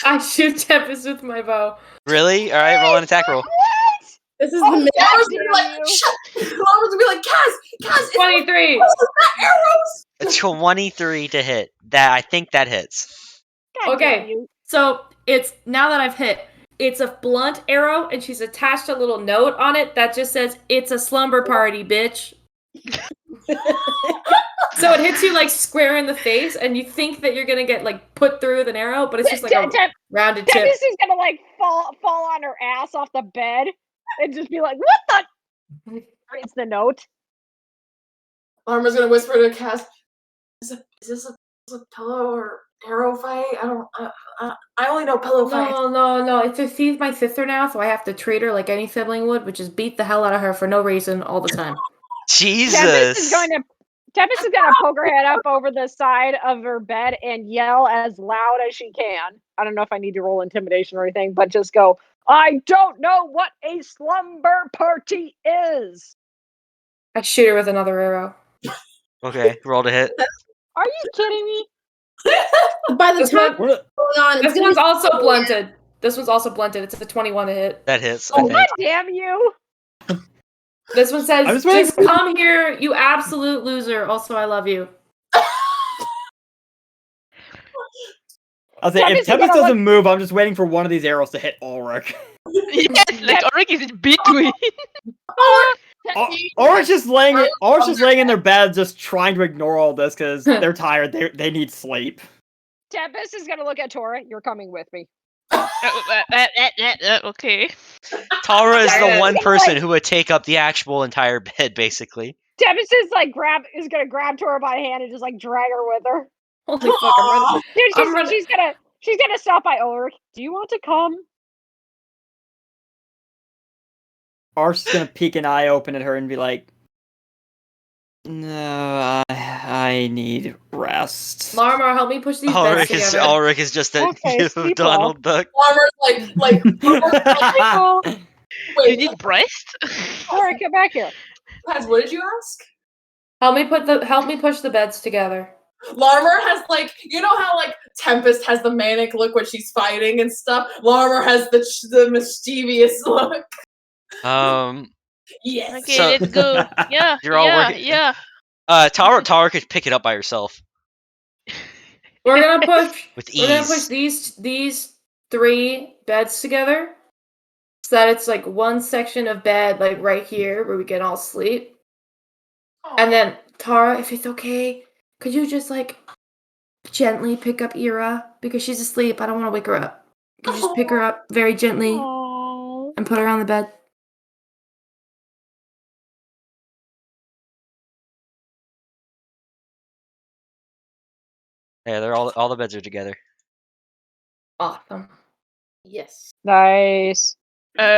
I shoot Tempest with my bow. Really? All right, roll an attack roll. What? This is Oh, the God Larmar's gonna be damn like, you. shut. Larmar's gonna be like, Cass, it's 23. not arrows. A 23 to hit. I think that hits. God Okay. damn you. So it's now that I've hit, it's a blunt arrow, and she's attached a little note on it that just says, "It's a slumber party, bitch." So it hits you like square in the face, and you think that you're gonna get like put through with an arrow, but it's just like a rounded tip. Tempest is gonna like fall on her ass off the bed and just be like, "What the?" Reads the note. Larmar's gonna whisper to Cass, is this a pillow or arrow fight? I only know pillow fight. No. It's just she's my sister now, so I have to treat her like any sibling would, which is beat the hell out of her for no reason all the time. Jesus. Tempest is gonna poke her head up over the side of her bed and yell as loud as she can. I don't know if I need to roll intimidation or anything, but just go, "I don't know what a slumber party is." I shoot her with another arrow. Okay, roll to hit. Are you kidding me? By the This time one- it's going on, it's This gonna one's be also blunted. It's a 21 to hit. That hits. I Oh, think. God damn you! This one says, I'm just waiting "Just come here, you absolute loser. Also, I love you." I'll say, Tempest if is Tempest gonna doesn't move, I'm just waiting for one of these arrows to hit Ulrich. Yes, like Ulrich is in between. Ulrich's just laying in their bed, just trying to ignore all this because they're tired. They need sleep. Tempest is gonna look at Tora. You're coming with me. Okay. Tara is the Yeah. one person who would take up the actual entire bed, basically. Tempest is like gonna grab Tora by the hand and just like drag her with her. Holy fuck, I'm running. Dude, I'm running. she's gonna stop by Ulrich. Do you want to come? Arsh's gonna peek an eye open at her and be like, "No, I need rest." Larmar, help me push these beds together. Ulrich is just a Okay, sleep well. Donald Duck. Farmer's like, Oh, You wait, need breast? Ulrich, come back here. Paz, what did you ask? Help me push the beds together. Larmer has like, you know how like Tempest has the manic look when she's fighting and stuff. Larmer has the mischievous look. Yes. Okay, So- let's go. Yeah, You're all yeah, working- yeah. Tara could pick it up by herself We're gonna push. with We're gonna push ease. these 3 beds together, so that it's like one section of bed, like right here, where we can all sleep. And then Tara, if it's okay, could you just like gently pick up Ira because she's asleep? I don't want to wake her up. Could you just pick her up very gently Oh. and put her on the bed? Yeah, they're all the beds are together. Awesome. Yes. Nice. I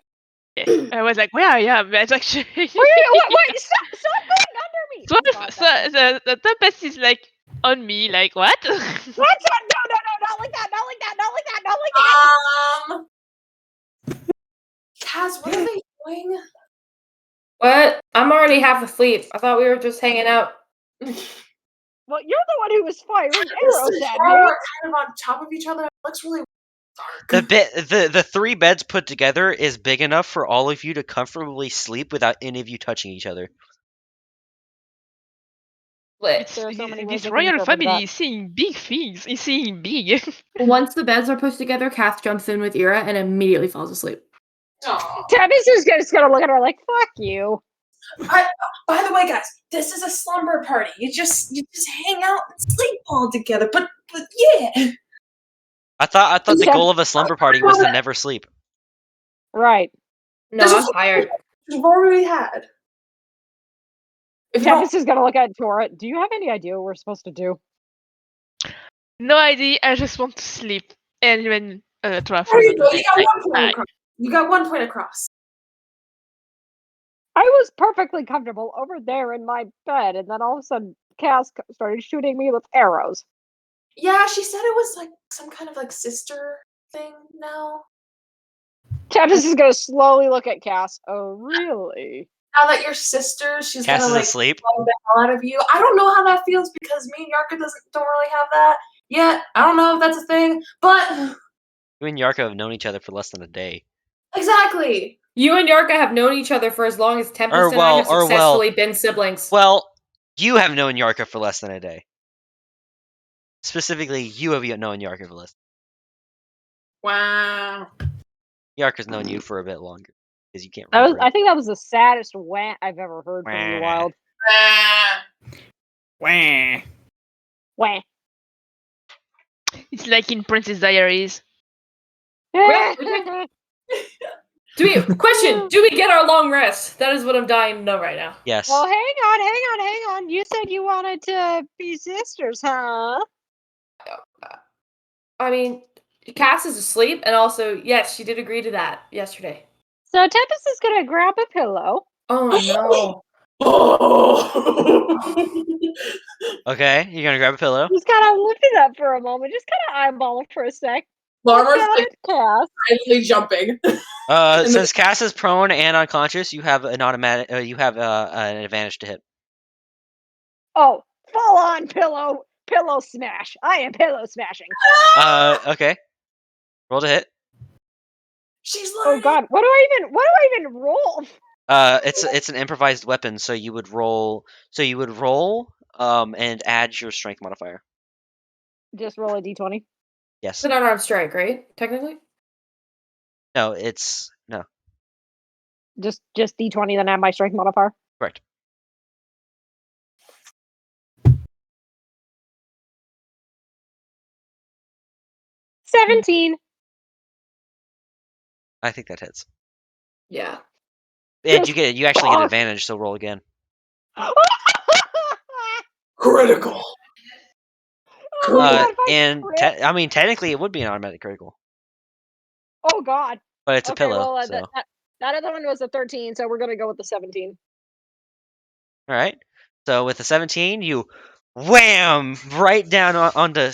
was like, where yeah, that's actually. Wait, stop going under me. So, Oh, God, that's- the Tempest is like on me, like what? What? No, not like that, not like that, not like that, not like that. Kaz, what are they doing? What? I'm already half asleep. I thought we were just hanging out. Well, you're the one who was firing This arrows is at how me. we're kind of on top of each other. It looks really dark. The 3 beds put together is big enough for all of you to comfortably sleep without any of you touching each other. Lit. There are so many ways This I can royal interpret family that. is seeing big things. Is seeing big. Once the beds are pushed together, Kath jumps in with Ira and immediately falls asleep. Aw. Tempest is just gonna look at her like, fuck you. By the way, guys, this is a slumber party. You just hang out and sleep all together. But yeah. I thought the Yeah. goal of a slumber party was to never sleep. Right. No, This I'm is- tired. We've already had. If you don't, Tempest is gonna look at Tora. Do you have any idea what we're supposed to do? No idea. I just want to sleep. And when Tora there you falls go. You asleep, got like, one point bye. across. You got 1 point across. I was perfectly comfortable over there in my bed, and then all of a sudden, Cass started shooting me with arrows. Yeah, she said it was like some kind of like sister thing now. Tempest is gonna slowly look at Cass. Oh, really? Now that you're sisters, she's Cass gonna is like asleep. love the hell out of you. I don't know how that feels because me and Yarka don't really have that yet. I don't know if that's a thing, but You and Yarko have known each other for less than a day. exactly. You and Yarka have known each other for as long as Tempest Or and I well- have or well- successfully been siblings. Well, you have known Yarko for less than a day. Specifically, you have known Yarko for less. Wow. Yarko's known you for a bit longer because you can't That was. remember. I think that was the saddest wah I've ever heard from you, Wah. Wild. Ah. Wah. Wah. It's like in Princess Diaries. Do we get our long rest? That is what I'm dying to know right now. Yes. Well, hang on. You said you wanted to be sisters, huh? I mean, Cass is asleep, and also, yes, she did agree to that yesterday. So Tempest is gonna grab a pillow. Oh no. Oh. Okay, you're gonna grab a pillow. Just kind of lift it up for a moment. Just kind of eyeball it for a sec. Larmer's Look at like it, Cass. silently jumping. Since Cass is prone and unconscious, you have an automatic. You have an advantage to hit. Oh, full on pillow smash. I am pillow smashing. Okay. Roll to hit. She's Oh learning. God, what do I even roll? It's an improvised weapon, so you would roll. And add your strength modifier. Just roll a d20. Yes. It's an unarmed strike, right? Technically? No, it's no. Just d20, then add my strength modifier. Correct. 17. I think that hits. Yeah. And Just you actually get bonk. advantage, so roll again. Critical. Oh my God, if I and crit- I mean, technically, it would be an automatic critical, oh God. but it's a Okay, pillow. well, So, that other one was a 13, so we're gonna go with the 17. all right. So with the 17, you wham right down onto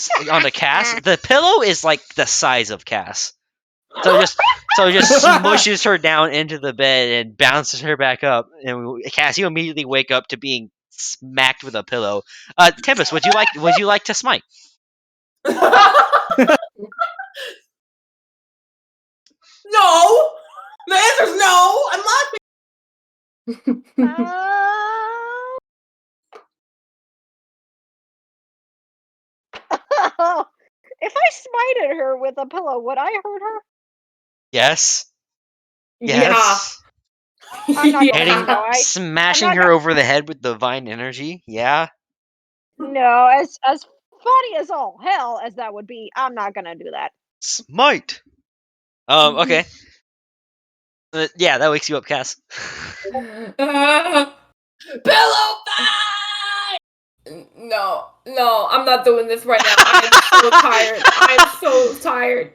Cass. The pillow is like the size of Cass. So it just smushes her down into the bed and bounces her back up. And Cass, you immediately wake up to being smacked with a pillow. Tempest, would you like to smite? No! The answer's no! I'm laughing! If I smited her with a pillow, would I hurt her? Yes. Yeah. Yes. I'm not going Hitting, to, though. smashing I'm not her over the head with divine energy. Yeah. No, as funny as all hell as that would be, I'm not gonna do that. Smite. Okay. Yeah, that wakes you up, Cass. Pillow fight! No, I'm not doing this right now. I'm so tired. I'm so tired.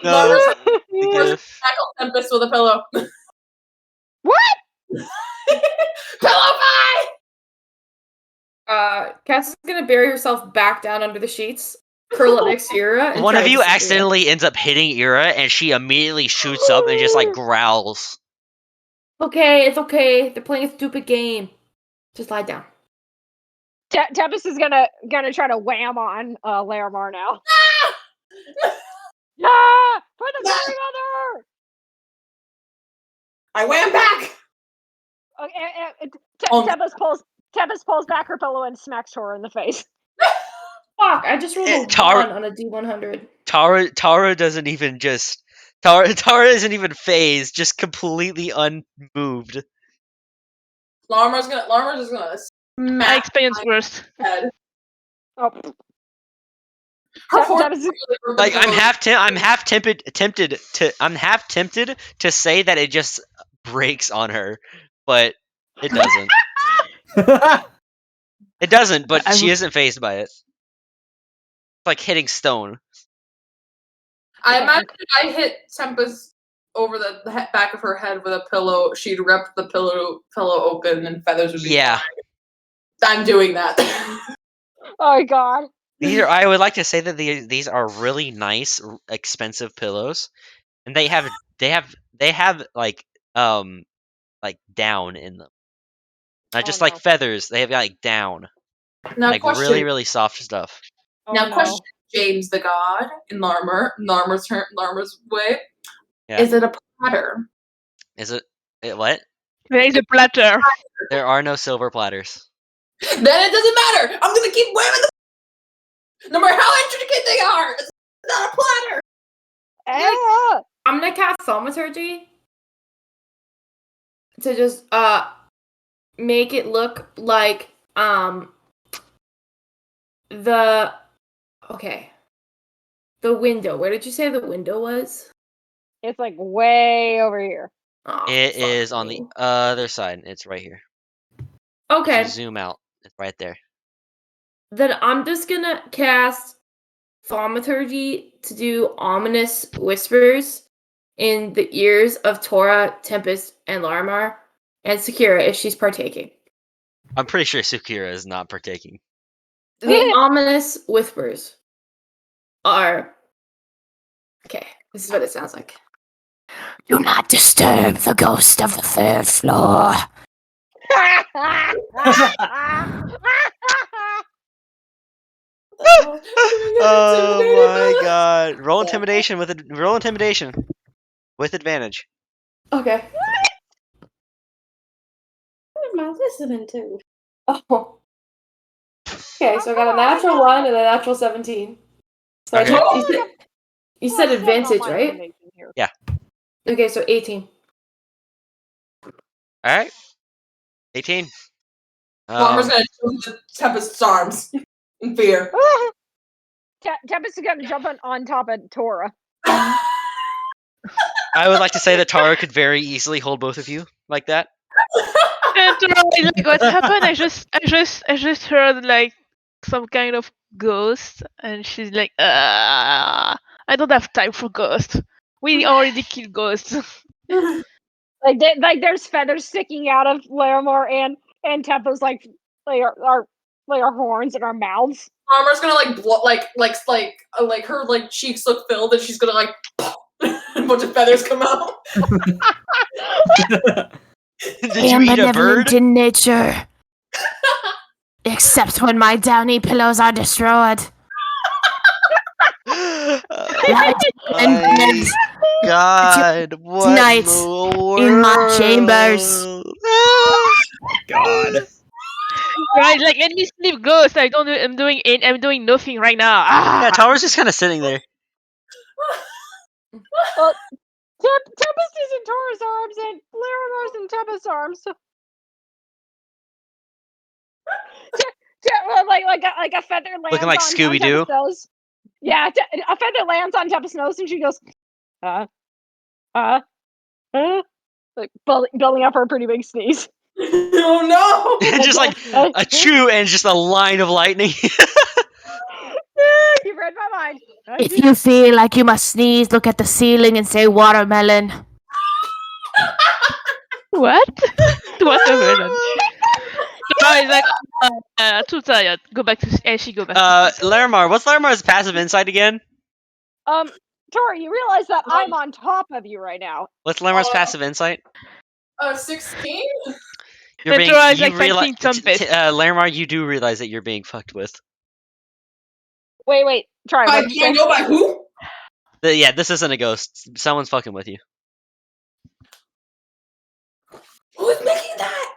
No. Tackle Tempest with a pillow. What? Pillow fight! Cass is gonna bury herself back down under the sheets, curl up next to Ira, and One try of to you disappear. accidentally ends up hitting Ira, and she immediately shoots up and just like growls. Okay, it's okay. They're playing a stupid game. Just lie down. Tempest is gonna try to wham on Laramar now. Yeah, for the fairy mother. I wham back! Okay, Tempest pulls back her pillow and smacks her in the face. Fuck! I just rolled a Tara- 1 on a D100. Tara doesn't even just Tara isn't even phased, just completely unmoved. Larmar's just gonna I smack experienced worse. her head. Oh, Her Tem- horse Tempest is- really hurt Like the I'm half tempted to say that it just breaks on her, but it doesn't. It doesn't, but she isn't phased by it. It's like hitting stone. I imagine if I hit Tempest over the back of her head with a pillow, she'd rip the pillow open and feathers would be Yeah. flying. I'm doing that. oh God. I would like to say that these are really nice, expensive pillows, and they have like down in them. Not just like no. feathers. They have like down, Now, like question. really really soft stuff. Now, Oh, no. question. James the God in Larmar's way. Yeah. Is it a platter? Is it what? There is a platter. There are no silver platters. Then it doesn't matter. I'm gonna keep whamming the. No matter how intricate they are, it's not a platter. I'm gonna cast Thaumaturgy to just make it look like the window. Where did you say the window was? It's like way over here. Oh, It fuck is on me. the other side. It's right here. Okay. If you zoom out. It's right there. Then I'm just gonna cast Thaumaturgy to do ominous whispers in the ears of Tora, Tempest, and Larimar, and Sakura if she's partaking. I'm pretty sure Sukira is not partaking. The ominous whispers are okay. This is what it sounds like. Do not disturb the ghost of the third floor. Oh my god! Roll intimidation with advantage. Okay. What am I listening to? Oh. Okay, so I got a natural 1 and a natural 17. So Okay. you said advantage, right? Yeah. Okay, so 18. All right. 18. Larmar's gonna show the Tempest's arms in fear. Tempest is gonna jump on top of Tora. I would like to say that Tara could very easily hold both of you like that. And Tora is like, what happened? I just heard like some kind of ghost, and she's like, I don't have time for ghosts. We already killed ghosts. Like there's feathers sticking out of Larimar and Tempest like our horns in our mouths. Armor's gonna like blow, like her like cheeks look filled, and she's gonna like a bunch of feathers come out. Did I you am eat a bird? benevolent in nature. Except when my downy pillows are destroyed. Light and My beds God, what tonight in the in my chambers. world? God. Right, like let me sleep, ghost. I'm doing nothing right now. Yeah, Tara's just kind of sitting there. Well, Tempest is in Tora's arms and Larimar's in Tempest's arms. So... like a feather lands Looking like on Scooby-Doo. Tempest's nose. Yeah, a feather lands on Tempest's nose and she goes, like building up her pretty big sneeze. Oh no! And just like a chew and just a line of lightning. You read my mind. If you feel like you must sneeze, look at the ceiling and say watermelon. What? Watermelon. Tora is like, too tired. Go back to. And she go back. To Larimar, what's Larimar's passive insight again? Tori, you realize that I'm on top of you right now. What's Larimar's passive insight? 16. You're being. Tora is You like fighting Tempest. Larimar, you do realize that you're being fucked with. Wait, try. I What did you say? know by who? Yeah, this isn't a ghost. Someone's fucking with you. Who's making that?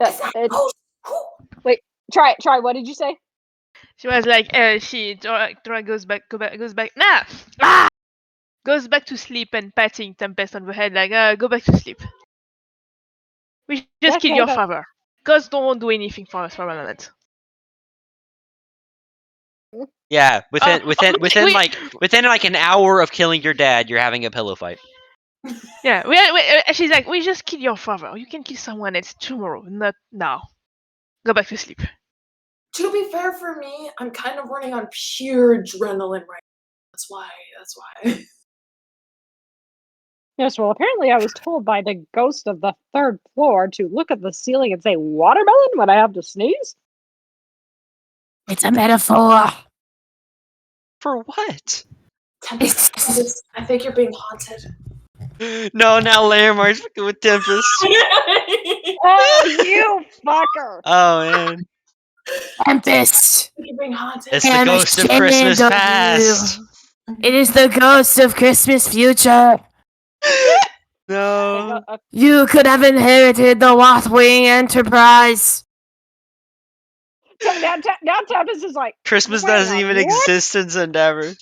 Is that It's- ghost? Who? Try. What did you say? She was like, Tora goes back, goes back to sleep and patting Tempest on the head, like, go back to sleep. We just killed Okay, your but- father. Ghosts don't do anything for us for a moment. Yeah, within we- like an hour of killing your dad, you're having a pillow fight. Yeah, she's like, we just killed your father. You can kill someone else tomorrow, not now. Go back to sleep. To be fair for me, I'm kind of running on pure adrenaline right now. That's why. Yes, well, apparently I was told by the ghost of the third floor to look at the ceiling and say watermelon when I have to sneeze. It's a metaphor. For what? Tempest, I think you're being haunted. No, now Larimar's fucking with Tempest. Oh, you fucker! Oh man, Tempest. You're being haunted. it's I the am ghost of ashamed Christmas of past. It is the ghost of Christmas future. No. You could have inherited the Wathwing Enterprise. Now Tempest is like, Christmas wait doesn't a even what? exist in Zen'Daver.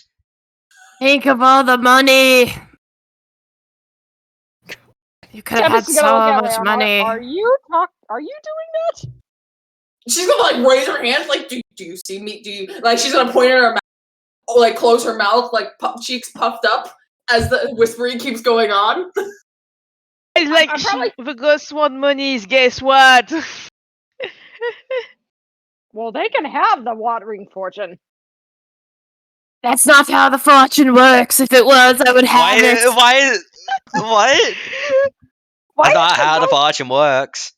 Think of all the money. You could have had Tempest is gonna look so at much Larimar. money. Are you doing that? She's gonna like raise her hands, like, do you see me? Do you like? She's gonna point at her mouth, like close her mouth, like cheeks puffed up as the whispering keeps going on. It's like, I'm probably- the ghosts want monies, guess what? Well, they can have the watering fortune. That's not how the fortune works. If it was, I would have it. Why? What? Why That's not is the how the ghost- fortune works.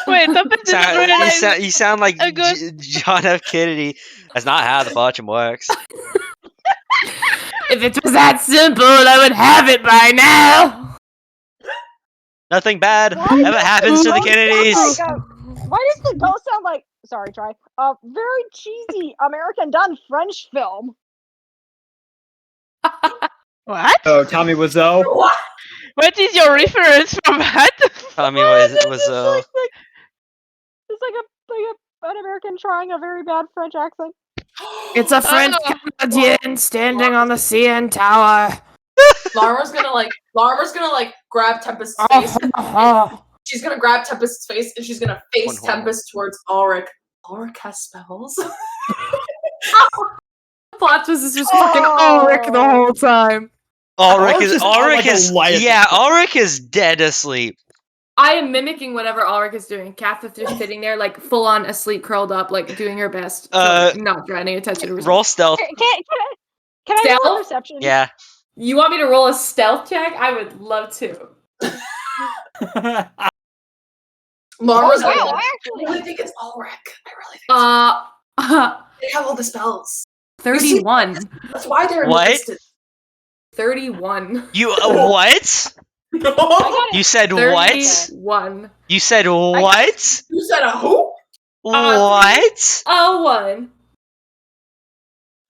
Wait, Tempest didn't realize. You sound like a ghost- John F. Kennedy. That's not how the fortune works. If it was that simple, I would have it by now. Nothing bad Why ever happens to the does the Kennedys. ghost sound like why does the ghost sound like? Sorry, try. A very cheesy American done French film. What? Oh, Tommy Wiseau. What? What is your reference from that? Tommy was It's like an American trying a very bad French accent. It's a French Oh. Canadian standing on the CN Tower. Lara's gonna like grab Tempest's Oh, face. oh. She's gonna grab Tempest's face and she's gonna face One horn. Tempest towards Ulrich. Ulrich has spells. Plot twist is just fucking Ulrich the whole time. Ulrich Ulrich's is just on, like, a light at this point. Ulrich is dead asleep. I am mimicking whatever Ulrich is doing. Kath is just sitting there, like, full on asleep, curled up, like, doing her best to like, not draw any attention to herself. Roll stealth. Can I roll Stealth? perception? Yeah. You want me to roll a stealth check? I would love to. Mama's wow, like, I I actually- really think it's Ulrich. I really think they have all the spells. 31. That's why they're in What? the distance. 31. You what? You said what? 31. You said what? You said a who? What? A 1.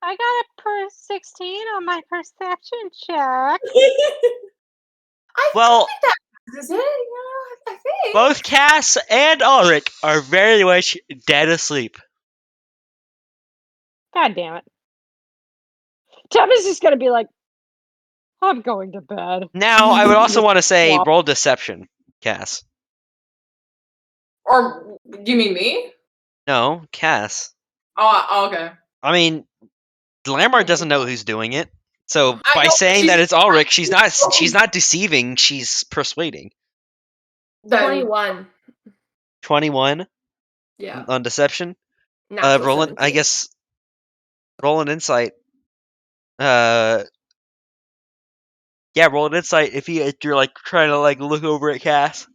I got a 16 on my perception check. Well, think that is it. I think. both Cass and Ulrich are very much dead asleep. God damn it. Tempest is gonna be like, I'm going to bed. Now, I would also want to say Flop. roll deception, Cass. Or you mean me? No, Cass. Oh, okay. I mean, Lamar doesn't know who's doing it. So I by know, saying that she's- it's Ulrich, she's not deceiving, she's persuading. Then 21. 21 Yeah. on deception. Natural Roll an, 17. I guess roll an insight. Yeah, roll an insight if you're like trying to like look over at Cass.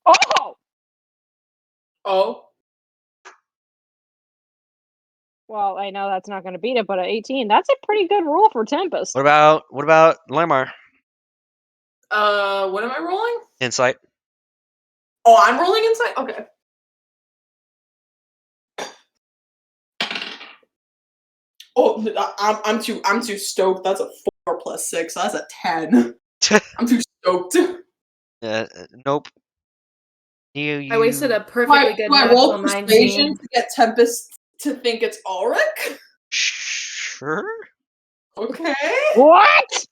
Oh! Oh. Well, I know that's not gonna beat it, but at 18, that's a pretty good roll for Tempest. What about Lamar? What am I rolling? Insight. Oh, I'm rolling inside? Okay. Oh, I'm too stoked. That's a 4 plus 6. So that's a 10. I'm too stoked. Nope. You. I wasted a perfectly good Do I roll natural persuasion 19. to get Tempest to think it's Ulrich? Sure. Okay. What?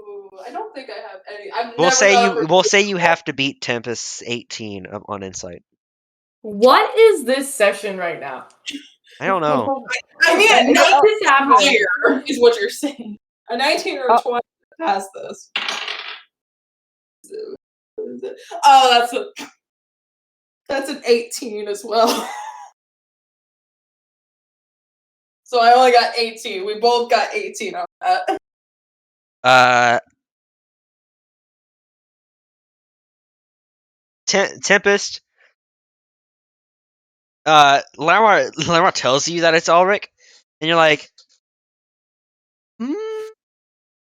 Ooh, I don't think I have any. I've We'll never say done we'll say you have to beat Tempest's 18 on insight. What is this session right now? I don't know. I mean, a What is happening? 19 is what you're saying. A 19 or a 20 past this. Oh, that's an 18 as well. So I only got 18. We both got 18 on that. Tempest. Lamar tells you that it's Ulrich, and you're like,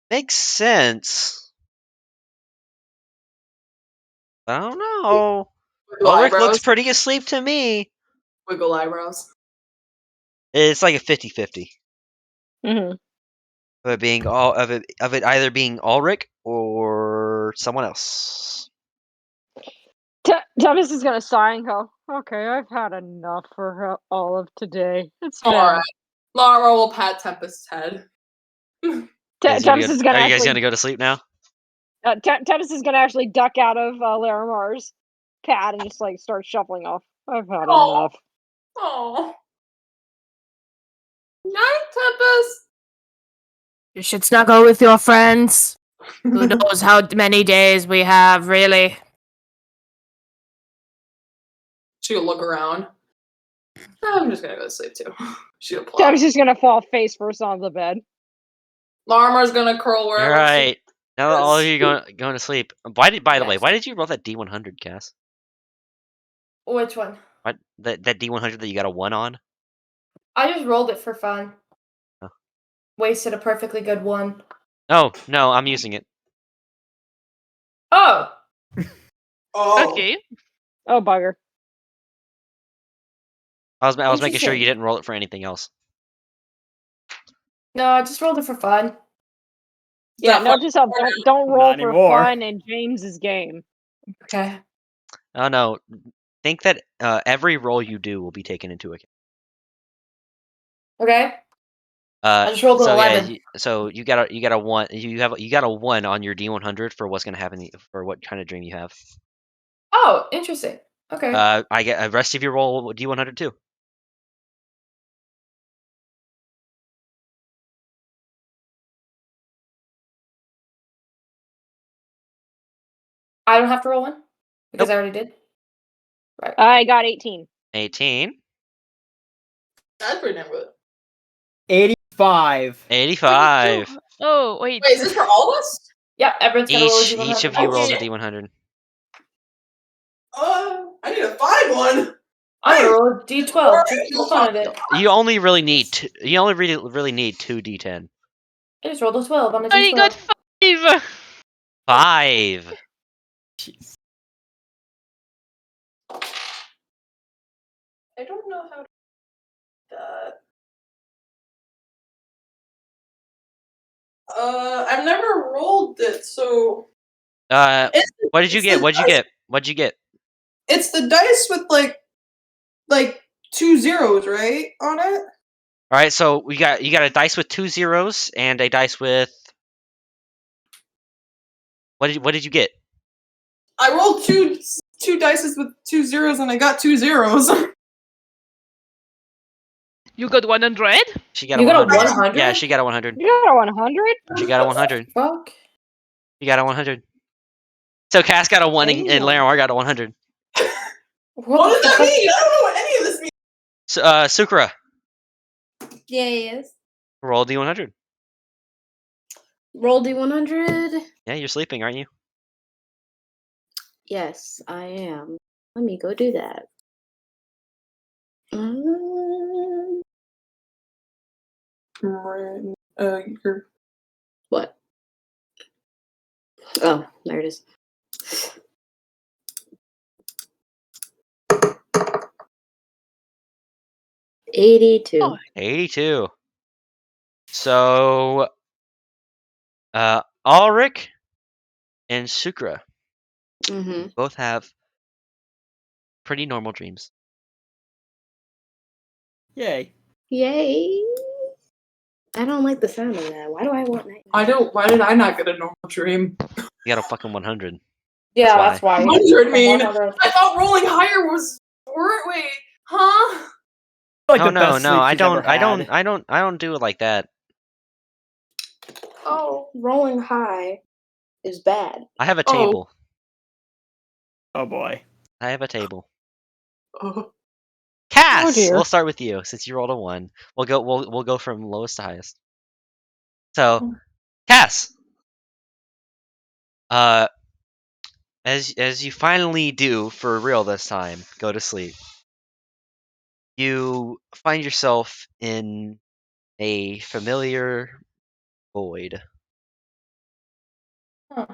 makes sense. I don't know. Wiggle Ulrich eyebrows. looks pretty asleep to me. Wiggle eyebrows. It's like a 50-50 Mm-hmm. of it being of it either being Ulrich or someone else. Tempest is gonna sigh and go, okay, I've had enough for all of today. It's been... Alright. Lara will pat Tempest's head. Tempest is gonna Are you guys actually... gonna go to sleep now? Tempest is gonna actually duck out of Larimar's cat and just like start shuffling off. I've had Oh. enough. Oh. Night, Tempest. You should snuggle with your friends. Who knows how many days we have, really? She'll look around. I'm just gonna go to sleep too. She'll plop. Tempest is gonna fall face first on the bed. Larimar's gonna curl wherever. All right. Now that all of Yes. you going to sleep. By the way, Yes. why did you roll that D100, Cass? Which one? What that D100 that you got a 1 on? I just rolled it for fun. Oh. Wasted a perfectly good one. Oh no, I'm using it. Oh! Oh. Okay. Oh bugger. I was making sure Interesting. you didn't roll it for anything else. No, I just rolled it for fun. Yeah, Not note fun. to self, don't roll Not for anymore. fun in James's game. Okay. Oh no, think that every roll you do will be taken into account. Okay. I just rolled an So 11. yeah, so you got a 1. You got a 1 on your D100 for what's gonna happen for what kind of dream you have. Oh, interesting. Okay. I get the rest of you roll D100 too. I don't have to roll one because Nope. I already did. Right. I got 18. 18. That's pretty damn good. 85. 85. Oh wait. Wait, is this for all of us? Yep. Everyone's gonna roll a Each D100. of you Oh, rolls a shit. D100. I need a 5-1. I'm gonna roll a D12 just for the fun of it. You only really need two, you only really need 2 D10. I just rolled a 12 on a I only got D12. 5. 5. Jeez. I don't know how to do that. I've never rolled it, so What did you get? What'd you get? What'd you get? it's the dice with like 2 zeros, right? On it? All right, so you got a dice with 2 zeros and a dice with what did you get? I rolled two dices with 2 zeros and I got 2 zeros. You got 100? She got You a got a 100. 100? Yeah, she got a 100. You got a 100? She got a 100. Fuck. You got a 100. So Cass got a 1 and Damn. Larimar got a 100. What does the that fuck? mean? I don't know what any of this means. So, Sukra, Yes. roll D100. Roll D100. Yeah, you're sleeping, aren't you? Yes, I am. Let me go do that. You're What? Oh, there it is. $82. Oh. 82. So, Ulrich and Sukra Mm-hmm. both have pretty normal dreams. Yay. Yay! I don't like the sound of that. Why do I want nightmares? Why did I not get a normal dream? You got a fucking 100. Yeah, That's that's why. 100 mean? 100. I thought rolling higher was. Wait, huh? Like Oh the no, best no, sleep I she's don't, ever I don't, had. I don't do it like that. Oh, rolling high is bad. I have a Oh. table. Oh boy. I have a table. Oh. Cass, dear. we'll start with you since you rolled a 1. We'll go from lowest to highest. So, Cass, as you finally do for real this time, go to sleep. You find yourself in a familiar void. Huh.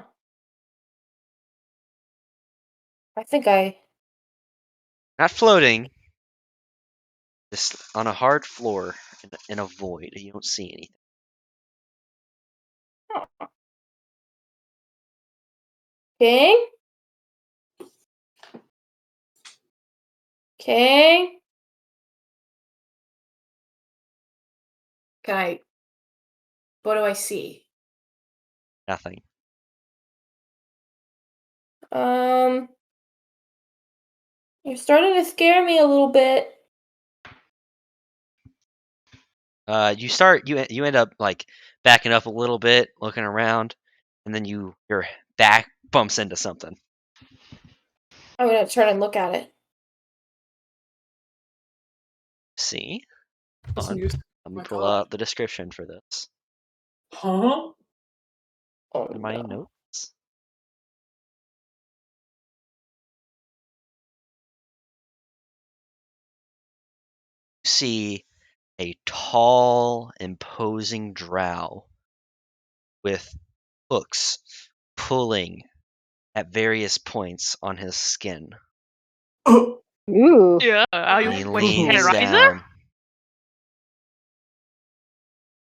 I think I. Not floating, just on a hard floor in a void. You don't see anything. King? King? Can I. What do I see? Nothing. You're starting to scare me a little bit. You end up like backing up a little bit, looking around, and then your back bumps into something. I'm gonna try to look at it. See? This Hold on. music- Let oh me my pull God. out the description for this. Huh? Oh, In my no. notes. You see a tall, imposing drow with hooks pulling at various points on his skin. Oh. Ooh. Yeah, are And you he watching leans Hellraiser? down.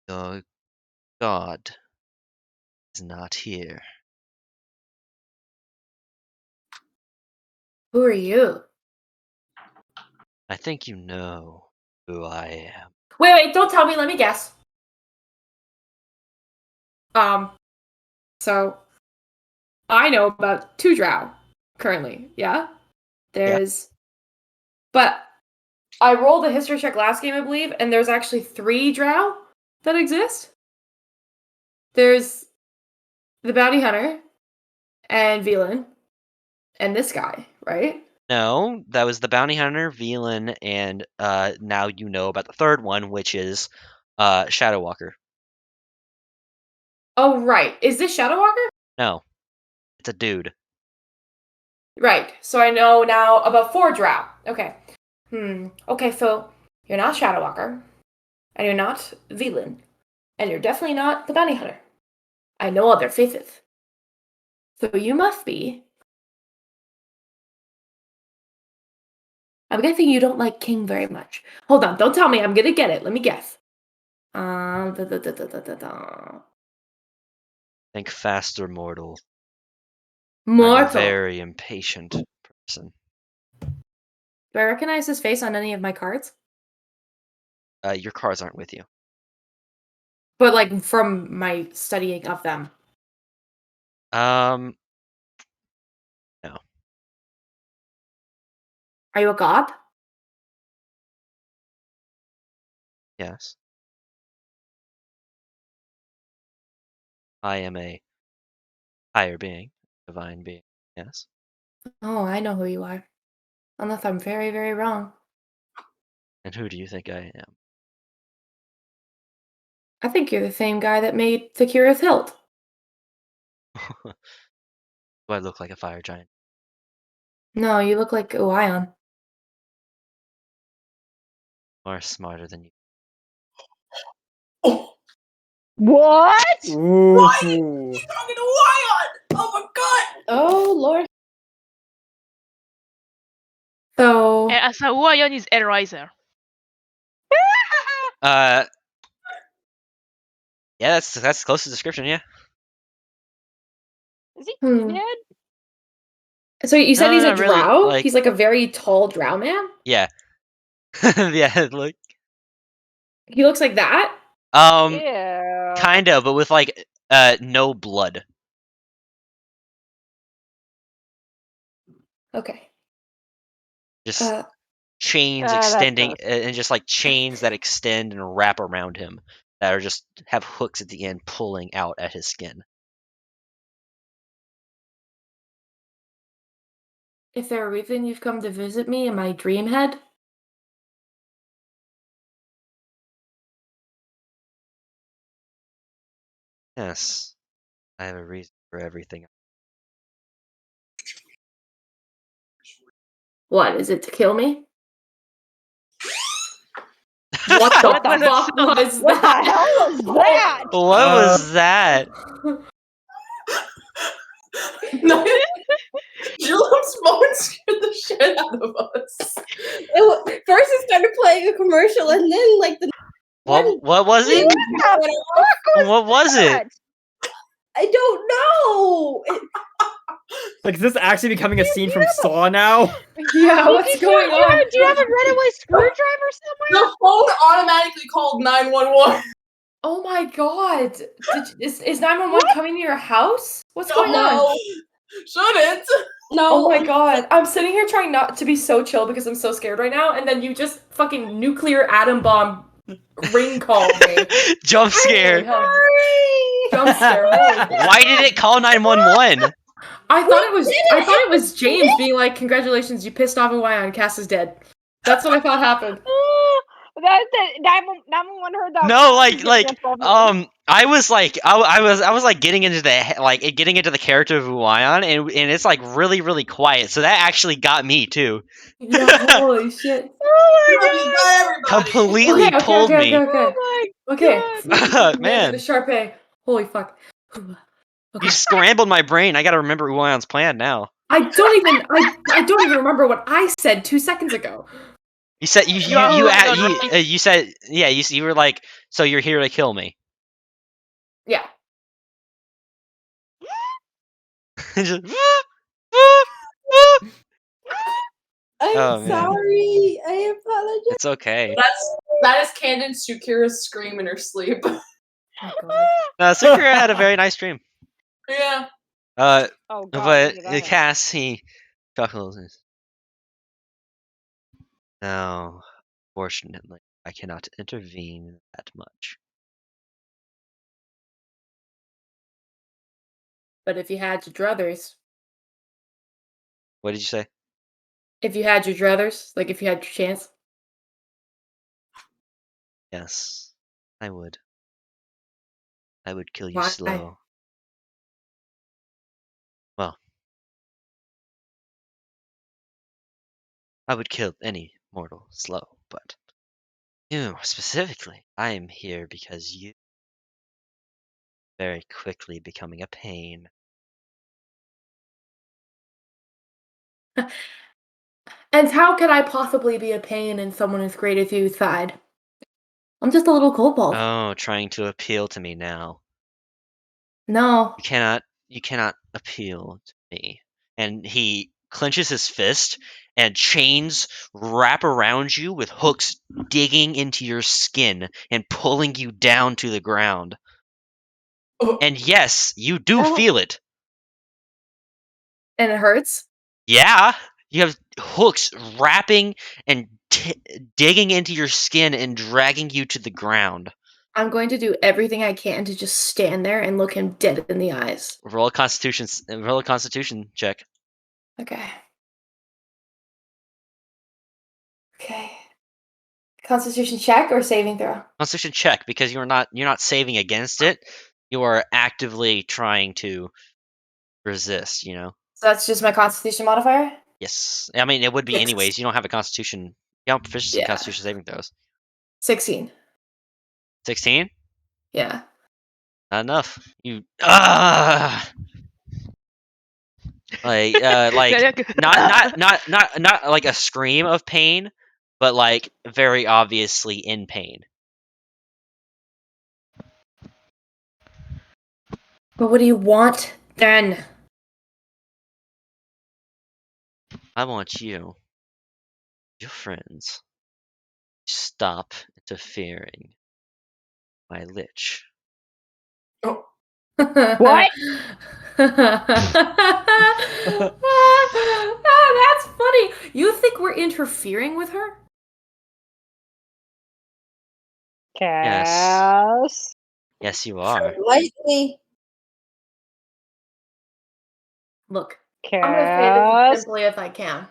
The god is not here. Who are you? I think you know who I am. Wait, don't tell me. Let me guess. So I know about two drow. currently. Yeah? There's... But I rolled a history check last game, I believe, and there's actually 3 drow that exist. There's the bounty hunter and Velan and this guy, right? No, that was the bounty hunter, Velan, and now you know about the third one, which is Shadow Walker. Oh, right. Is this Shadow Walker? No, it's a dude. Right. So I know now about 4 drow. Okay. Okay, so you're not Shadow Walker, and you're not Velan, and you're definitely not the bounty hunter. I know all their faces. So you must be... I'm guessing you don't like King very much. Hold on, don't tell me. I'm gonna get it. Let me guess. Think faster, mortal. Mortal. I'm a very impatient person. Do I recognize his face on any of my cards? Your cards aren't with you. But like from my studying of them. No. Are you a god? Yes. I am a higher being, divine being. Yes. Oh, I know who you are. Unless I'm very, very wrong. And who do you think I am? I think you're the same guy that made Thakira's hilt. Do I look like a fire giant? No, you look like Uion. Or smarter than you? Oh, What? Why? Ooh. He's talking to Wyon! Oh my god! Oh Lord. So And as a Wyon is Hellraiser. Yeah, that's close to description. Yeah. Is he Hmm. pinhead? So you said No, he's a not really, drow? like- He's like a very tall drow man? Yeah. Yeah. Look. He looks like that? Yeah. Kinda, but with like no blood. Okay. Just Uh, chains that's extending, gross. and just like chains that extend and wrap around him that are just have hooks at the end pulling out at his skin. is there a reason you've come to visit me in my dream head? Yes. I have a reason for everything. What, is it to kill me? What the What was that fuck sound? was What the that? hell was that? What was that? No, Julem's moan scared the shit out of us. First it started playing a commercial, and then like the What was it? What was it? I don't know. Like, is this actually becoming a scene from Saw now? Yeah, what's going on? Do you have a runaway screwdriver somewhere? The phone automatically called 911. Oh my god. Is 911 coming to your house? What's going on? No, Shouldn't. no. Oh my god. I'm sitting here trying not to be so chill because I'm so scared right now, and then you just fucking nuclear atom bomb ring called me. Jump scare. Jump scare. Holy- Why did it call 911? I thought it was James being like, "Congratulations, you pissed off Hawaiian. Cass is dead." That's what I thought happened. That 911 heard that. No, phone like getting up on me. I was like I was like getting into the character of Uion, and it's like really quiet. So that actually got me too. Yeah, holy shit. Oh my You got everybody. Completely pulled me. Okay. god. Man, The Sharpay. Holy fuck. you scrambled my brain. I gotta remember Uion's plan now. I don't even remember what I said 2 seconds ago. You said you said yeah. You were like, so you're here to kill me. Yeah. Just, I'm Oh, man. sorry. I apologize. it's okay. That is Candid Sukira's scream in her sleep. Oh god. Sakura had a very nice dream. Yeah. Oh god. But look at that. Cass, he Chronicles. No, fortunately, I cannot intervene that much. But if you had your druthers, What did you say? if you had your druthers, like if you had your chance, Yes, I would. I would kill you why? slow. Well, I would kill any mortal slow, but you specifically, I am here because you very quickly becoming a pain. And how could I possibly be a pain in someone as great as you's side? I'm just a little kobold. Oh, trying to appeal to me now. No. You cannot appeal to me. And he clenches his fist, and chains wrap around you with hooks digging into your skin and pulling you down to the ground. Oh. And yes, you do Oh. feel it. And it hurts? Yeah, you have hooks wrapping and digging into your skin and dragging you to the ground. I'm going to do everything I can to just stand there and look him dead in the eyes. Roll a constitution check. Okay. Okay. Constitution check or saving throw? Constitution check, because you're not saving against it. You are actively trying to resist, you know? So that's just my constitution modifier? Yes. I mean, it would be Six. anyways. You don't have a constitution. You don't have proficiency in Yeah. constitution saving throws. 16. 16? Yeah. Not enough. You like not like a scream of pain, but like very obviously in pain. But what do you want then? I want you, your friends, to stop interfering, my lich. Oh. What? That's funny. You think we're interfering with her? Cass. Yes, you are. Lightly. Look, I'm gonna say this as Cass. simply as I can.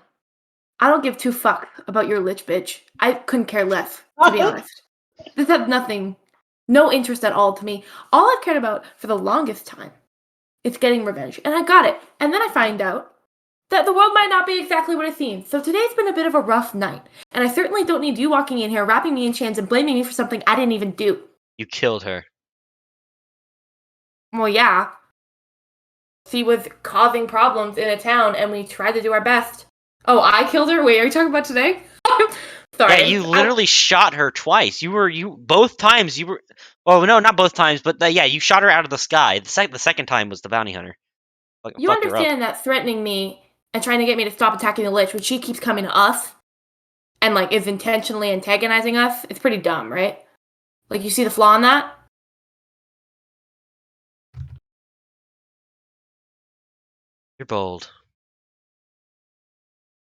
I don't give two fucks about your lich bitch. I couldn't care less, to be honest. This had no interest at all to me. All I've cared about for the longest time is getting revenge, and I got it. And then I find out that the world might not be exactly what it seems. So today's been a bit of a rough night, and I certainly don't need you walking in here, wrapping me in chains, and blaming me for something I didn't even do. You killed her. Well, yeah. She was causing problems in a town, and we tried to do our best. Oh, I killed her? Wait, are you talking about today? Sorry. Yeah, you literally shot her twice. Both times you were. Oh no, not both times, but yeah, you shot her out of the sky. The second time was the bounty hunter. You Fucked her up. understand that threatening me and trying to get me to stop attacking the lich when she keeps coming to us and like is intentionally antagonizing us? It's pretty dumb, right? Like, you see the flaw in that? You're bold.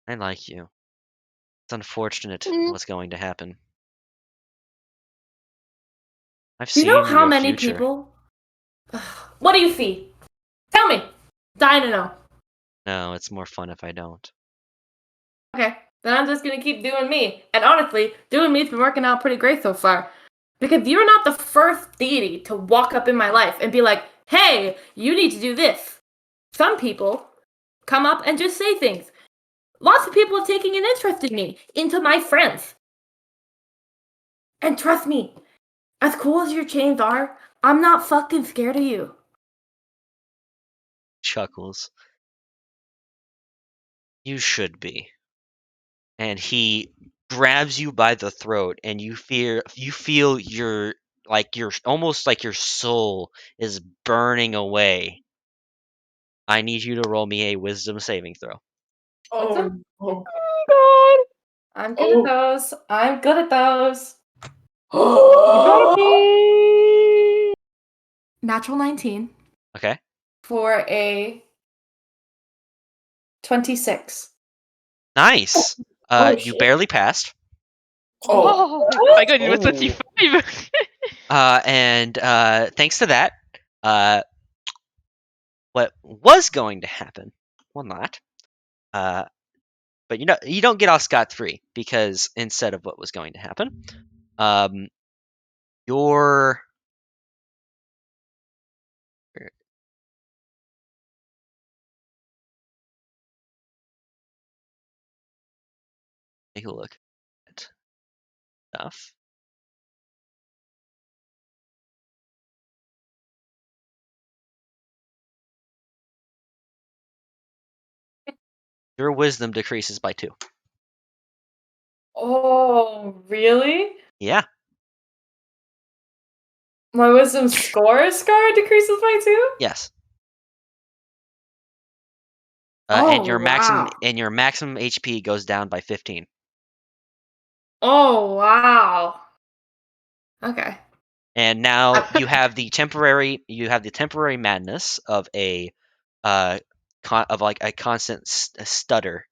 I like you. It's unfortunate what's going to happen. I've Do seen you know how your many future. people? What do you see? Tell me. Dying to know. No, it's more fun if I don't. Okay, then I'm just gonna keep doing me. And honestly, doing me's been working out pretty great so far. Because you're not the first deity to walk up in my life and be like, hey, you need to do this. Some people come up and just say things. Lots of people are taking an interest in me, into my friends. And trust me, as cool as your chains are, I'm not fucking scared of you. Chuckles. You should be. And he grabs you by the throat, and you feel your almost like your soul is burning away. I need you to roll me a wisdom saving throw. Oh, oh, God. I'm good Oh. at those. I'm good at those. Becky. Natural 19 Okay. for a 26. Nice. Oh, You shit. barely passed. Oh my god, it was 25. And thanks to that, what was going to happen will not. But you don't get off scot-free, because instead of what was going to happen, your take a look at stuff. Your wisdom decreases by 2. Oh, really? Yeah. My wisdom score decreases by 2? Yes. Oh, wow. And your maximum HP goes down by 15. Oh, wow. Okay. And now you have the temporary madness of a constant stutter.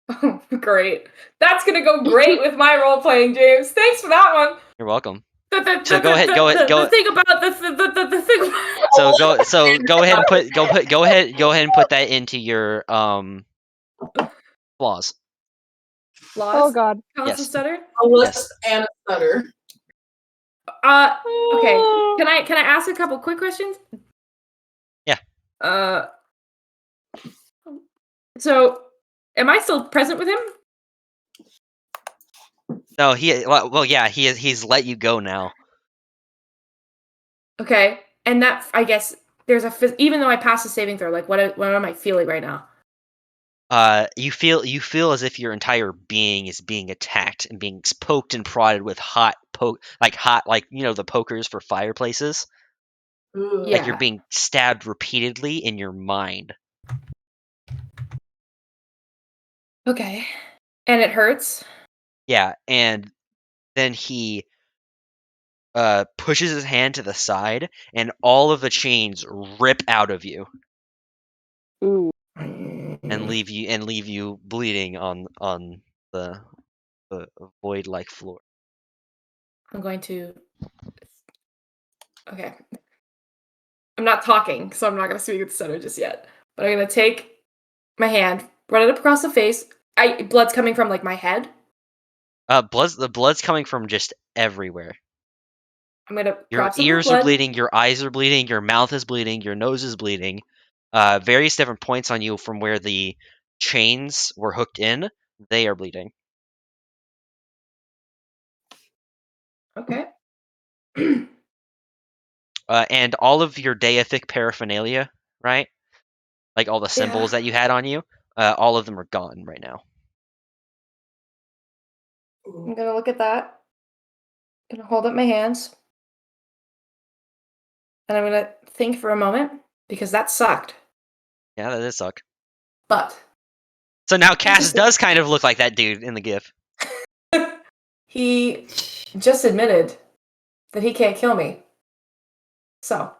Oh, great. That's gonna go great with my role playing, James. Thanks for that one. You're welcome. The So go ahead, The thing about the thing. So go ahead and put that into your flaws. Flaws. Oh god. Constant Yes. stutter. A list Yes. and a stutter. Okay. Can I ask a couple quick questions? Yeah. So, am I still present with him? No, he's let you go now. Okay. And that, I guess, there's even though I passed the saving throw, like what am I feeling right now? You feel as if your entire being is being attacked and being poked and prodded with hot the pokers for fireplaces. Ugh. Yeah. Like you're being stabbed repeatedly in your mind. Okay. And it hurts? Yeah, and then he pushes his hand to the side, and all of the chains rip out of you Ooh. and leave you bleeding on the void-like floor. I'm going to. Okay. I'm not talking, so I'm not going to speak at the center just yet. But I'm going to take my hand, run it up across the face. Blood's coming from like my head. The blood's coming from just everywhere. I'm going to Your grab some of the ears are blood. bleeding, your eyes are bleeding, your mouth is bleeding, your nose is bleeding. Various different points on you from where the chains were hooked in, they are bleeding. Okay. And all of your deific paraphernalia, right? Like all the symbols that you had on you, all of them are gone right now. I'm going to look at that. I'm going to hold up my hands. And I'm going to think for a moment, because that sucked. Yeah, that does suck. But So now Cass does kind of look like that dude in the GIF. he just admitted that he can't kill me. So,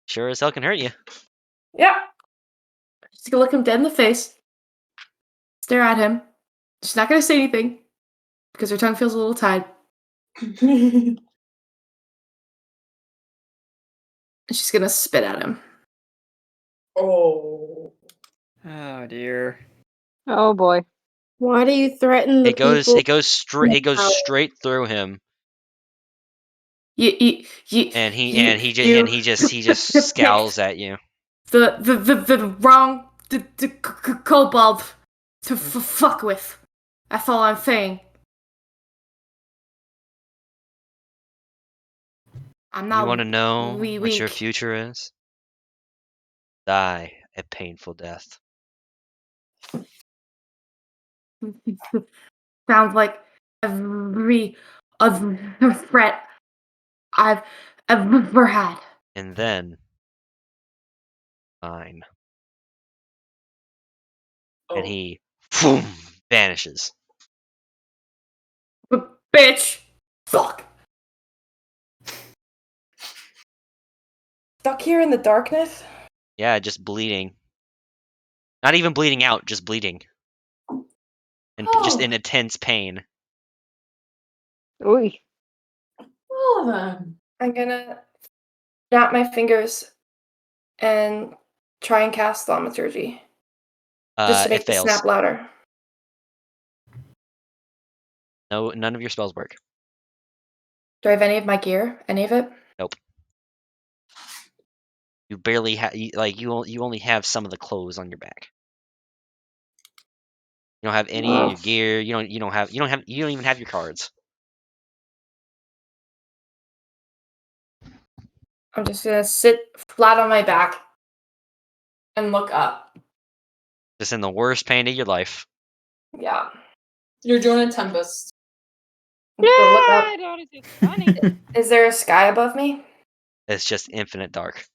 Sure as hell can hurt you. yeah. Just gonna look him dead in the face, stare at him. She's not gonna say anything because her tongue feels a little tied. And she's gonna spit at him. Oh. Oh dear. Oh boy. Why do you threaten the people? It goes straight through him, You, and he just scowls at you. the wrong kobold to fuck with. That's all I'm saying. I'm not You want to know weak. what your future is? Die a painful death. Sounds like every other threat I've ever had. And then mine. Oh. And he boom, vanishes. Bitch! Fuck! Stuck here in the darkness? Yeah, just bleeding. Not even bleeding out, just bleeding. And just in intense pain. Ooh. Well then. I'm gonna snap my fingers and try and cast thaumaturgy. Just to It make the fails. snap louder. No, none of your spells work. Do I have any of my gear? Any of it? Nope. You barely have you only have some of the clothes on your back. You don't have any of your gear. You don't even have your cards. I'm just gonna sit flat on my back and look up. Just in the worst pain of your life. Yeah. You're doing a tempest. I'm just gonna look up. I noticed it's funny. Is there a sky above me? It's just infinite dark.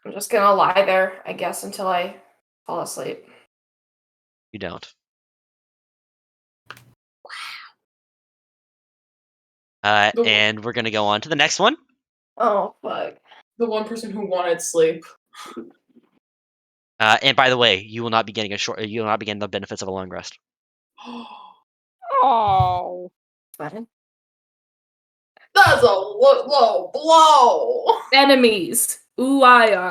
I'm just gonna lie there, I guess, until I fall asleep. You don't. And we're gonna go on to the next one. Oh fuck. The one person who wanted sleep. And by the way, you will not be getting you will not be getting the benefits of a long rest. Oh. Button. That's a low blow. Enemies. Ooh, Sound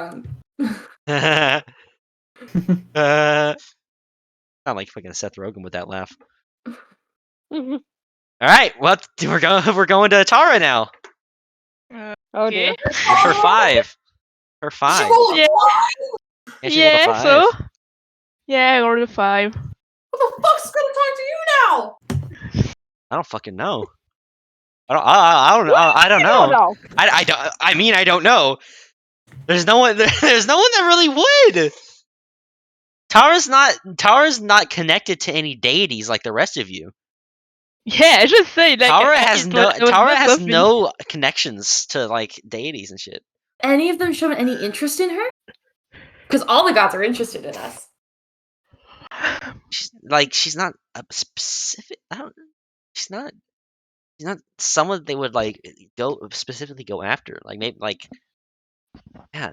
like fucking Seth Rogen with that laugh. Mhm. All right, well, we're going to Tara now. Oh Okay. dear. Her 5. Her 5. She rolled a Yeah. five? Yeah, she rolled a 5. So yeah, I rolled a 5. What the fuck's gonna talk to you now? I don't fucking know. I don't know. No. I don't. I mean, I don't know. There's no one. There's no one that really would. Tara's not connected to any deities like the rest of you. Yeah, I just say like Tara I- has it no. was- it was Tara not has worth me. no connections to like deities and shit. Any of them shown any interest in her? Because all the gods are interested in us. She's not a specific. I don't. She's not. She's not someone they would like specifically go after. Like maybe like. Yeah.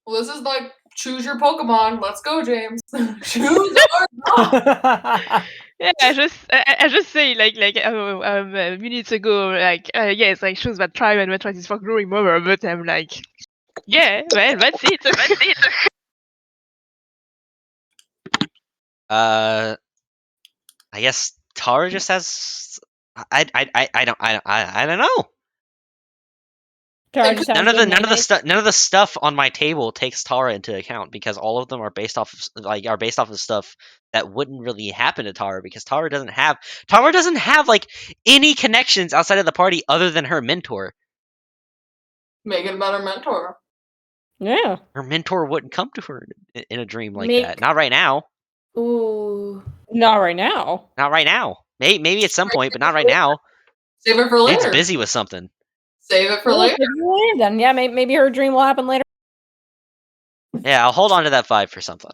Well, this is like choose your Pokemon. Let's go, James. Choose or not. Yeah, I just say minutes ago like yes, I chose that tribe and that tribe is for growing mother, but I'm like yeah, well that's it. That's it. I guess Tara just has. I don't know. Tara just has good mayonnaise. None of the stuff on my table takes Tara into account because all of them are based off of stuff that wouldn't really happen to Tara because Tara doesn't have like any connections outside of the party other than her mentor. Make it a better mentor. Yeah. Her mentor wouldn't come to her in a dream like Make- that. Not right now. Ooh. Not right now. Not right now. Maybe at some point, but not right now. Save it for It's later. busy with something. Save it for Well, later. then yeah, maybe her dream will happen later. Yeah, I'll hold on to that 5 for something.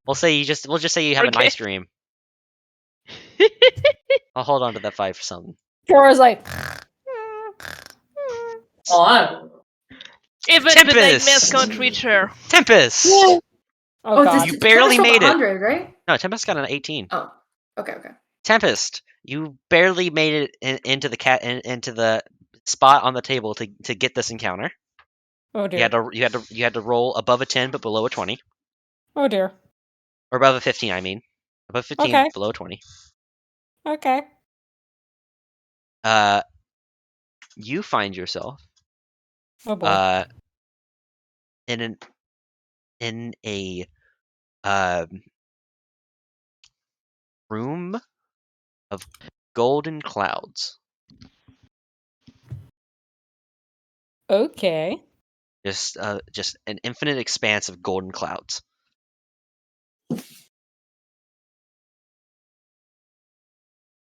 We'll just say you have a Okay. nice dream. I'll hold on to that 5 for something. Tara's like, Oh, I don't know. Even the Tempest! nightmares can't reach her. Tempest! oh Oh, god. You barely Tempest made it. 100, right? No, Tempest got an 18. Oh. Okay. Tempest, you barely made it into the spot on the table to get this encounter. Oh You dear. had to roll above a 10 but below a 20, Oh dear. or above a 15. I mean, above 15, Okay. below 20. Okay. You find yourself Oh boy. in a room of golden clouds. Okay. Just an infinite expanse of golden clouds.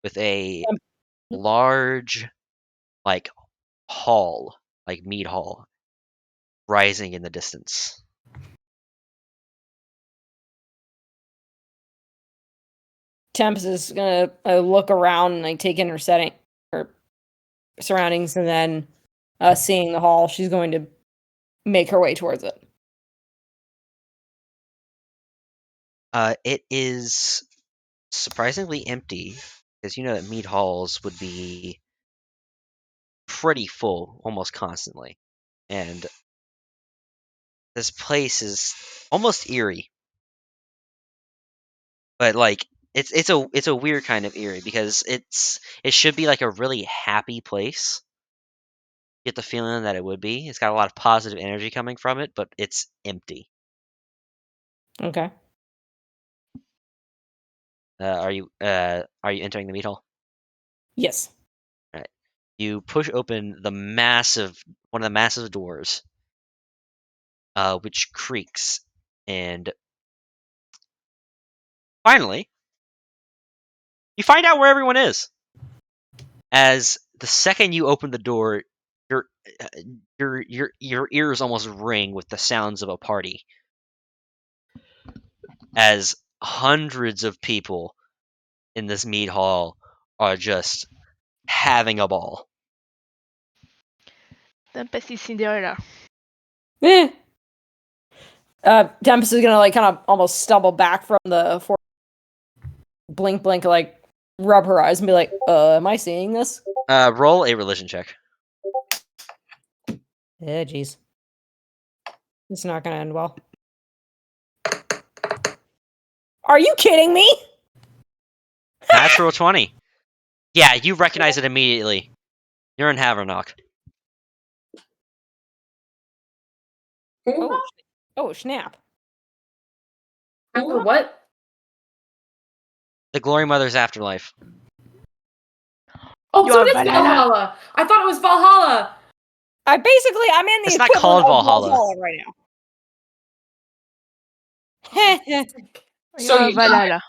With a large, like, hall, like mead hall, rising in the distance. Tempest is gonna look around and like take in her setting, her surroundings, and then seeing the hall, she's going to make her way towards it. It is surprisingly empty, because you know that mead halls would be pretty full almost constantly, and this place is almost eerie. But like it's a weird kind of eerie, because it should be like a really happy place. You get the feeling that it would be. It's got a lot of positive energy coming from it, but it's empty. Okay. Are you entering the meat hall? Yes. Right. You push open one of the massive doors, which creaks, and finally, you find out where everyone is. As the second you open the door, your your ears almost ring with the sounds of a party, as hundreds of people in this mead hall are just having a ball. Tempest is Cinderella. Eh. Tempest is gonna like kind of almost stumble back from the blink, like rub her eyes and be like, am I seeing this? Roll a religion check. Yeah, jeez. It's not gonna end well. Are you kidding me? Natural 20. Yeah, you recognize it immediately. You're in Havernock. Oh, snap. After what? The Glory Mother's afterlife. Oh, You so are it is Valhalla. Valhalla. I thought it was Valhalla. I'm in the It's not equivalent called of Valhalla. Valhalla right now. You So are you died. Valhalla.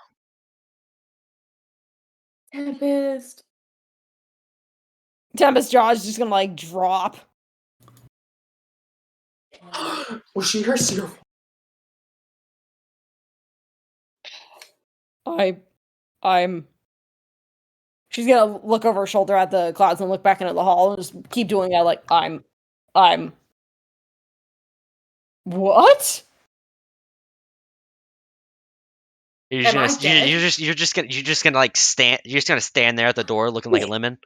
Tempest. Tempest's jaw is just gonna like drop. Was she her seer? I'm. She's gonna look over her shoulder at the clouds and look back into the hall and just keep doing that. Like I'm. What? You're just Am I gonna dead? you're just gonna like stand. You're just gonna stand there at the door looking like a lemon.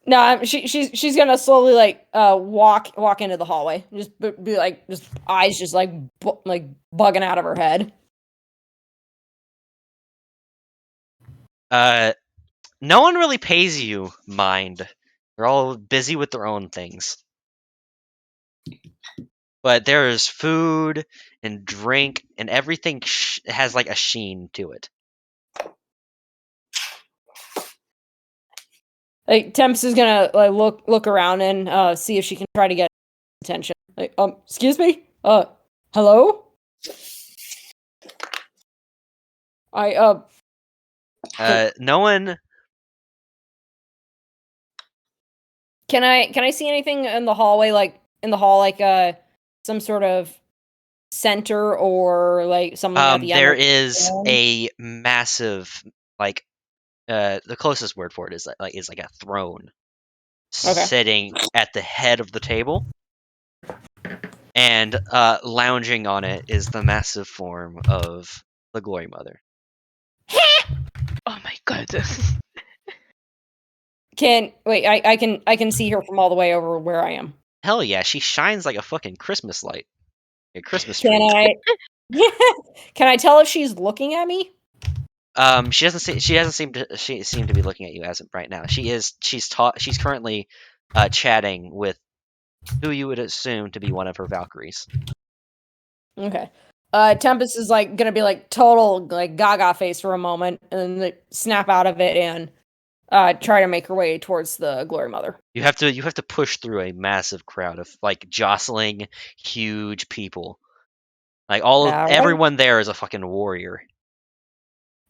No, she's gonna slowly like walk into the hallway. Just be like, just eyes just like bugging out of her head. No one really pays you mind. They're all busy with their own things. But there is food and drink, and everything has like a sheen to it. Like Tempest is gonna like look around and see if she can try to get attention. Like, excuse me? Hello? No one. Can I see anything in the hallway, like in the hall, like some sort of center or like something at the end? There of the is room? a massive, like, the closest word for it is like a throne sitting at the head of the table, and lounging on it is the massive form of the Glory Mother. Oh my god. I can see her from all the way over where I am. Hell yeah, she shines like a fucking Christmas light, a Christmas tree. Can I? Can I tell if she's looking at me? She doesn't seem to be looking at you as of right now. She's currently chatting with who you would assume to be one of her Valkyries. Okay. Tempest is like gonna be like total like gaga face for a moment and then like, snap out of it and try to make her way towards the Glory Mother. You have to push through a massive crowd of like jostling huge people. Like everyone there is a fucking warrior.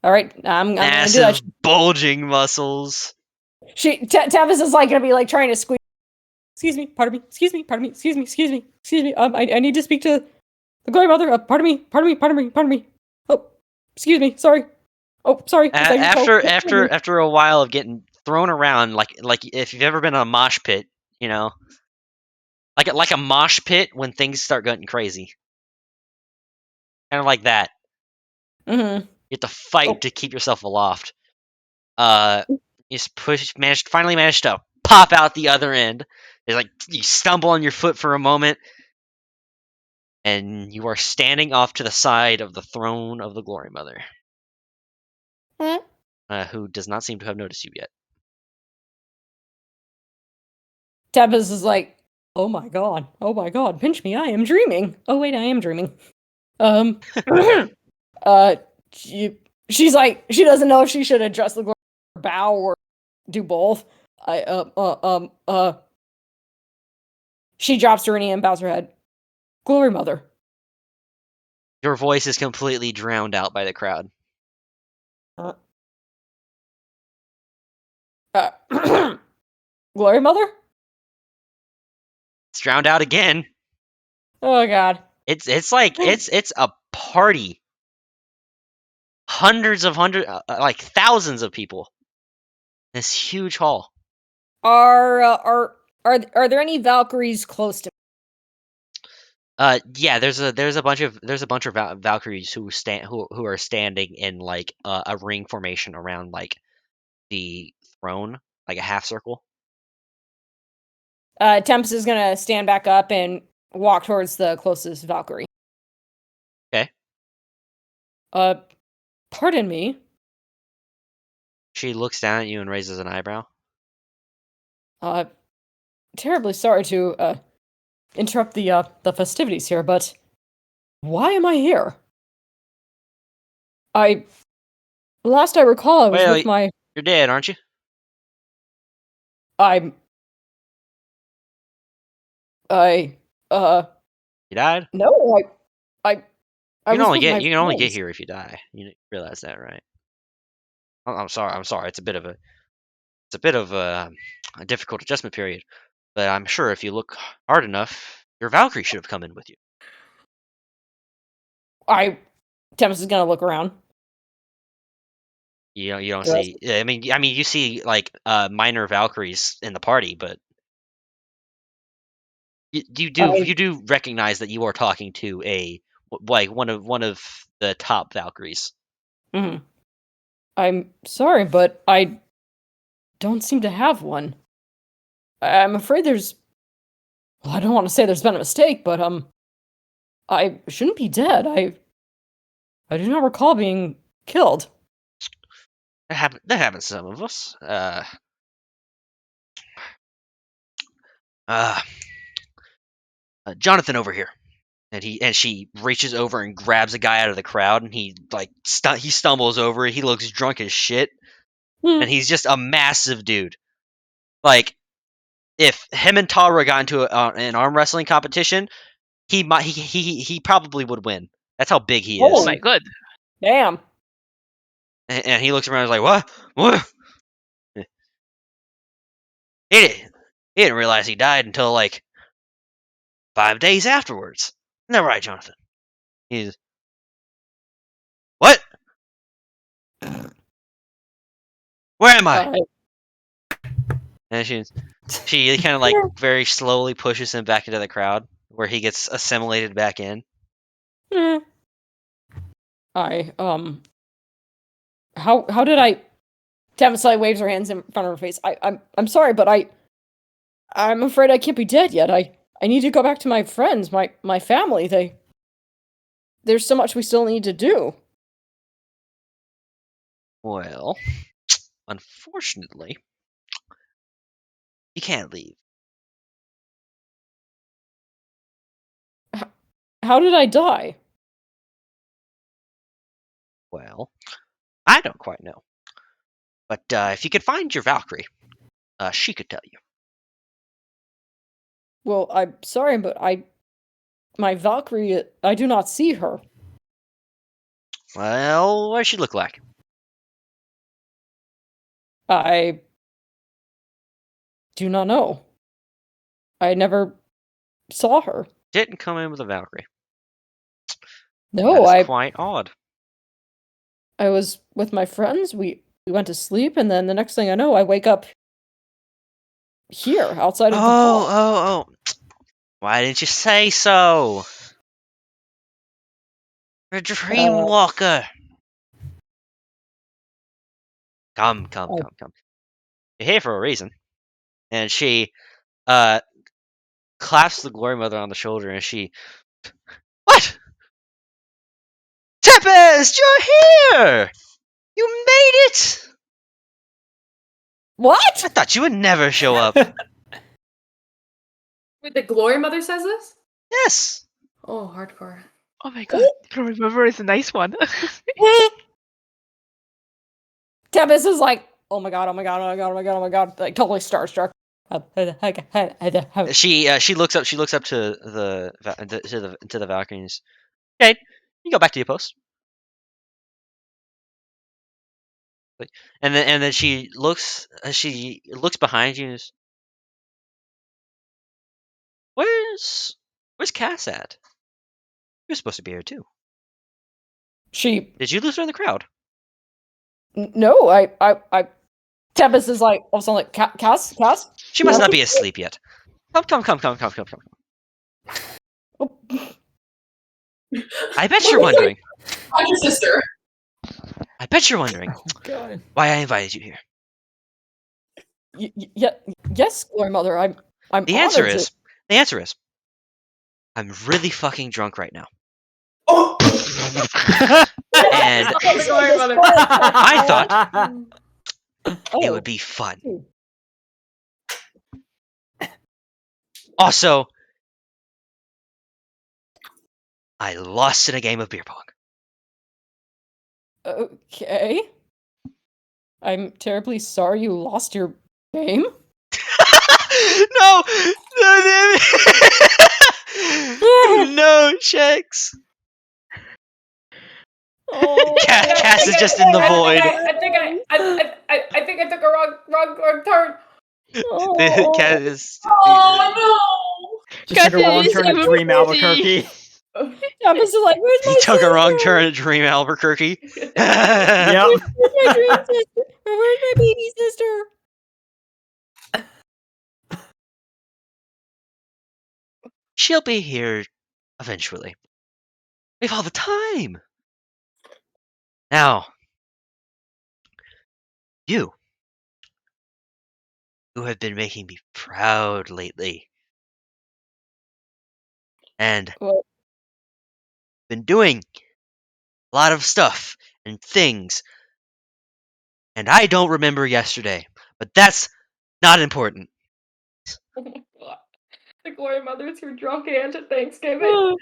All right, I'm gonna do that. Massive bulging muscles. Tempest is like gonna be like trying to squeeze. Excuse me, pardon me. Excuse me, pardon me. Excuse me, excuse me, excuse me. I need to speak to the Glory Mother. Pardon me, pardon me, pardon me, pardon me. Oh, excuse me. Sorry. Oh, sorry. After a while of getting thrown around, like if you've ever been in a mosh pit, you know, like a mosh pit when things start getting crazy. Kind of like that. Mm-hmm. You have to fight to keep yourself aloft. You just finally managed to pop out the other end. It's like you stumble on your foot for a moment, and you are standing off to the side of the throne of the Glory Mother, who does not seem to have noticed you yet. Tempest is like, oh my god, pinch me, I am dreaming. Oh wait, I am dreaming. She's like, she doesn't know if she should address the glory or bow or do both. She drops to her knee and bows her head. Glory Mother. Your voice is completely drowned out by the crowd. Glory Mother? It's drowned out again. Oh god. It's like it's a party. Like thousands of people. This huge hall. Are there any Valkyries close to Yeah, there's a bunch of Valkyries who are standing in like a ring formation around like the throne, like a half circle. Tempest is gonna stand back up and walk towards the closest Valkyrie. Okay. Pardon me. She looks down at you and raises an eyebrow. Terribly sorry to interrupt the festivities here, but why am I here? Last I recall, I was with my. You're dead, aren't you? You died? No, I You can was only with my get friends. here if you die. You realize that, right? I'm sorry. It's a bit of a difficult adjustment period, but I'm sure if you look hard enough, your Valkyrie should have come in with you. Tempest is gonna look around. You don't Yes. see. I mean, you see like minor Valkyries in the party, but you do recognize that you are talking to one of the top Valkyries. Mm-hmm. I'm sorry, but I don't seem to have one. I'm afraid there's. Well, I don't want to say there's been a mistake, but I shouldn't be dead. I do not recall being killed. That happens to some of us. Jonathan over here, and she reaches over and grabs a guy out of the crowd, and he like he stumbles over. He looks drunk as shit, and he's just a massive dude. Like if him and Tara got into an arm wrestling competition, he probably would win. That's how big he is. Oh my god. Damn. And he looks around and is like, what? He didn't realize he died until like 5 days afterwards. Isn't that right, Jonathan? He's what? Where am I? And she kind of like very slowly pushes him back into the crowd, where he gets assimilated back in. How did I? Tempest waves her hands in front of her face. I'm sorry, but I'm afraid I can't be dead yet. I need to go back to my friends, my family. There's so much we still need to do. Well, unfortunately, you can't leave. How did I die? Well, I don't quite know. But if you could find your Valkyrie, she could tell you. Well, I'm sorry, but my Valkyrie, I do not see her. Well, what does she look like? I do not know. I never saw her. Didn't come in with a Valkyrie. No, That's quite odd. I was with my friends. We went to sleep, and then the next thing I know, I wake up here outside of the hall. Oh! Why didn't you say so? You're a dream walker. Come. You're here for a reason. And she claps the Glory Mother on the shoulder, and she, what? Tempest, you're here! You made it! What? I thought you would never show up. Wait, the Glory Mother says this? Yes. Oh, hardcore. Oh my god, Glory Mother is a nice one. Tempest is like, oh my god, like totally starstruck. She looks up. She looks up to the Valkyries. Okay, you go back to your post. And then she looks behind you. Where's Cass at? You're supposed to be here too. Did you lose her in the crowd? No, I. Tempest is like, also like, Cass. She must not be asleep yet. Come. I bet you're wondering. I'm your sister. I bet you're wondering God. why I invited you here. Yes, Glory Mother. I'm. The answer is, I'm really fucking drunk right now. Oh, And The Glory Mother. I thought it Oh. would be fun. Also, I lost in a game of beer pong. Okay. I'm terribly sorry you lost your game. No, no checks. Oh, Cass is just in the void. I think I took a wrong turn. Cass is. oh Just took a wrong Cassie, turn at you Dream were Albuquerque. Tempest is like, where's my He took a wrong sister? turn at Dream Albuquerque. Yep. Where's my dream sister? Where's my baby sister? She'll be here eventually. We have all the time. Now, you who have been making me proud lately, and What? been doing a lot of stuff and things, and I don't remember yesterday, but that's not important. The Glory Mother's your drunk aunt at Thanksgiving. Oh,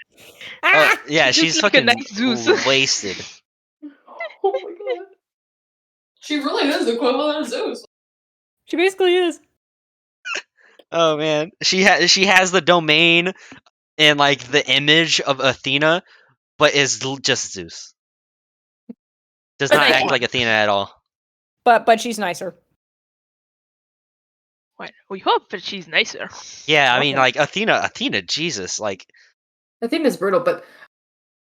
yeah, Just she's like a fucking nice Zeus. wasted. Oh my god. She really is the equivalent of Zeus. She basically is. Oh man, she has the domain and like the image of Athena, but is just Zeus. Does not act like Athena at all. But she's nicer. Well, we hope that she's nicer. Yeah, I mean, Okay. like Athena, Jesus, like. Athena's brutal, but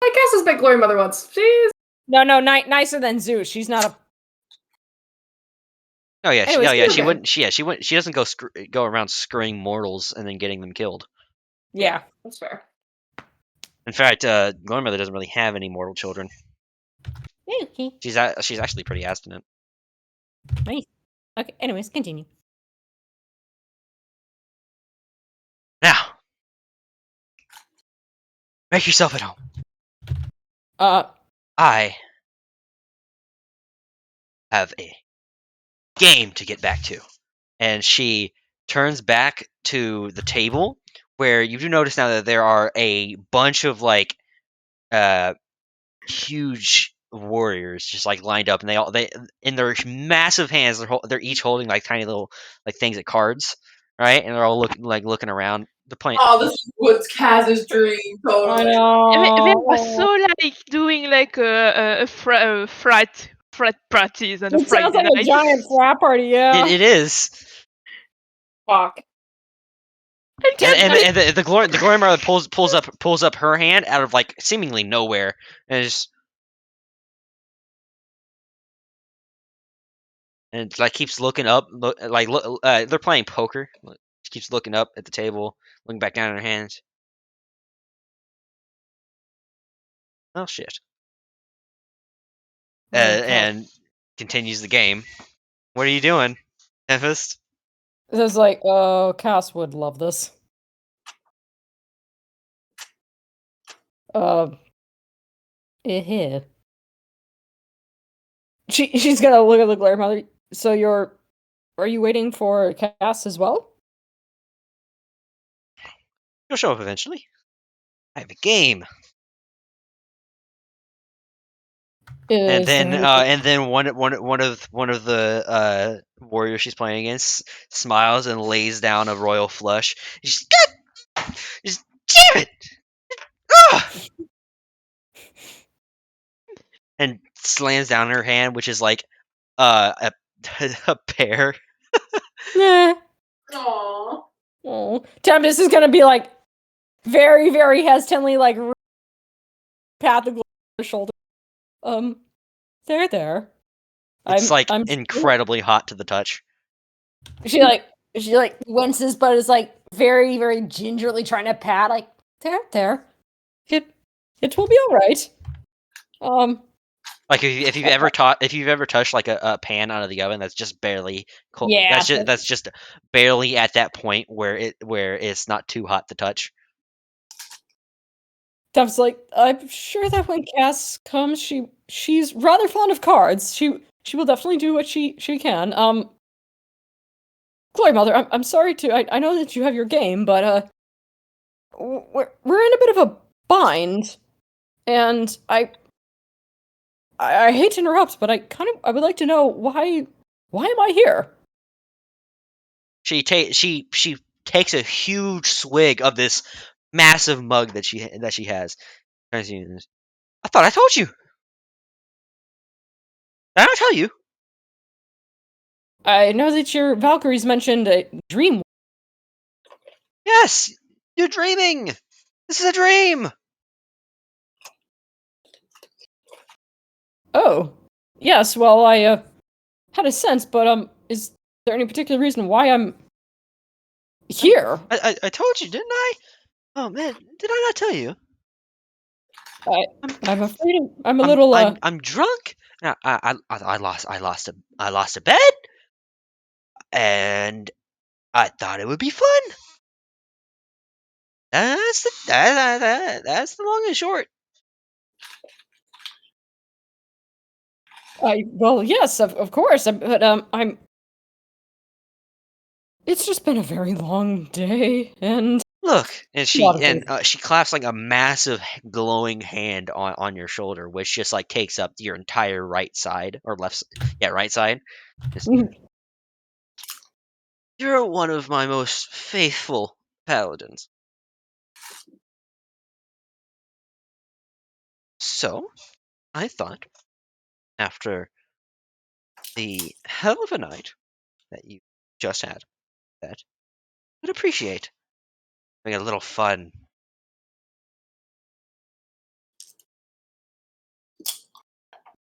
I guess has met Glory Mother once. She's No, nicer than Zeus. She's not a. Oh yeah, Anyways, she okay. wouldn't. She wouldn't. She doesn't go around screwing mortals and then getting them killed. Yeah. that's fair. In fact, Grandmother doesn't really have any mortal children. Okay. She's actually pretty abstinent. Nice. Okay. Anyways, continue. Now, make yourself at home. I have a game to get back to. And she turns back to the table where you do notice now that there are a bunch of like huge warriors just like lined up, and they in their massive hands they're each holding like tiny little like things at cards, right? And they're all looking around. They're playing. Oh, this was Kaz's dream, I totally. They were know. so like doing like a frat parties on a It sounds Friday like a night. giant frat party. Yeah. It is. Fuck. And the glory mother pulls up her hand out of like seemingly nowhere, and just and like keeps looking up. They're playing poker. She keeps looking up at the table, looking back down at her hands. Oh shit. Okay. And continues the game. What are you doing, Tempest? It's like, oh, Cass would love this. Here. She's gonna look at the glare mother. So are you waiting for Cass as well? You'll show up eventually. I have a game. And Is there then, anything- one of the warriors she's playing against smiles and lays down a royal flush. She's just damn it! Ah! And slams down her hand, which is like a a pear. Nah. Aww. Oh, Tempest is gonna be like very, very hesitantly like pat the glare shoulder. There. It's like I'm incredibly hot to the touch. She winces, but is like very, very gingerly trying to pat. Like there. It will be all right. Like if you've ever touched like a pan out of the oven that's just barely cold, Yeah, that's just barely at that point where it's not too hot to touch. Duff's like, I'm sure that when Cass comes, she's rather fond of cards. She will definitely do what she can. Glory Mother, I'm sorry to. I know that you have your game, but we're in a bit of a bind, and I hate to interrupt, but I would like to know why am I here? She takes a huge swig of this massive mug that she has. I thought I told you. Did I not tell you? I know that your Valkyries mentioned a dream. Yes, you're dreaming. This is a dream. Oh, yes. Well, I had a sense, but is there any particular reason why I'm here? I told you, didn't I? Oh man, did I not tell you? I'm afraid I'm a little I'm drunk. I lost a bed, and I thought it would be fun. That's the long and short. well, yes, of course, but I'm. It's just been a very long day, and Look, and lot of things. she claps like a massive glowing hand on your shoulder, which just like takes up your entire right side or left, right side. Just, you're one of my most faithful paladins. So, I thought, after the hell of a night that you just had, that I'd appreciate having a little fun.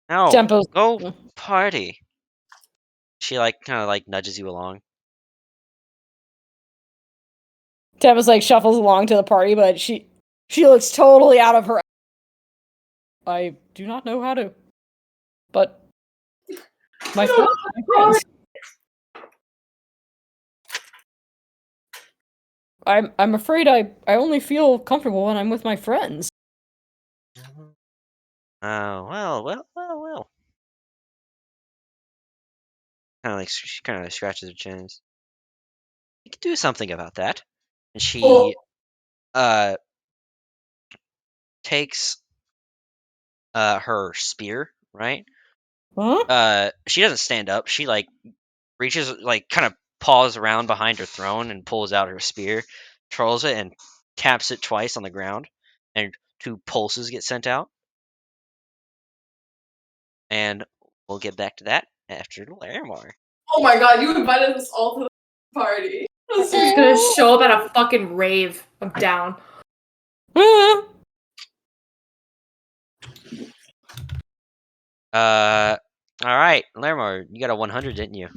No, Tempo's go party. She like kind of like nudges you along. Tempo's like shuffles along to the party, but she looks totally out of her. I do not know how to, but my friends. I'm afraid I only feel comfortable when I'm with my friends. Oh, well. She kind of like scratches her chin. You could do something about that. And she takes her spear, right? Huh? She doesn't stand up. She like reaches, like kind of paws around behind her throne and pulls out her spear, twirls it, and taps it twice on the ground, and 2 pulses get sent out. And we'll get back to that after Larimar. Oh my god, you invited us all to the party. She's gonna show up at a fucking rave. I'm down. All right, Larimar, you got a 100, didn't you?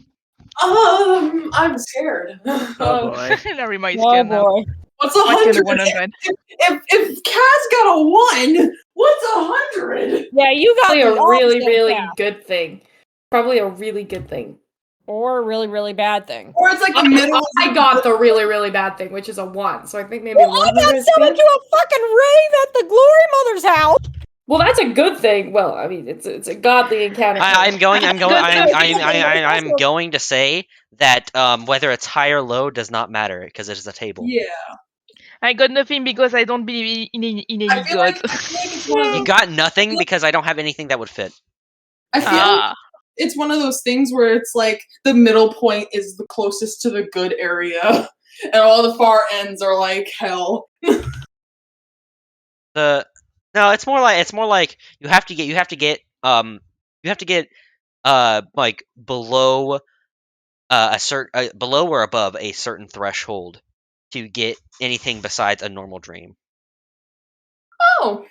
I'm scared. Oh boy. Larry is Oh scared now. boy. What's a What kind of 100? 100? If Kaz got a 1, what's 100? Yeah, you got Probably the a really, opposite really path. good thing. Probably a really good thing. Or a really, really bad thing. Or it's like the middle. I got the really, really bad thing, which is a 1. So I think maybe Well, I 100 got is summoned good. to a fucking rave at the Glory Mother's house. Well, that's a good thing. Well, I mean, it's a godly encounter. I'm going Also- going to say that whether it's high or low does not matter because it is a table. Yeah. I got nothing because I don't believe in any I feel god. like it's one of You those. got nothing because I don't have anything that would fit. I feel like it's one of those things where it's like the middle point is the closest to the good area, and all the far ends are like hell. No, it's more like you have to get like below a certain below or above a certain threshold to get anything besides a normal dream. Oh,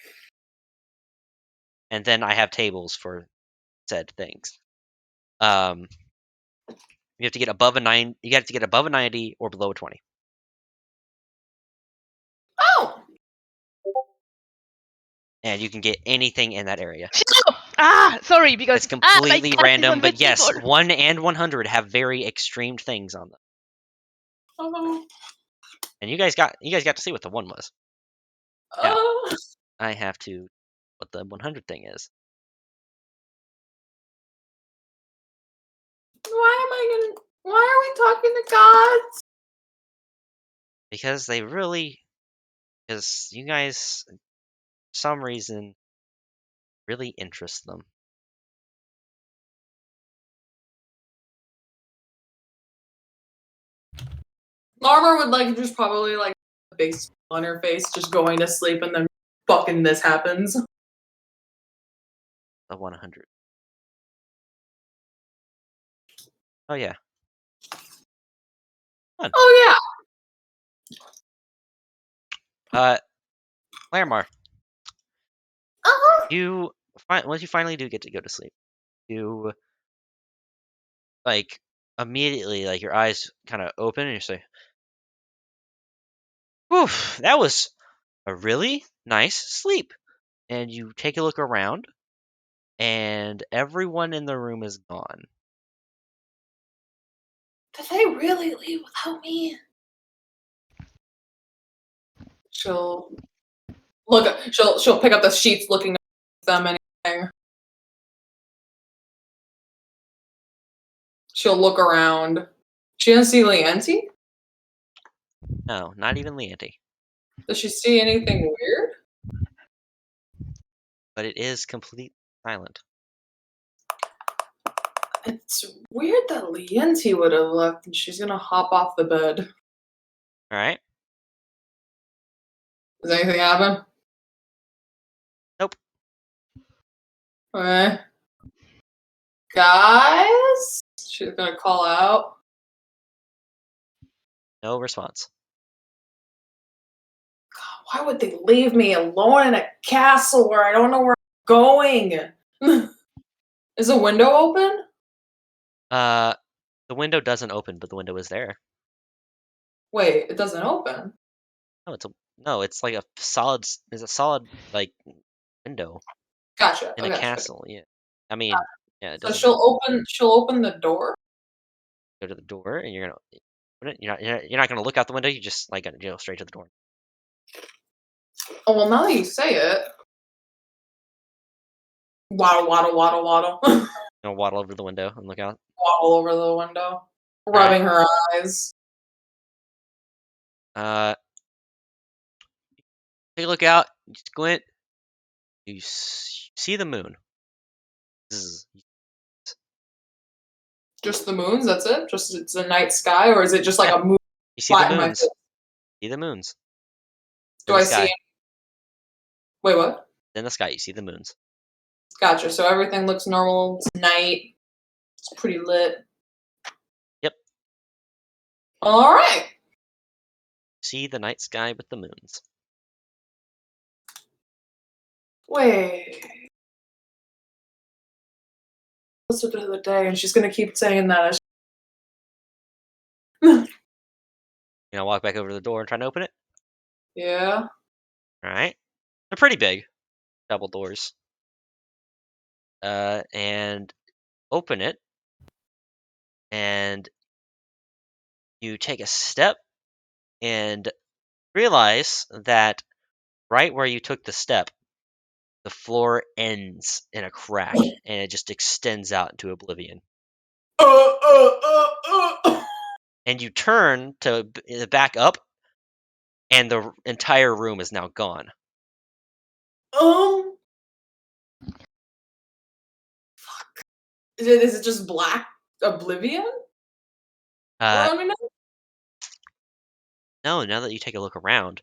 And then I have tables for said things. You have to get above a 9. You have to get above a 90 or below a 20. oh. And you can get anything in that area. Sorry, because It's completely my cat is random, on the but yes, table. 1 and 100 have very extreme things on them. Oh. And you guys got to see what the 1 was. Yeah. Oh. I have to what the 100 thing is. Why are we talking to gods? Because you guys, for some reason, really interest them. Larmer would like just probably like a big smile on her face, just going to sleep, and then fucking this happens. The 100. Oh yeah. Fun. Oh Larimar, yeah. once you finally do get to go to sleep, you like immediately like your eyes kind of open and you say, "Whew, that was a really nice sleep." And you take a look around, and everyone in the room is gone. Did they really leave without me? She'll look. She'll pick up the sheets, looking at them. Anything. She'll look around. She doesn't see Leanti. No, not even Leanti. Does she see anything weird? But it is completely silent. It's weird that Leanti would have left, and she's gonna hop off the bed. All right. Does anything happen? Nope. Okay. Guys? She's gonna call out. No response. God, why would they leave me alone in a castle where I don't know where I'm going? Is the window open? The window doesn't open, but the window is there. Wait, it doesn't open. No, it's like a solid. It's a solid like window Gotcha. in Oh, a gotcha. castle. Yeah, I mean, yeah, it So doesn't she'll open the door. go to the door, and you're gonna open it. You're not gonna look out the window. You just like gonna go straight to the door. Oh well, now that you say it. Waddle, waddle, waddle, waddle. Gonna waddle over to the window and look out. Waddle over the window, rubbing her eyes. Take a look out. You squint. You see the moon. Zzz. Just the moons, that's it? Just it's a night sky, or is it just like a moon You see flat the in my moons. face? See the moons. Do In the I sky. see? Wait, what? In the sky, you see the moons. Gotcha. So everything looks normal. It's night. It's pretty lit. Yep. All right. See the night sky with the moons. Wait. Closer to the day, and she's gonna keep saying that. Walk back over to the door and try to open it. Yeah. All right, they're pretty big, double doors. And open it, and you take a step and realize that right where you took the step, the floor ends in a crack and it just extends out into oblivion. And you turn to back up, and the entire room is now gone. Is it just black oblivion? Around me now? No, now that you take a look around,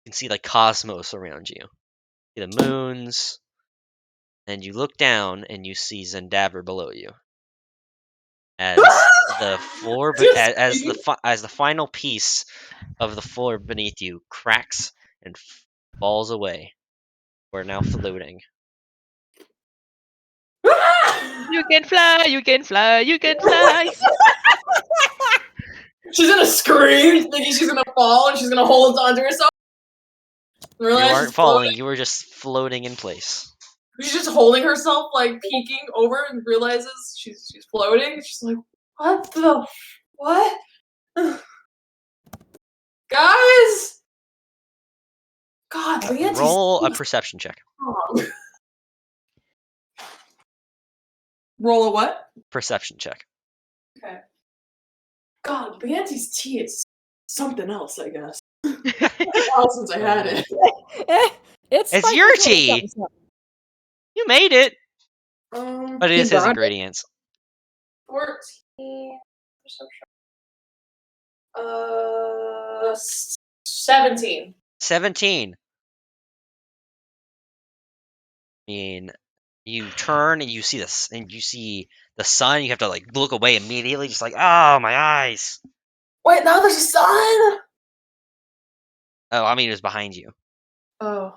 you can see the cosmos around you. See the moons, and you look down and you see Zen'Daver below you. As the floor, as the final piece of the floor beneath you cracks and falls away, we're now floating. You can fly, you can fly, you can fly. She's gonna scream, thinking she's gonna fall, and she's gonna hold onto herself. You Realize aren't she's falling, you were just floating in place. She's just holding herself, like peeking over, and realizes she's floating. She's like, "What the what, guys? God, Leante's Roll a perception check. wrong." Roll a what? Perception check. Okay. God, Leante's tea is something else, I guess. Since I had it. It's It's spicy your little tea! something, something. You made it! But it He is his brought it. ingredients. 14. 17. 17. I mean, you turn and you see this, and you see the sun. You have to like look away immediately, just like, oh, my eyes. Wait, now there's a sun? Oh, I mean, it was behind you. Oh.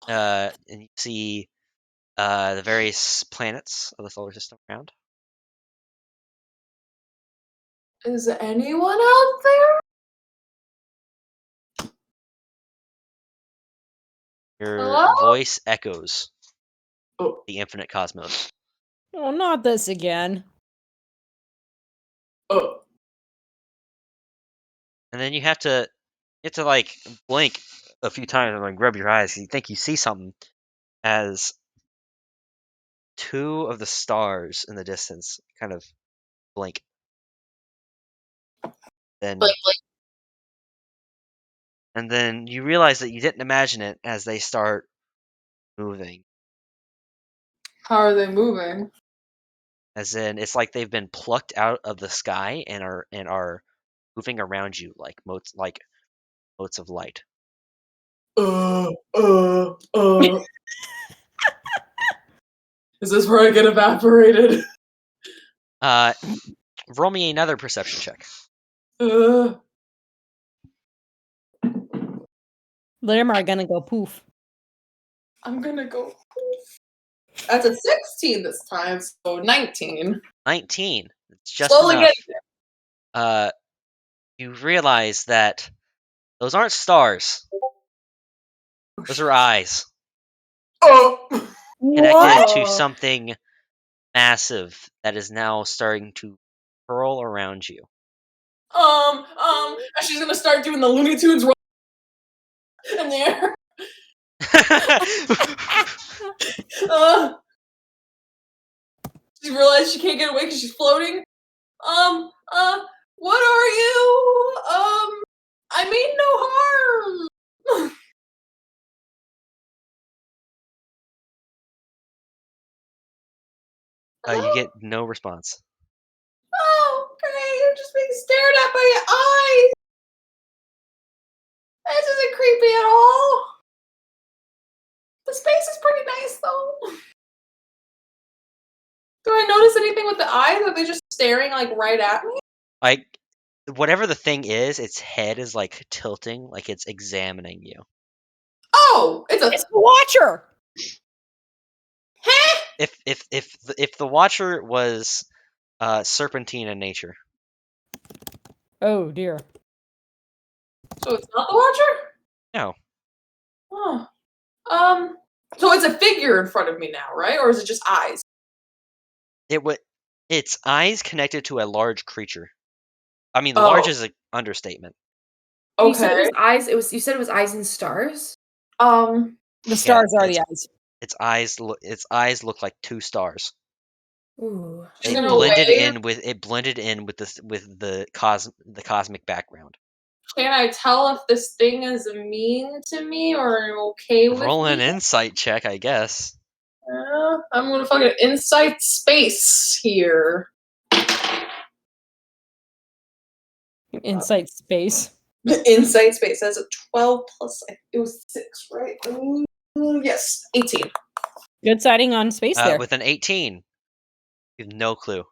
And you see the various planets of the solar system around. Is anyone out there? Your Hello? voice echoes Oh. the infinite cosmos. Oh, not this again. Oh. And then you have to like blink a few times and like rub your eyes. You think you see something as two of the stars in the distance kind of blink. Then Blink, blink. and then you realize that you didn't imagine it as they start moving. How are they moving? As in, it's like they've been plucked out of the sky and are moving around you like motes of light. Is this where I get evaporated? Roll me another perception check. Them are gonna go poof. I'm gonna go. That's a 16 this time, so 19. 19. It's just Slowly enough. getting there. You realize that those aren't stars. Those are eyes Oh! connected to something massive that is now starting to curl around you. And she's gonna start doing the Looney Tunes roll in the air. She realized she can't get away because she's floating. What are you? I mean no harm. You get no response. Oh, okay, you're just being stared at by your eyes. This isn't creepy at all. The space is pretty nice, though. Do I notice anything with the eyes? Are they just staring, like, right at me? Like, whatever the thing is, its head is like tilting, like it's examining you. Oh, it's the Watcher. If the Watcher was serpentine in nature. Oh dear. So it's not the Watcher? No. Oh. So it's a figure in front of me now, right? Or is it just eyes? Its eyes connected to a large creature. I mean, Oh. large is an understatement. You said it Okay. was eyes. You said it was eyes and stars. The stars are it's- the eyes. Its eyes look like 2 stars. Ooh. She's It gonna blended wave. in with the cosmic background. Can I tell if this thing is mean to me or okay with Roll an me? insight check, I guess. I'm gonna fucking insight space here. Insight space. Insight space. That's a 12 plus. It was 6, right? Yes, 18. Good sighting on space there. With an 18, you have no clue.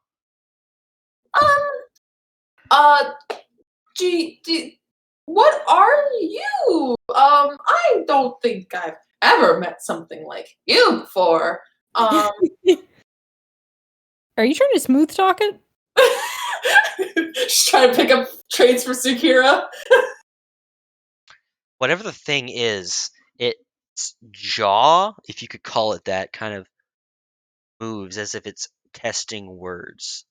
What are you? I don't think I've ever met something like you before. Are you trying to smooth talk it? Just trying to pick up traits for Sukira. Whatever the thing is, its jaw, if you could call it that, kind of moves as if it's testing words.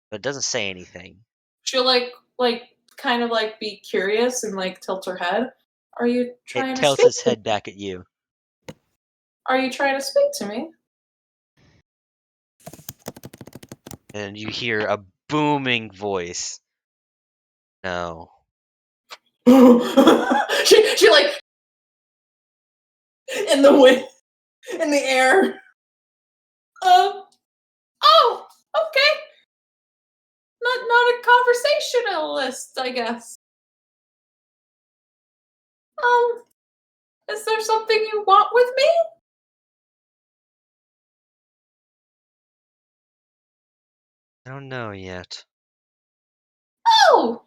But it doesn't say anything. She'll kind of be curious and tilt her head. Are you trying It to tilts speak? its head back at you. Are you trying to speak to me? And you hear a booming voice. No. she in the wind, in the air. Oh, okay. Not a conversationalist, I guess. Is there something you want with me? I don't know yet. Oh,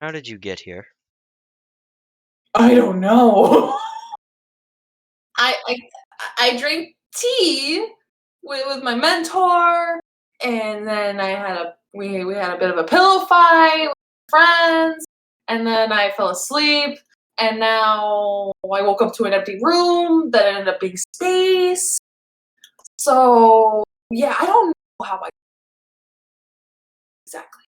How did you get here? I don't know. I drank tea with my mentor, and then we had a bit of a pillow fight with friends, and then I fell asleep, and now I woke up to an empty room that ended up being space. So yeah, I don't know how I exactly.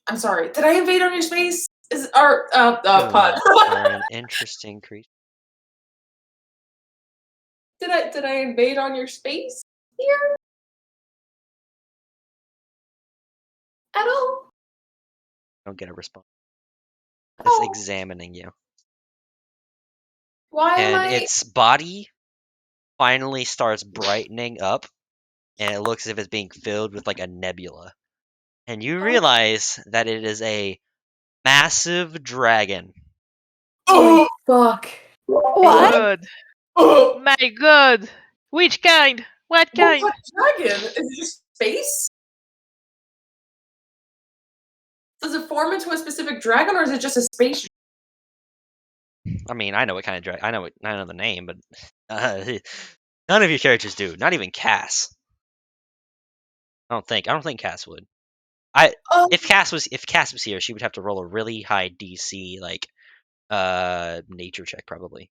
I'm sorry. Did I invade on your space? Is our pod? Are an interesting creature. Did I invade on your space here? At all? Don't get a response. It's Oh. examining you. Why am And I? its body finally starts brightening up, and it looks as if it's being filled with a nebula. And you realize that it is a massive dragon. Oh fuck! What? Good. Oh, My god. Which kind? What kind? what's a dragon? Is it just space? Does it form into a specific dragon, or is it just a space? I mean, I know what kind of dragon. I know the name, but none of your characters do. Not even Cass. I don't think Cass would. If Cass was here, she would have to roll a really high DC nature check probably.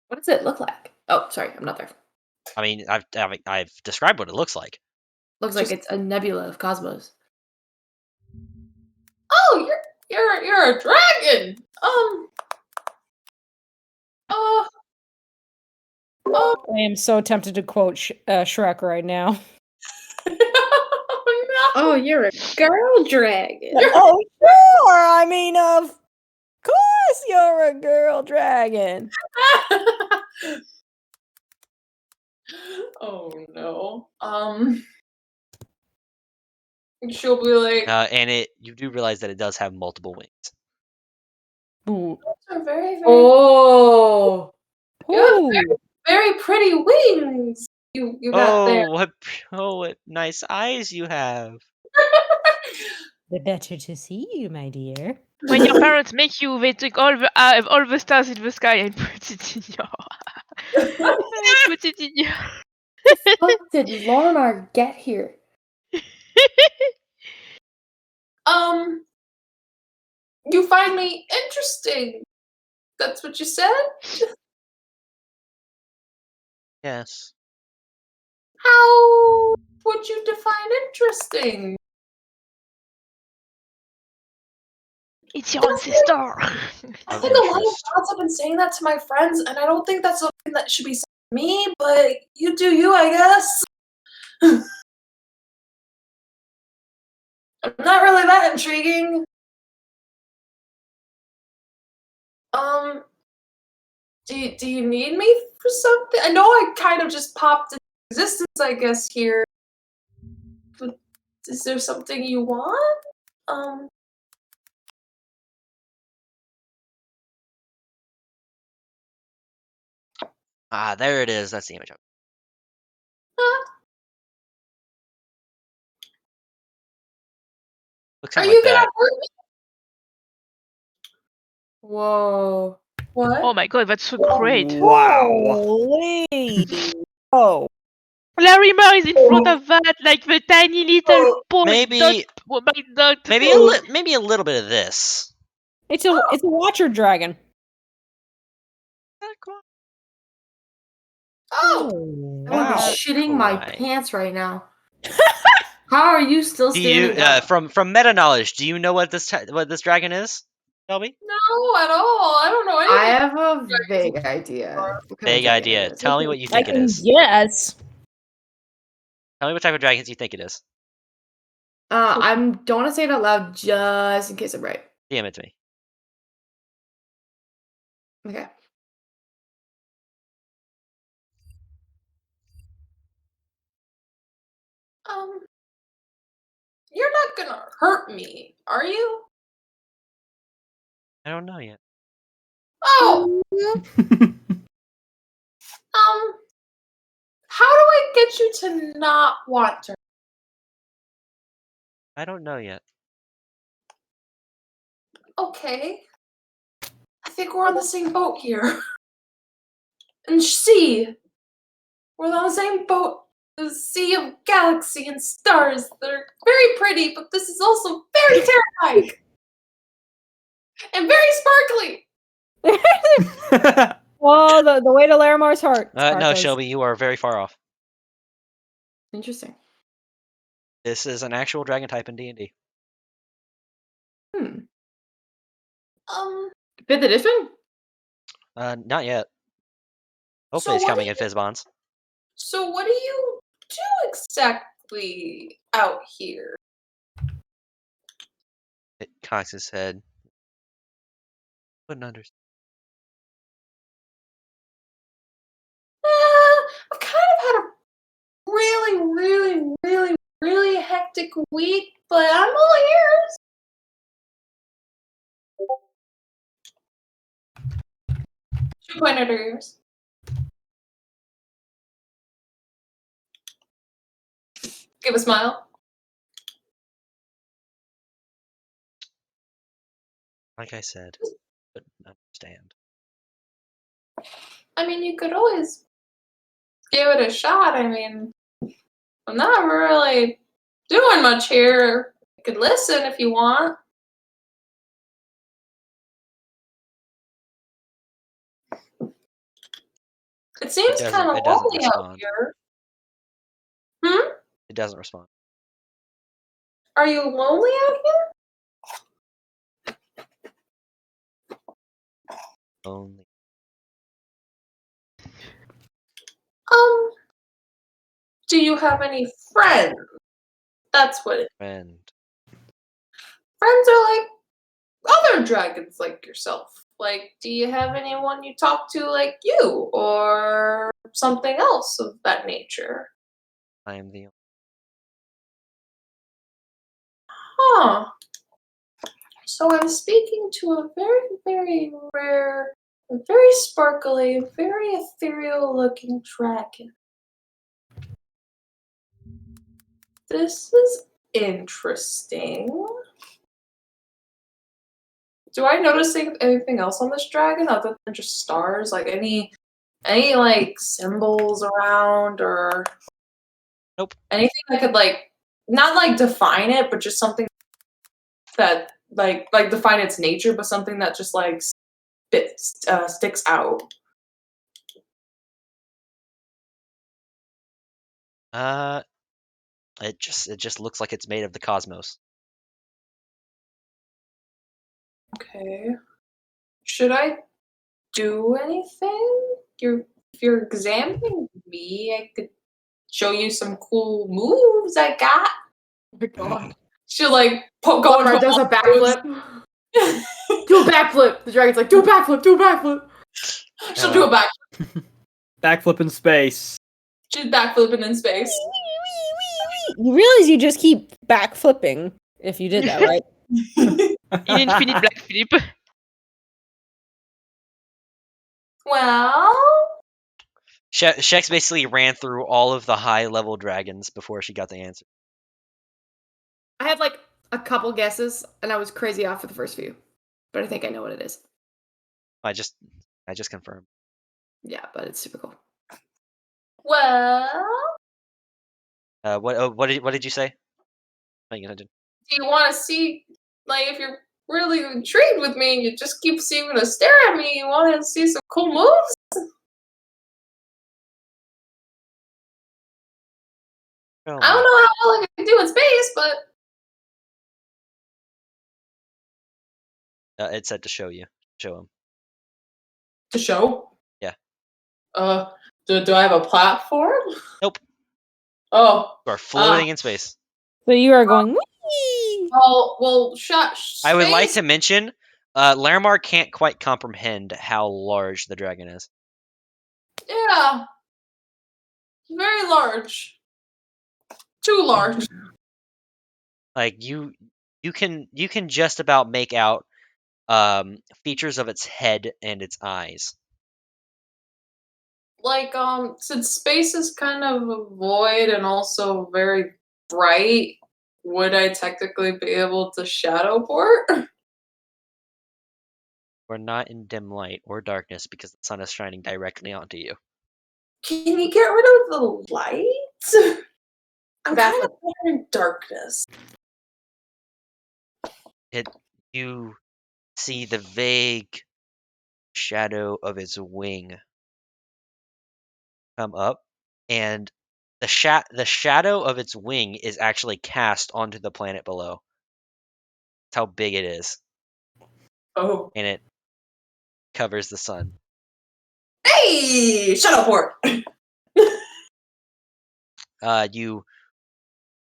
What does it look like? Oh, sorry, I'm not there. I mean, I've described what it looks like. Looks like it's a nebula of cosmos. Oh, you're a dragon. I am so tempted to quote Shrek right now. Oh no. Oh, you're a girl dragon. Oh, sure! I mean, of course you're a girl dragon. Oh no. She'll be like, And you do realize that it does have multiple wings. Ooh. "Those are very, very, Oh, you have Ooh. very pretty wings. You got there." What nice eyes you have. The better to see you, my dear. When your parents make you, they took all the stars in the sky and put it in your. Put it in your. how did Lormar get here? You find me interesting. That's what you said? Yes. How would you define interesting? It's your ancestor. I Of think a lot of interest. gods have been saying that to my friends, and I don't think that's something that should be said to me, but you do you, I guess. I'm not really that intriguing. Do you need me for something? I know I kind of just popped into existence, I guess, here. But is there something you want? Ah, there it is. That's the image of it. Looks Are kind of like you gonna that. hurt me? Whoa. What? Oh my god, that's so great. Wow. Holy. Oh. Larimar is in front of that, like the tiny little boy Maybe- dot. Maybe a little bit of this. It's a watcher dragon. Oh! I would be Wow. shitting my Right. pants right now. How are you still Do standing you, up? from meta knowledge, do you know what this dragon is, Shelby? No, at all. I don't know anything. I have a vague idea. Vague idea. Tell me what you think it is. Yes. Tell me what type of dragons you think it is. I don't want to say it out loud just in case I'm right. DM it to me. Okay. You're not gonna hurt me, are you? I don't know yet. Oh! How do I get you to not want to? I don't know yet. Okay. I think we're on the same boat here. And see, we're on the same boat. The sea of galaxy and stars that are very pretty, but this is also very terrifying. And very sparkly. Oh, the way to Larimar's heart. No, Sparkles. Shelby, you are very far off. Interesting. This is an actual dragon type in D&D. Fifth edition? Not yet. Hopefully it's what coming do in Fizzbonds. So what do you do exactly out here? It cocks his head. Wouldn't understand. I've kind of had a really hectic week, but I'm all ears. She pointed at her ears. Give a smile. Like I said, wouldn't understand. I mean, you could always give it a shot. I mean, I'm not really doing much here. You could listen if you want. It seems doesn't- kind of it doesn't lonely out respond. here. It doesn't respond. Are you lonely out here? Only Do you have any friends? That's what it. friend. Friends are like other dragons like yourself. Like, do you have anyone you talk to like you, or something else of that nature? I am the Huh. So I'm speaking to a very rare, a very sparkly, very ethereal looking dragon. This is interesting. Do I notice anything else on this dragon other than just stars? Like any like symbols around, or Nope. anything that could like not like define it, but just something that like define its nature, but something that just like sticks out. It just looks like it's made of the cosmos. Okay. Should I do anything? If you're examining me, I could show you some cool moves I got. Oh my god. She'll like go Laura into does a all backflip. pose. Do a backflip. The dragon's like, do a backflip, do a backflip. She'll do a back. Backflip in space. She's backflipping in space. You realize you just keep backflipping if you did that, right? In infinite black flip. Well, Shex basically ran through all of the high-level dragons before she got the answer. I had like a couple guesses, and I was crazy off for the first few. But I think I know what it is. I just confirmed. Yeah, but it's super cool. well, What did you say? Paying attention. do you want to see, like, if you're really intrigued with me and you just keep seeming to stare at me, you want to see some cool moves? Oh, I don't know how well I can do in space, but it said to show you. Show him. to show. Yeah. Do I have a platform? Nope. Oh. You are floating in space. So you are going, whee! Well, I would like space- to mention, Larimar can't quite comprehend how large the dragon is. Yeah. Very large. Too large. Like you can just about make out features of its head and its eyes. Like, since space is kind of a void and also very bright, would I technically be able to shadow port? We're not in dim light or darkness because the sun is shining directly onto you. Can you get rid of the light? I'm That's kind of better in darkness. You see the vague shadow of its wing come up, and the shadow of its wing is actually cast onto the planet below. That's how big it is, Oh. and it covers the sun. Hey! Shadow port! You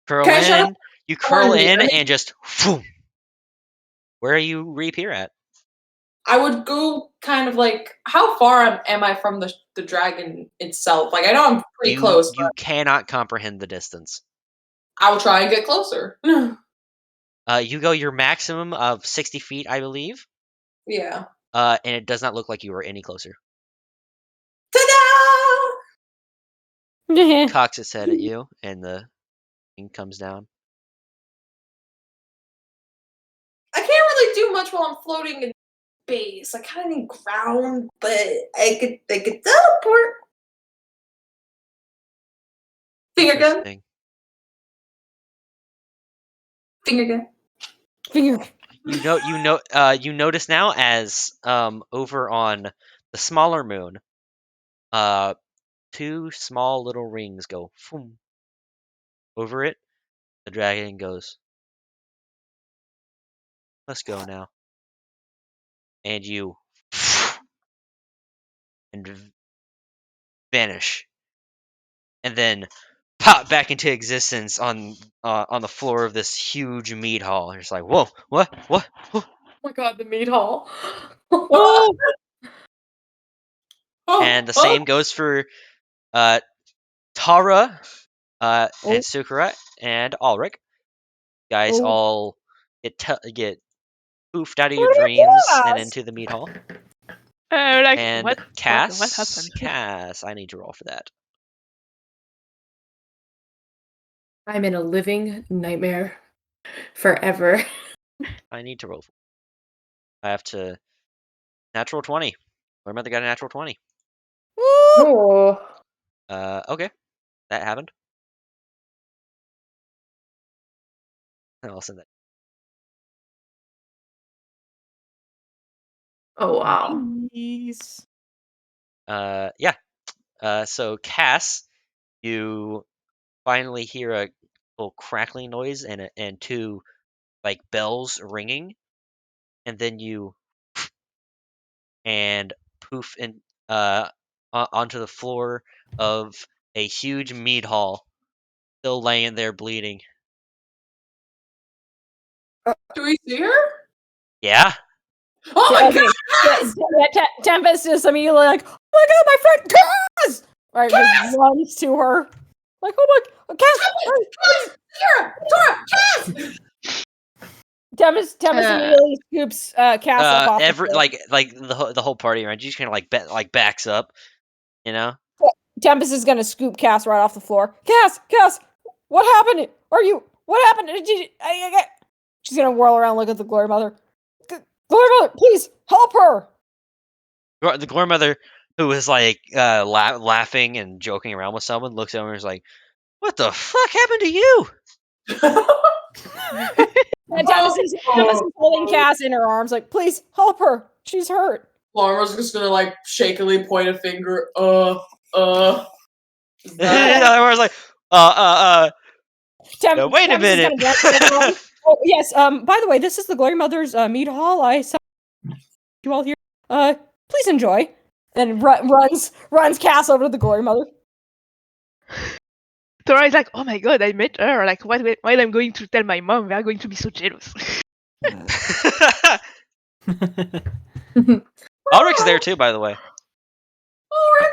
curl Can I shadow in, you curl Or in, near me? and just whoom. Where you reappear at? I would go kind of like, how far am I from the dragon itself? Like, I know I'm pretty close, You cannot comprehend the distance. but I will try and get closer. You go your maximum of 60 feet, I believe. Yeah. And it does not look like you are any closer. Ta-da! Cocks its head at you, and the thing comes down. I can't really do much while I'm floating in space. I kind of need ground, but I could teleport. Finger gun. Interesting. Finger gun. You notice now as over on the smaller moon, two small little rings go boom, over it. The dragon goes, "Let's go now," and you and vanish, and then pop back into existence on the floor of this huge meat hall. You're just like, whoa, what? Oh my god, the meat hall. Oh, And the same goes for Tara, and Sukara and Ulrich. Guys all get poofed out of your dreams and into the meat hall. Like, And what Cass, happened? Cass, I need to roll for that. I'm in a living nightmare forever. I need to roll. I have to natural 20. Where am I? Got a natural 20. Oh. Okay, that happened. I'll send that. Oh wow. Please. Yeah. So Cass, you finally hear a little crackling noise and two like bells ringing, and then you and poof in onto the floor of a huge mead hall, still laying there bleeding. Do we see her? Yeah. Oh my Okay. god! Tempest is immediately like, oh my god, my friend Cass! Right, just runs to her. Like, oh my, Cass! Tora! Cass! Tempest immediately scoops Cass up off Every the floor. like the whole party around you just kind of like backs up, you know. Tempest is gonna scoop Cass right off the floor. Cass, what happened? What happened? Did you? She's gonna whirl around, and look at the Glory Mother. Glory Mother, please help her. The Glory Mother, who was like laughing and joking around with someone, looks over and is like, "What the fuck happened to you?" And Tempest is holding Cass in her arms, like, please help her. She's hurt. Laura's just gonna like shakily point a finger. Is The that- other one's like, no, wait a Tempest is minute. gonna glance over. Oh yes. By the way, this is the Glory Mother's mead hall. I saw you all here. Please enjoy. Then runs Cass over to the Glory Mother. Tora is like, oh my god, I met her. Like, while I'm going to tell my mom, they are going to be so jealous. Ulrich's there too, by the way.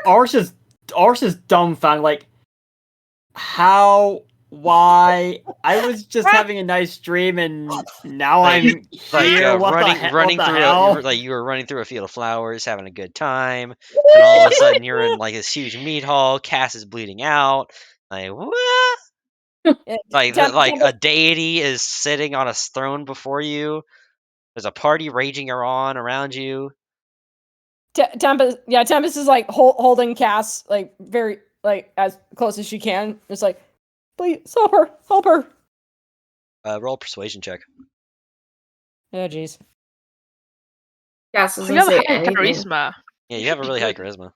Ours is dumbfounded. Like, how? Why? I was just having a nice dream, and now Like- I'm Like here. What the running what the through hell? like you were running through a field of flowers, having a good time, and all of a sudden you're in like this huge meat hall. Cass is bleeding out. Like what? Like a deity is sitting on a throne before you. There's a party raging on around you. Tempest is like holding Cass like very like as close as she can. It's like, please help her. Roll a persuasion check. Oh jeez. Cass You doesn't have say high anything. charisma. Yeah, you have a really high charisma,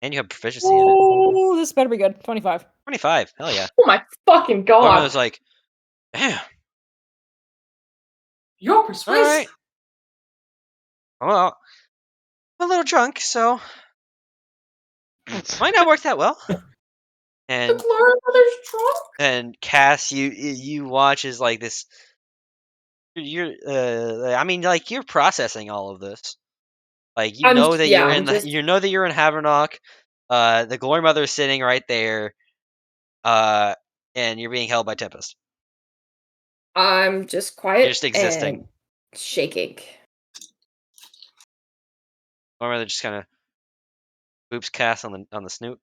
and you have proficiency in it. Oh, this better be good. 25. 25. Hell yeah. Oh my fucking One god. was like, damn. You're All persuasive. right. Well, I'm a little drunk, so might not work that well. And Laura Mother's drunk. and Cass, you watch as like this. You're I mean, like you're processing all of this. Like you know that you're in you know that you're in Havernock. The Glory Mother is sitting right there. And you're being held by Tempest. I'm just quiet. You're just existing. And shaking. Glory Mother just kind of boops Cass on the snoot.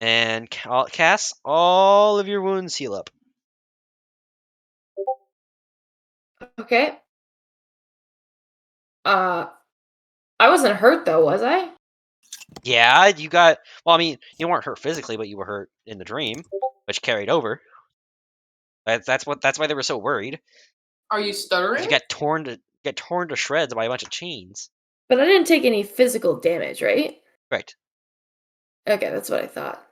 And Cass, all of your wounds heal up. Okay. I wasn't hurt though, was I? Yeah, you got. Well, I mean, you weren't hurt physically, but you were hurt in the dream, which carried over. That's why they were so worried. Are you stuttering? You got torn to shreds by a bunch of chains. But I didn't take any physical damage, right? Right. Okay, that's what I thought.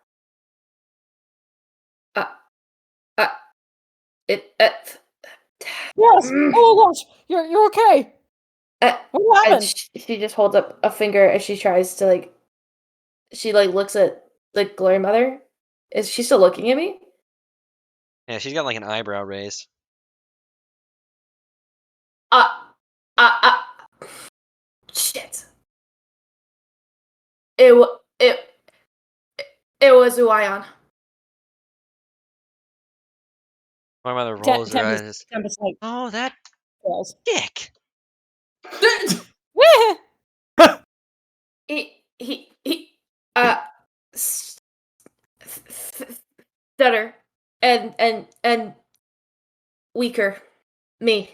Yes. Oh gosh, you're okay. What And happened? she just holds up a finger as she tries to like. She like looks at the Glory Mother. Is she still looking at me? Yeah, she's got like an eyebrow raised. Shit. It was Uion. My mother rolls her eyes. Tempest like, Oh, that falls. dick. He stutter and weaker. Me.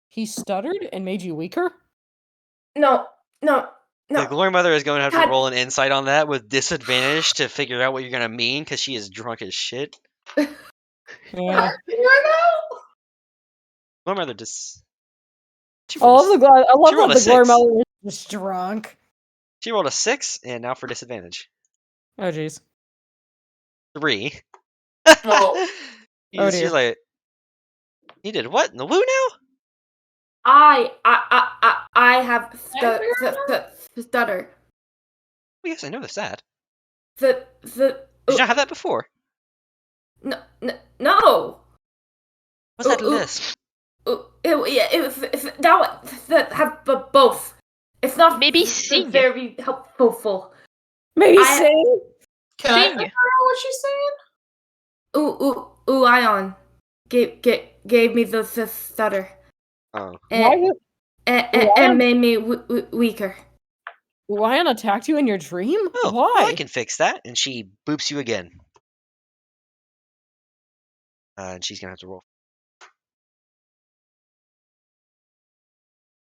He stuttered and made you weaker? No. The Glory Mother is going to have to God. roll an insight on that with disadvantage to figure out what you're going to mean because she is drunk as shit. Yeah. Grandmother just. She I love rolled, I love rolled that a the 6. glory mother is just drunk. She rolled a 6, and now for disadvantage. Oh jeez. 3. Oh. Oh, She's dear. like, you did what in the woo now? I have stutter. Oh, yes, I noticed that. The Did you not have that before? no. What's that lisp? That have both. It's not Maybe sing. very helpful. Maybe I- sing. Can I Sing. figure out what she's saying? Ion gave me the stutter. Oh. Why would And made me weaker. Lion attacked you in your dream? Oh, Why? well, I can fix that. And she boops you again. And she's gonna have to roll.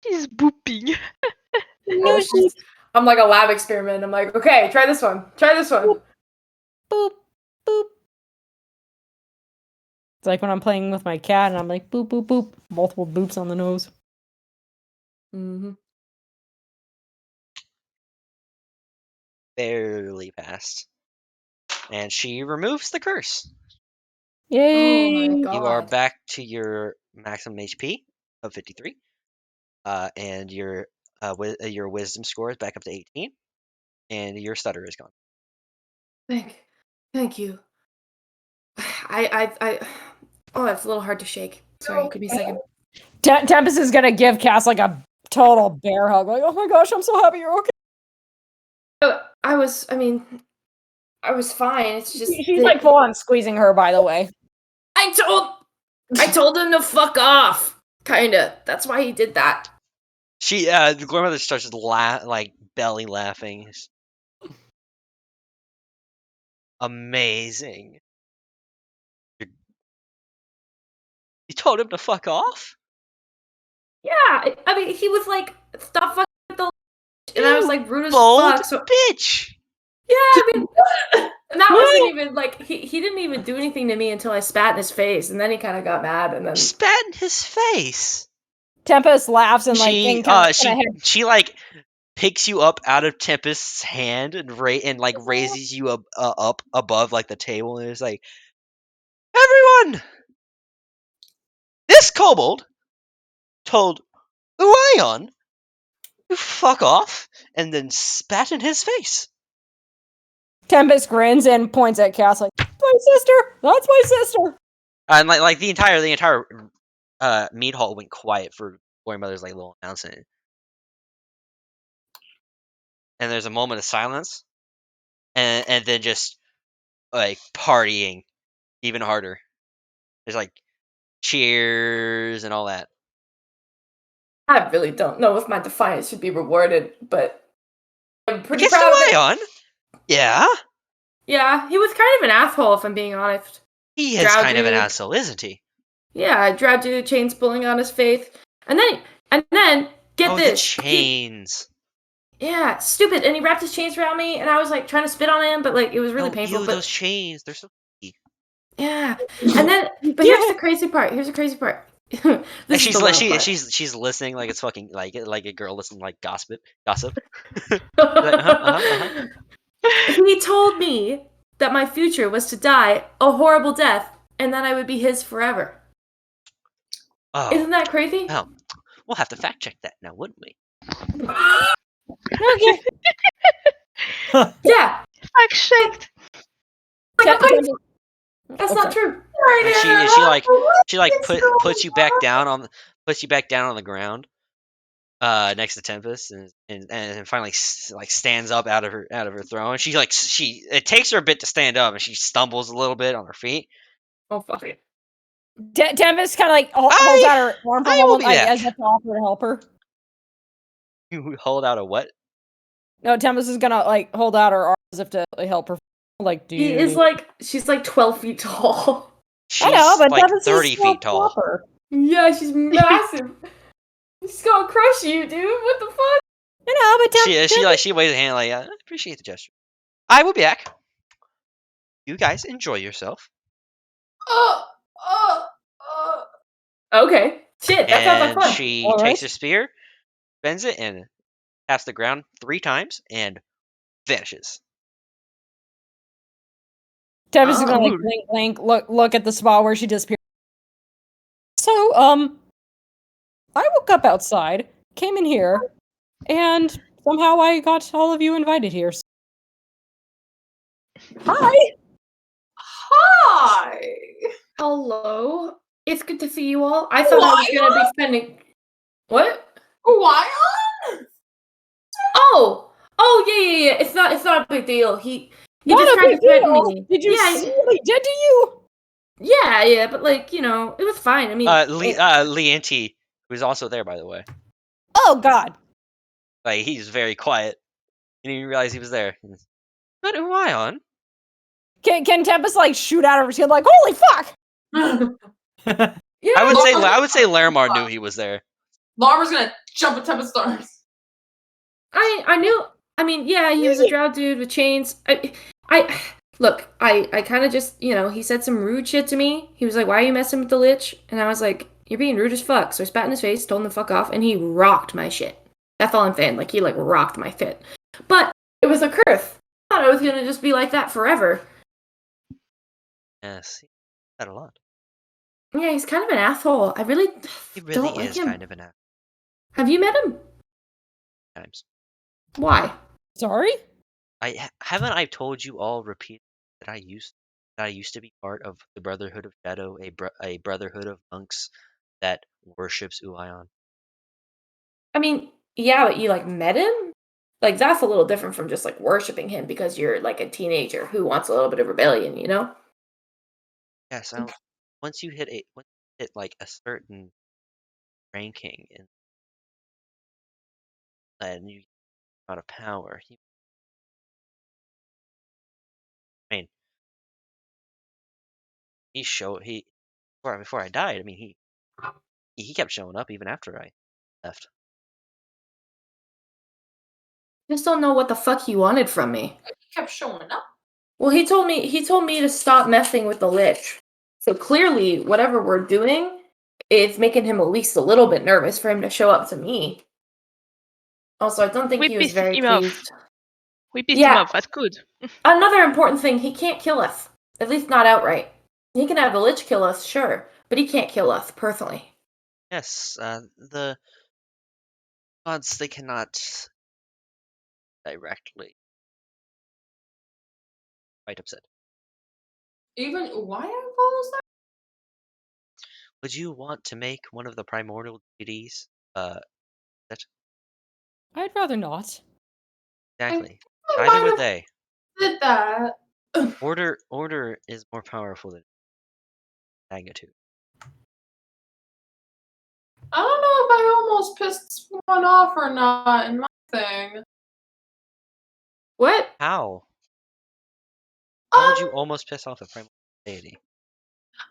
She's booping. No, she I'm like a lab experiment. I'm like, okay, try this one. Try this one. boop boop. It's like when I'm playing with my cat and I'm like boop boop boop, multiple boops on the nose. Mm-hmm. Barely passed. And she removes the curse. Yay! Oh my god. You are back to your maximum HP of 53. And your wisdom score is back up to 18. And your stutter is gone. Thank you. Oh, it's a little hard to shake. Sorry, give me a second. Tempest is gonna give Cass like a total bear hug. Like, oh my gosh, I'm so happy you're okay. I was fine. It's just She's like full on squeezing her, by the way. I told him to fuck off. Kinda. That's why he did that. She the grandmother starts like belly laughing. Amazing. You told him to fuck off? Yeah, I mean, he was like, "Stop fucking with the," and I was like, rude as Bold fuck. So bitch. yeah, I mean, and that wasn't even like he didn't even do anything to me until I spat in his face, and then he kind of got mad, and then Spat in his face. Tempest laughs and like she like picks you up out of Tempest's hand and raises you up above like the table and is like, everyone, this kobold told Uion to fuck off and then spat in his face. Tempest grins and points at Cass like, my sister! That's my sister! And like the entire mead hall went quiet for Grandmother's like little announcement. And there's a moment of silence, and then just like partying even harder. There's like cheers and all that. I really don't know if my defiance should be rewarded, but I'm pretty Against proud of it. Uion? Yeah, Yeah, he was kind of an asshole, if I'm being honest. he is Drow kind of an dude. asshole, isn't he? Yeah, Drow dude, chains pulling on his face, and then get Oh, this. the chains. Yeah, stupid. And he wrapped his chains around me, and I was like trying to spit on him, but like it was really Oh, painful. ew, But those chains, they're so. yeah, and then but here's the crazy part. Here's the crazy part. And This is the wild part. she's listening like it's fucking like a girl listening like gossip. He told me that my future was to die a horrible death, and that I would be his forever. Oh, Isn't that crazy? oh, we'll have to fact check that now, wouldn't we? Okay. Yeah, Fact checked. that's not true. And she puts you back down on the ground, next to Tempest, and finally like stands up out of her throne. It takes her a bit to stand up, and she stumbles a little bit on her feet. Oh fuck it. Tempest kind of like holds out her arm for a I will moment, be like, back. as if to offer to help her. You hold out a what? No, Tempest is gonna like hold out her arm as if to help her. Like, She's like 12 feet tall. She's I know, but like Tempest 30 is still feet tall. proper. Yeah, she's massive. She's gonna crush you, dude. What the fuck? I know, but She waves a hand like, I appreciate the gesture. I will be back. You guys enjoy yourself. Okay. Shit, that sounds like And fun. she All takes right. her spear, bends it, and taps the ground 3 times and vanishes. Tempest is gonna like Cool. blink, look at the spot where she disappeared. So, I woke up outside, came in here, and somehow I got all of you invited here. Hi. Hi. Hello. It's good to see you all. I thought I was gonna be spending. What? Why? Oh, yeah. It's not a big deal. He Not just a tried big to threaten deal. me. Did you Yeah, see what he did to you? yeah, but like, you know, it was fine. I mean, Leanti, who's also there, by the way. Oh God. Like, he's very quiet. He didn't even realize he was there. But who am I on? Can Tempest like shoot out of her shield like, holy fuck? yeah. I would say Larimar knew he was there. Larmer's gonna jump at Tempest arms. I knew. I mean, yeah, he was a drow dude with chains. I look. I kind of just, you know, he said some rude shit to me. He was like, "Why are you messing with the lich?" And I was like, "You're being rude as fuck." So I spat in his face, told him to fuck off, and he rocked my shit. That's all I'm saying. Like he like rocked my fit. But it was a curse. I thought I was gonna just be like that forever. Yes, he said a lot. Yeah, he's kind of an asshole. I really He really don't like is him. kind of an ass Have you met him? times. Why? Sorry? Haven't I told you all repeatedly that I used to be part of the Brotherhood of Shadow, a brotherhood of monks that worships Uion. I mean, yeah, but you like met him? Like that's a little different from just like worshiping him because you're like a teenager who wants a little bit of rebellion, you know? Yes, once you hit like a certain ranking and you out of power, I mean, he before I died. I mean, he kept showing up even after I left. Just don't know what the fuck he wanted from me. He kept showing up. Well, he told me to stop messing with the lich. So clearly, whatever we're doing, it's making him at least a little bit nervous for him to show up to me. Also, I don't think We he was pissed very him off. pleased. We pissed him Yeah. off. That's good. Another important thing, he can't kill us. At least not outright. He can have the lich kill us, sure, but he can't kill us personally. Yes, the gods, they cannot directly. Quite upset. Even why follows that? Would you want to make one of the primordial deities? I'd rather not. Exactly. I Neither might would have they. did that. Order is more powerful than magnitude. I don't know if I almost pissed one off or not in my thing. What? How? How would you Um, almost piss off a primordial deity?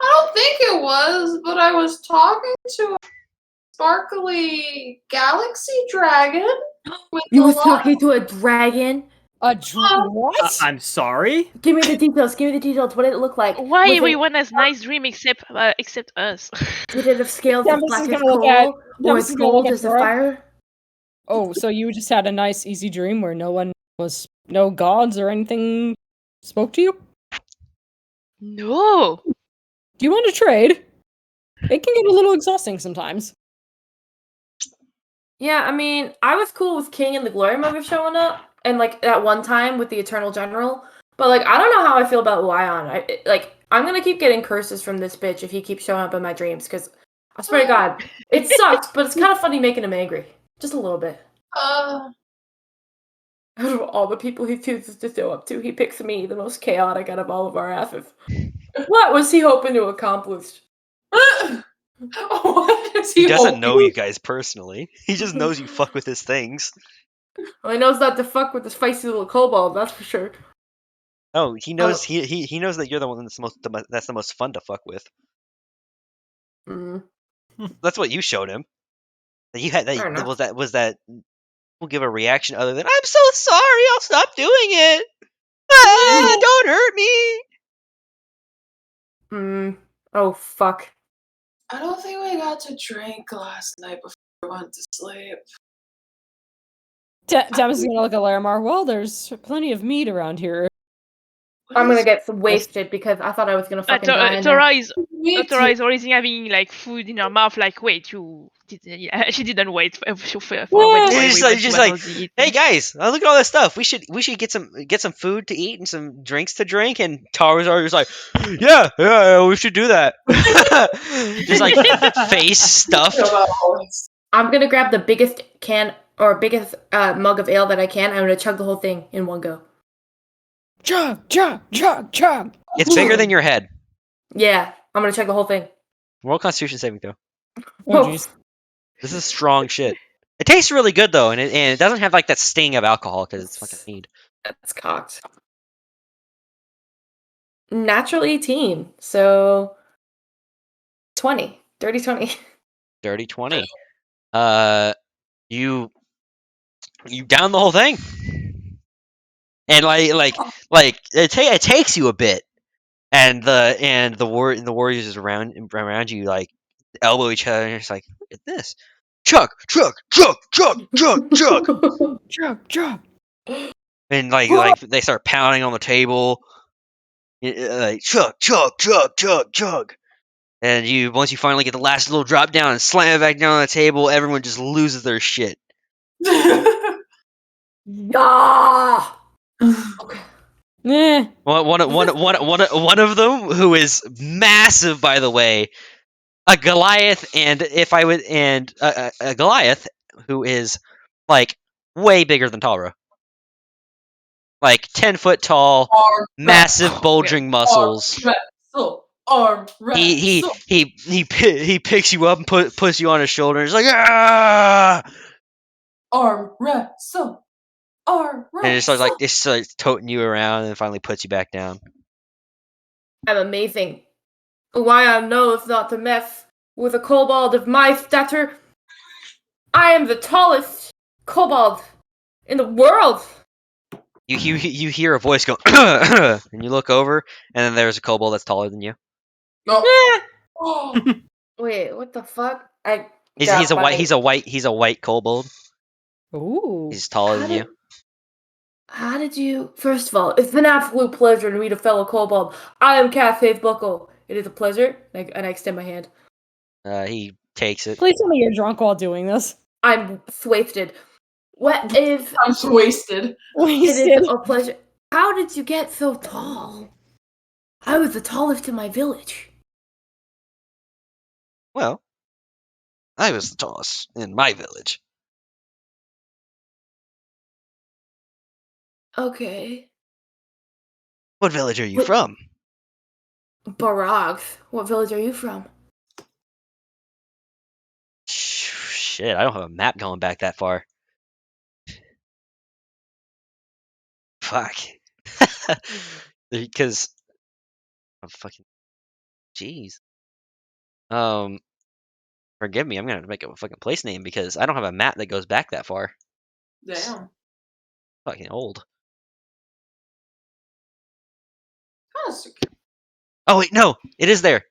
I don't think it was, but I was talking to a sparkly galaxy dragon with You a was lot talking to a dragon? What? I'm sorry? Give me the details. Give me the details. What did it look like? Why Was it, everyone has nice dream except us? did it have scales as Tempest black is as gonna look at- coal or Tempest as is gonna look gold at as the Zora. fire? Oh, so you just had a nice, easy dream where no gods or anything spoke to you? No. Do you want to trade? It can get a little exhausting sometimes. Yeah, I mean, I was cool with King and the Glory Mother showing up, and like that one time with the Eternal General. But like, I don't know how I feel about Lyon. I'm gonna keep getting curses from this bitch if he keeps showing up in my dreams. Because I swear to God, it sucks, but it's kind of funny making him angry, just a little bit. uh Out of all the people he chooses to show up to, he picks me, the most chaotic out of all of our asses. What was he hoping to accomplish? what is He he doesn't hoping? know you guys personally. He just knows you fuck with his things. Well, he knows not to fuck with this feisty little kobold, that's for sure. Oh, he knows he knows that you're the one that's the most fun to fuck with. Mm, That's what you showed him. That you had fair enough. was that we'll give a reaction other than I'm so sorry, I'll stop doing it. Ah, don't hurt me. Oh, fuck. I don't think we got to drink last night before we went to sleep. Tempest is gonna look at Larimar. Well, there's plenty of meat around here. I'm gonna get wasted because I thought I was gonna fucking die in there. Tora is already having like food in her mouth. Like, wait, you did? Yeah, she didn't wait for when She's we just went like, to eat. hey guys, look at all this stuff. We should get some food to eat and some drinks to drink. And Tara's always like, yeah, we should do that. Just like face stuffed. I'm gonna grab the biggest can or biggest mug of ale that I can. I'm gonna chug the whole thing in one go. Chug. It's bigger than your head. Yeah, I'm gonna chug the whole thing. Roll Constitution saving throw. Oh jeez. This is strong shit. It tastes really good though, and it doesn't have like that sting of alcohol because it's fucking mead. That's cocked. Natural 18, so 20. Dirty 20. Dirty 20. You down the whole thing, and like it takes you a bit, and the warriors around you like elbow each other, and it's like, look at this, chug, and like they start pounding on the table, like chug, and once you finally get the last little drop down and slam it back down on the table, everyone just loses their shit. Yeah. Okay. One of them, who is massive, by the way, a Goliath, and a Goliath who is like way bigger than Talra, like 10 foot tall, massive bulging muscles. He picks you up and puts you on his shoulder. And he's like, ah! Arm wrestle. And it starts toting you around, and finally puts you back down. I'm amazing. Why I know it's not to mess with a kobold of my stature. I am the tallest kobold in the world. You hear a voice go, and you look over, and then there's a kobold that's taller than you. No. Wait, what the fuck? He's a white kobold. Ooh. He's taller than you. How did you? First of all, it's an absolute pleasure to meet a fellow kobold. I am Cafe Buckle. It is a pleasure, and I extend my hand. He takes it. Please tell me you're drunk while doing this. I'm wasted. What if I'm wasted? It is a pleasure. How did you get so tall? I was the tallest in my village. Well, I was the tallest in my village. Okay. What village are you from? Barags. What village are you from? Shit, I don't have a map going back that far. Fuck. Because I'm fucking. Jeez. Forgive me. I'm gonna have to make up a fucking place name because I don't have a map that goes back that far. Damn. Fucking old. Kind Oh wait, no, it is there.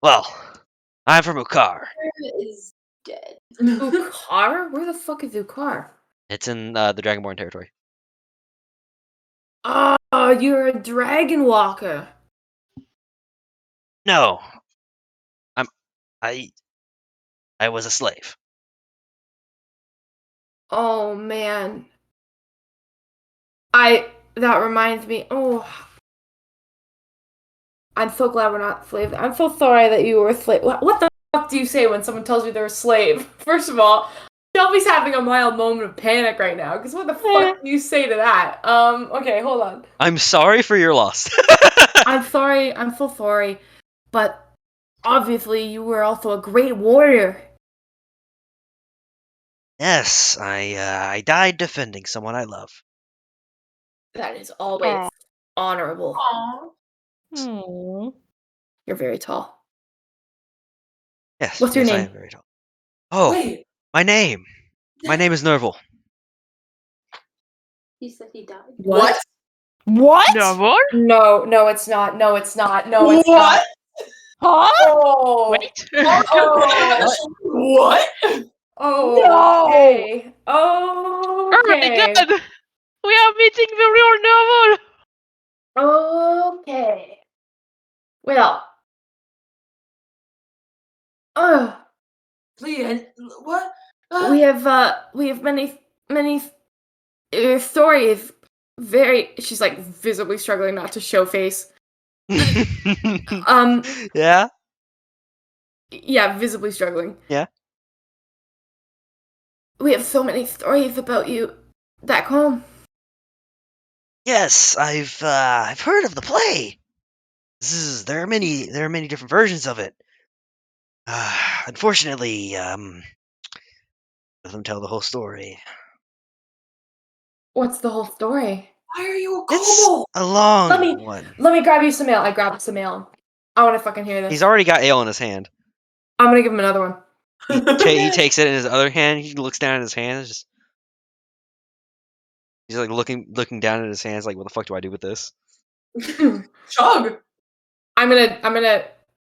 Well, I'm from Ukar. Is dead. Ukar? Where the fuck is Ukar? It's in the Dragonborn territory. Oh, you're a dragon walker. No, I was a slave. Oh man. That reminds me. Oh. I'm so glad we're not slaves. I'm so sorry that you were a slave. What the fuck do you say when someone tells you they're a slave? First of all, Shelby's having a mild moment of panic right now, because what the fuck do you say to that? Okay, hold on. I'm sorry for your loss. I'm sorry. I'm so sorry. But obviously you were also a great warrior. Yes, I died defending someone I love. That is always honorable. Aww. You're very tall. Yes. What's your yes, I name? am very tall. Oh, Wait. my name is Nerval. He said he died. What? What? Nerval? No, it's not. No, it's not. No, it's not. Huh? Oh. Wait. What? Oh. Okay. Oh my Okay. god! We are meeting the real novel! Okay. Well. Please, what? We have many stories. Very. She's like visibly struggling not to show face. Yeah. Yeah, visibly struggling. Yeah. We have so many stories about you back home. Yes, I've heard of the play. There are many different versions of it. Unfortunately, let them tell the whole story. What's the whole story? Why are you a It's kobold? a long Let me one. grab you some ale. I grabbed some ale. I want to fucking hear this. He's already got ale in his hand. I'm gonna give him another one. He takes it in his other hand. He looks down at his hands. He's like looking down at his hands, like, what the fuck do I do with this? Chug. I'm gonna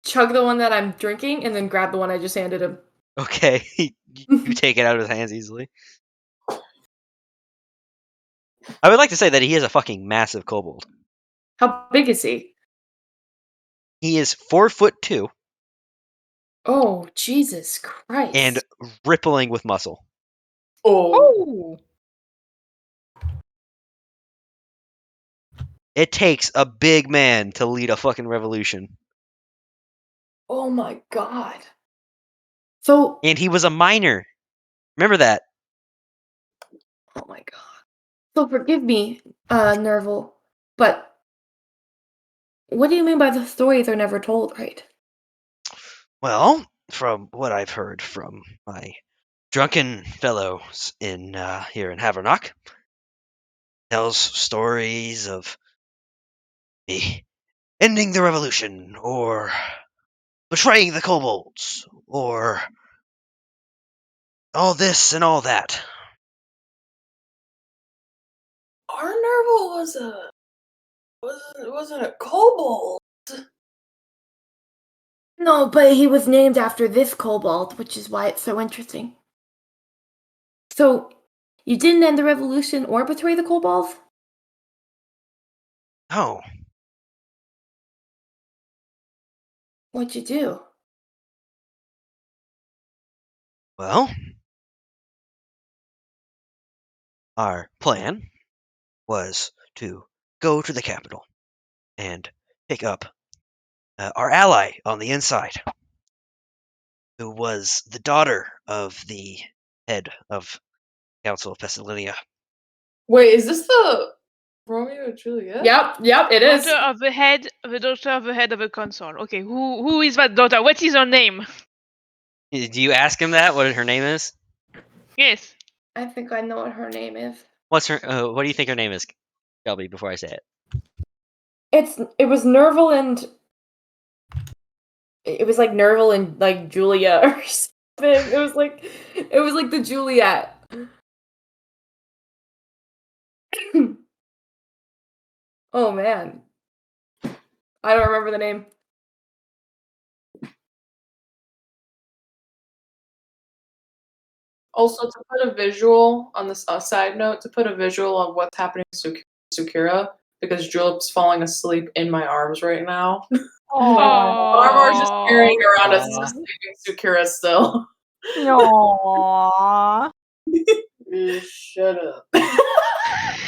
chug the one that I'm drinking and then grab the one I just handed him. Okay, you take it out of his hands easily. I would like to say that he is a fucking massive kobold. How big is he? He is 4'2" Oh, Jesus Christ. and rippling with muscle. Oh. It takes a big man to lead a fucking revolution. Oh my god. So And he was a miner. Remember that. oh my god. So forgive me, Nerval, but what do you mean by the stories are never told, right? Well, from what I've heard from my drunken fellows in here in Havernock, tells stories of me ending the revolution, or betraying the kobolds, or all this and all that. Our Nerval wasn't a kobold. No, but he was named after this kobold, which is why it's so interesting. So, you didn't end the revolution or betray the kobolds? Oh, What'd you do? well, our plan was to go to the capital and pick up our ally on the inside, who was the daughter of the head of Council of Pestilia. Wait, is this the Romeo and Juliet? Yep, it is. Daughter of the daughter of the head of a console. Okay, who is that daughter? What is her name? Do you ask him that? What her name is? Yes. I think I know what her name is. What's her? What do you think her name is, Shelby? Before I say it. It was Nerval and it was like Nerval and like Julia or something. It was like the Juliet. Oh man. I don't remember the name. Also, to put a visual on this side note, to put a visual of what's happening to Sukira, because Julep's falling asleep in my arms right now. Barbar's just carrying around us, just sleeping Sukira still. Aww. Shut up. Oh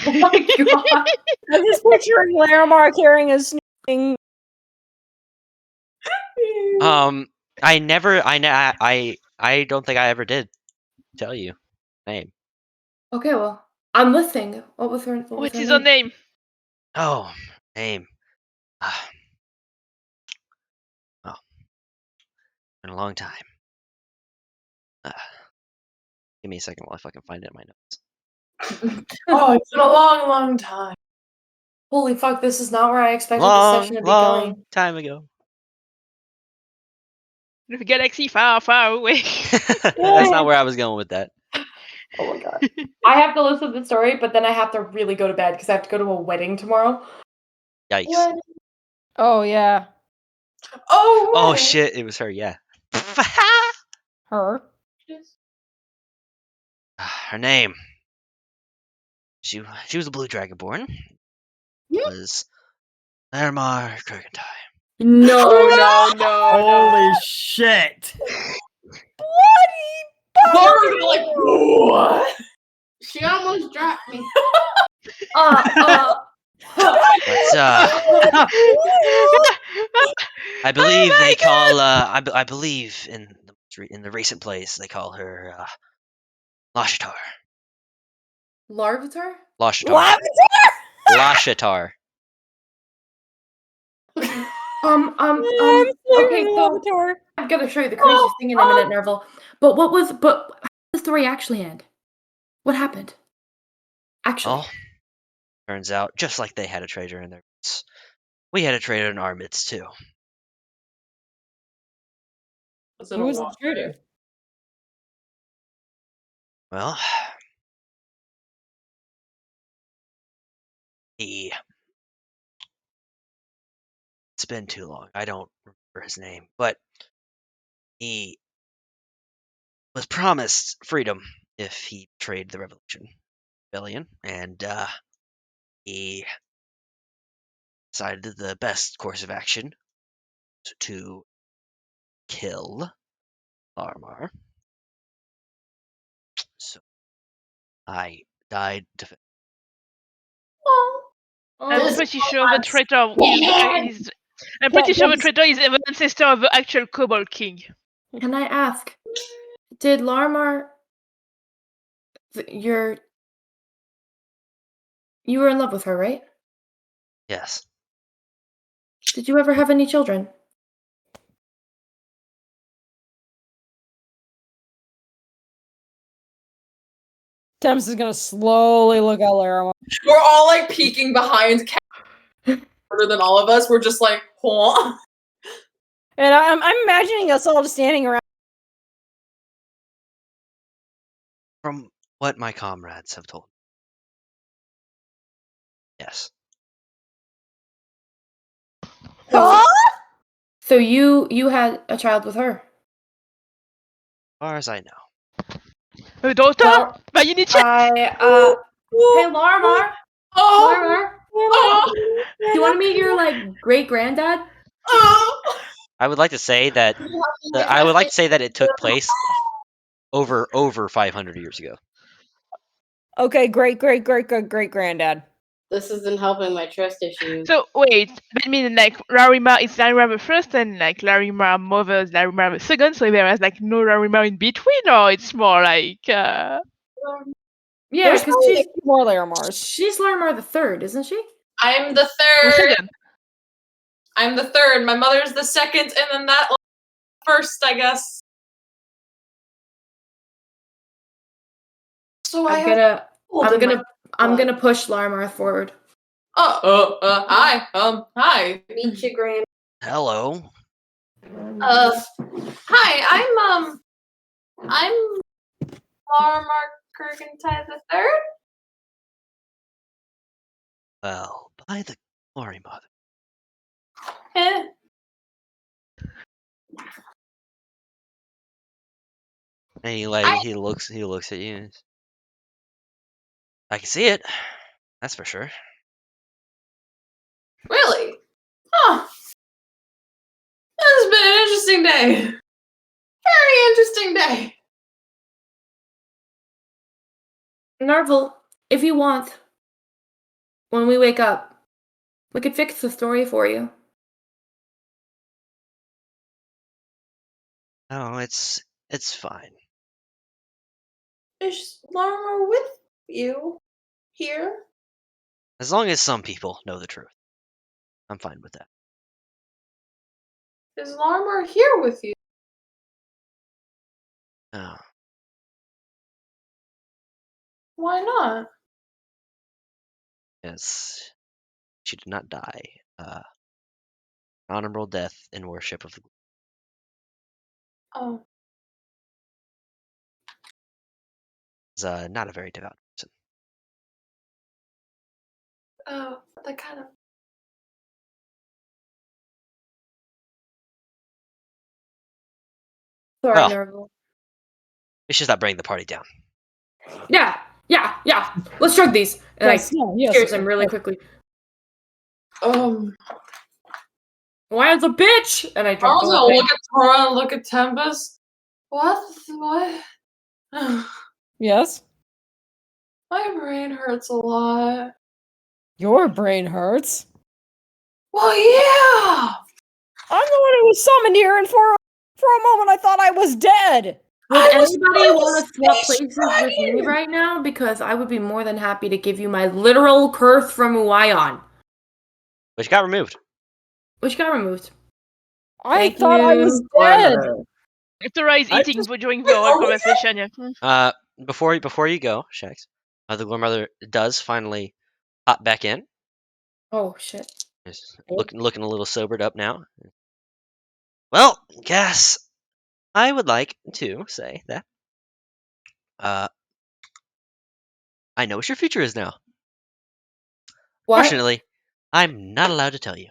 my god. I'm just picturing Larimar carrying his snooping. I don't think I ever did tell you name. Okay, well, I'm listening. What was her What is her name? Oh, name. Oh, been a long time. Give me a second while I fucking find it in my notes. Oh, it's been a long, long time. Holy fuck, this is not where I expected this session to be going. Time ago. The galaxy far, far away. That's not where I was going with that. Oh my god. I have to listen to the story, but then I have to really go to bed because I have to go to a wedding tomorrow. Yikes. What? Oh yeah. Oh, Oh right. shit, it was her. Yeah. Her. Her name. She was a blue dragonborn. Was Larimar Kurgentai. No. Holy shit! Laura's like, what? She almost dropped me. But I believe they call I believe in the recent place they call her Lashatar. Larvitar? Lashatar. Lashatar. Okay, so I've got to show you the craziest thing in a minute, Nerval. But how did the story actually end? What happened? Actually. Well, turns out just like they had a traitor in their midst, we had a traitor in our midst too. Who was the traitor? Well, he. It's been too long. I don't remember his name, but he was promised freedom if he betrayed the rebellion, and he decided that the best course of action was to kill Armar. So I died to. I'm pretty sure the traitor is. I'm pretty sure the traitor is the ancestor of the actual Kobold King. Can I ask, did Larmar you were in love with her, right? Yes. Did you ever have any children? Thames is gonna slowly look at Larimar. We're all like peeking behind shorter than all of us. We're just like, huh? And I'm imagining us all just standing around. From what my comrades have told me. Yes. So you had a child with her? As far as I know. A daughter? Well, But you need to. Hey, Larmar. Oh, Larmar. oh, Do you want to meet your like great granddad? oh. I would like to say that it took place over 500 years ago. Okay, great granddad. This isn't helping my trust issues. So wait, that means like Larimar is Larimar the first and like Larimar mother is Larimar the second, so there was like no Larimar in between, or it's more like Yeah, There's because probably a few more Larimars. she's Larmar the third, isn't she? I'm the the third. second. I'm the third. My mother's the second, and then that first, I guess. So I'm gonna push Larmar forward. Hi. Hi. Meet your grand. Hello. Hi. I'm Larmar Kurgentai the third. Well, by the glory mother. Eh. And he looks at you. I can see it. That's for sure. Really? Huh. This has been an interesting day. Very interesting day. Narvel, if you want, when we wake up, we could fix the story for you. No, it's fine. Is Larmar with you here? As long as some people know the truth, I'm fine with that. Is Larmar here with you? No. Why not? Yes, she did not die. Honorable death in worship of the. Oh. Is not a very devout person. Oh, that kind of. Sorry, Well. Nerval. We should stop bringing the party down. Yeah. Let's chug these. And Yes, I yes. cheers him really quickly. Wild's a bitch! And I drink the Also, whole thing. look at Tora, look at Tempest. What? Yes. My brain hurts a lot. Your brain hurts. Well, yeah! I'm the one who was summoned here, and for a moment I thought I was dead. Would I was anybody trying to want to swap space places with me dragon! right now? Because I would be more than happy to give you my literal curse from Uion, Which got removed. which got removed. I Thank thought I you, was Gorilla. dead. Authorize I eating just- during the whole conversation. Yeah. Before you go, Shax, the grandmother does finally hop back in. Oh shit. Is looking a little sobered up now. Well, guess I would like to say that I know what your future is now. What? Fortunately, I'm not allowed to tell you.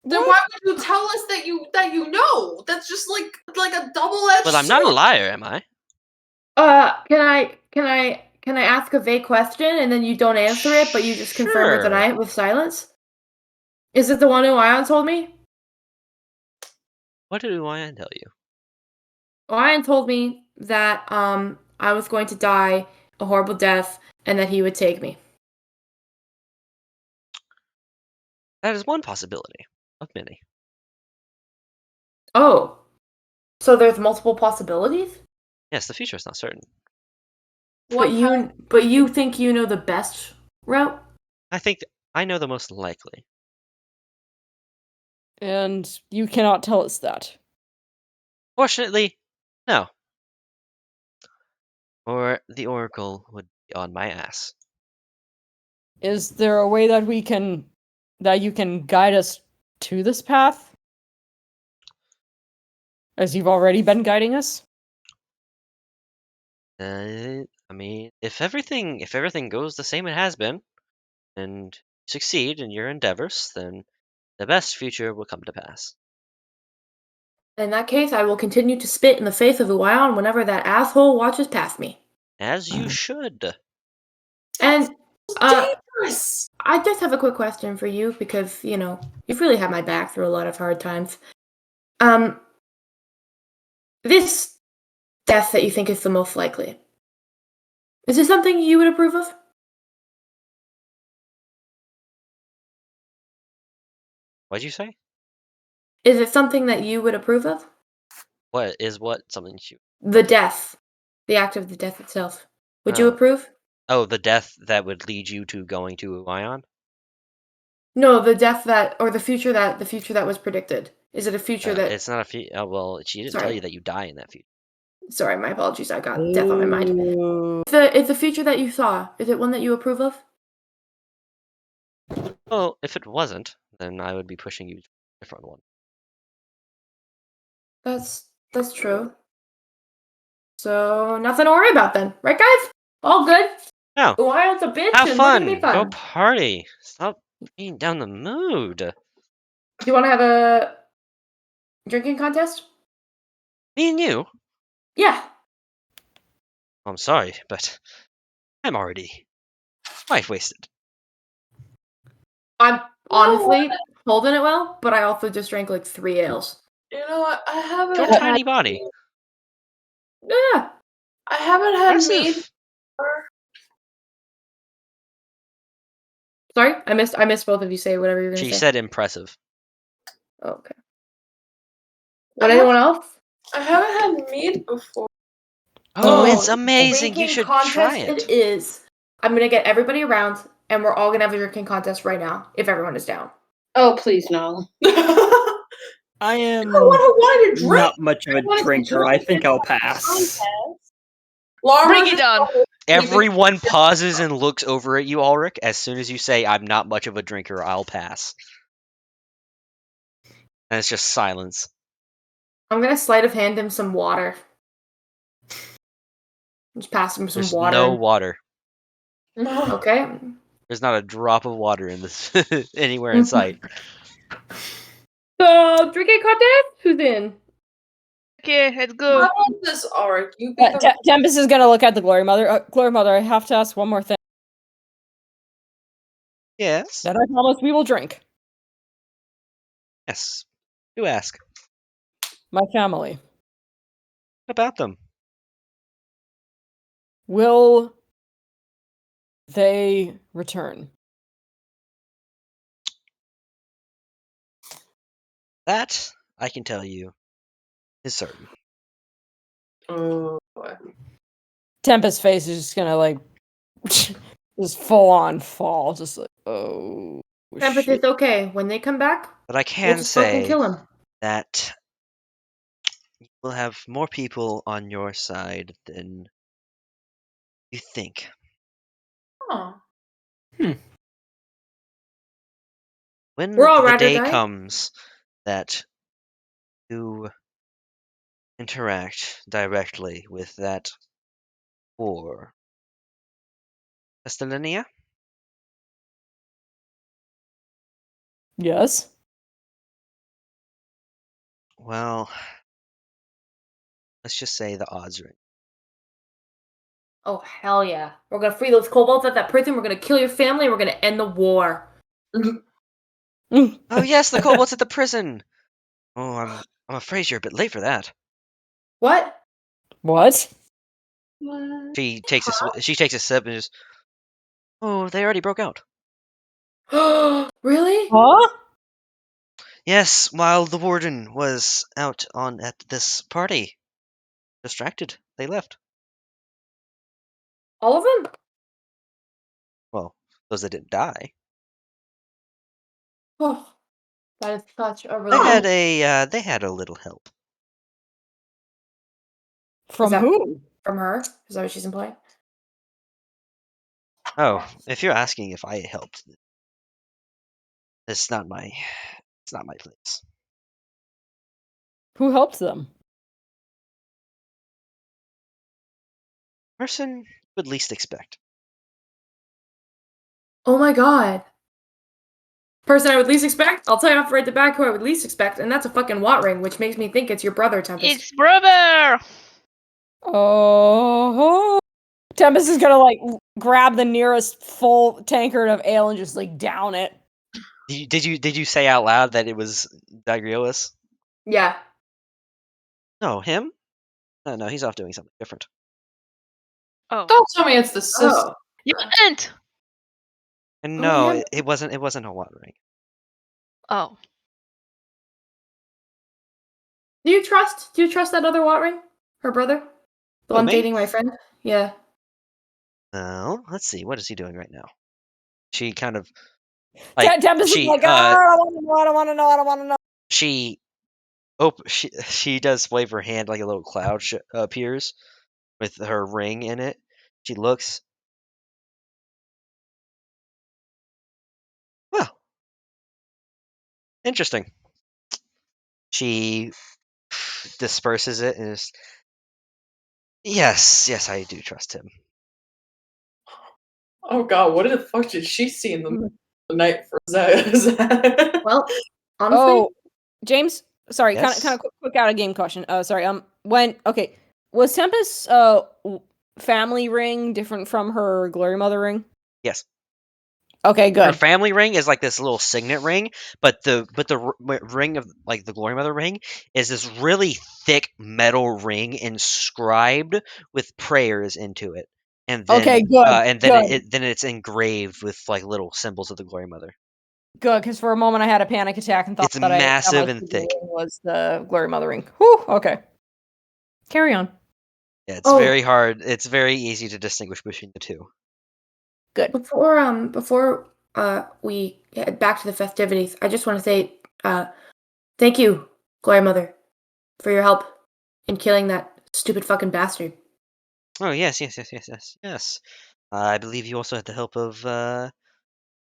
Then why would you tell us that you know? That's just like a double-edged But I'm not a liar, am I? Can I ask a vague question and then you don't answer it, but you just confirm or Sure. deny it with silence? Is it the one Uion told me? What did Uion tell you? Uion told me that I was going to die a horrible death and that he would take me. That is one possibility of many. Oh. So there's multiple possibilities? Yes, the future is not certain. But you think you know the best route? I think I know the most likely. And you cannot tell us that. Fortunately, no. Or the Oracle would be on my ass. Is there a way that you can guide us to this path? As you've already been guiding us? I mean, if everything goes the same it has been, and you succeed in your endeavors, then the best future will come to pass. In that case, I will continue to spit in the face of Uion whenever that asshole watches past me. As you should. And dangerous. I just have a quick question for you because, you've really had my back through a lot of hard times. This death that you think is the most likely, is this something you would approve of? What'd you say? Is it something that you would approve of? What something you? The death. The act of the death itself. Would you Oh. approve? Oh, the death that would lead you to going to Uion? No, the death or the future that was predicted. Is it a future that... It's not a future. Oh, well, she didn't tell you that you die in that future. Sorry, my apologies. I got death on my mind. Is the future that you saw, is it one that you approve of? Well, if it wasn't, then I would be pushing you to a different one. That's true. So, nothing to worry about then. Right, guys? All good? No. Uion's a bitch Have and fun. we're gonna be Go fun. party. Stop being down the mood. Do you want to have a drinking contest? Me and you? Yeah. I'm sorry, but I'm already quite wasted. I'm honestly holding it well, but I also just drank like 3 ales. You know what? I haven't Your had tiny body. Yeah. I haven't had mead Impressive. before. Sorry, I missed both of you say whatever you're gonna She say. said impressive. Oh, okay. What, anyone else? I haven't had mead before. Oh, it's amazing. You Drinking should contest try it. It is. I'm gonna get everybody around, and we're all gonna have a drinking contest right now, if everyone is down. Oh, please no. I am You're the one who wanted to drink. not much of a drinker. I think I'll pass. Bring it on. Everyone pauses and looks over at you, Ulrich, as soon as you say, I'm not much of a drinker, I'll pass. And it's just silence. I'm gonna sleight of hand him some water. Just pass him some There's water. no water. Okay. There's not a drop of water in this anywhere in sight. So, drinking contest? Who's in? Okay, let's go. How about this, Auric? You be the Tempest is gonna look at the Glory Mother. Glory Mother, I have to ask one more thing. Yes. That I promise we will drink. Yes. Do ask. My family. What about them? Will they return? That, I can tell you, is certain. Oh boy. Tempest's face is just gonna like just full on fall. Just like, oh Tempest, shit. it's okay. When they come back, But I we'll can just fucking say kill him. that you will have more people on your side than you think. Huh. When We're all the ride or day die. comes that you interact directly with that war, Estelinia, Yes. well, let's just say the odds are in. Oh hell yeah! We're gonna free those kobolds at that prison. We're gonna kill your family. And we're gonna end the war. Oh yes, the kobolds at the prison. Oh, I'm afraid you're a bit late for that. What? What? She takes a sip and just. Oh, they already broke out. Really? Huh? Yes, while the warden was out on at this party, distracted, they left. All of them? Well, those that didn't die. Oh, that is such a They relief. had a little help. From that- who? From her? Is that what she's implying? Oh, if you're asking if I helped, it's not my place. Who helped them? Person you would least expect. Oh my god. Person I would least expect? I'll tell you off right the back who I would least expect, and that's a fucking Watt ring, which makes me think it's your brother, Tempest. It's brother. Oh. Tempest is gonna like grab the nearest full tankard of ale and just like down it. Did you say out loud that it was Digriolis? Yeah. No, him? No, he's off doing something different. Oh, Don't tell me it's the sister. Oh. you didn't. And Oh, no, yeah. it wasn't a water ring. Oh, Do you trust that other Watt ring? Her brother? The Oh, one me? dating my friend? Yeah. Well, let's see. What is he doing right now? She kind of like Tempest is she like, I don't want to know. she does wave her hand like a little cloud appears with her ring in it. She looks. Well, interesting. She disperses it and is. Yes, I do trust him. Oh god, what the fuck did she see in the night for Zed? Well, honestly, Oh, James, sorry, Yes? kind of quick out of game question. Sorry, was Tempest's family ring different from her Glory Mother ring? Yes. Okay, Her good. family ring is like this little signet ring, but the ring of like the Glory Mother ring is this really thick metal ring inscribed with prayers into it, and then Okay, good, then it's engraved with like little symbols of the Glory Mother. Good, because for a moment I had a panic attack and thought It's that massive my and secret thick. ring was the Glory Mother ring. Whew, okay. Carry on. Yeah, it's Oh. very hard. It's very easy to distinguish between the two. Good. before we head back to the festivities, I just want to say thank you, Glory Mother, for your help in killing that stupid fucking bastard. Oh yes. I believe you also had the help of the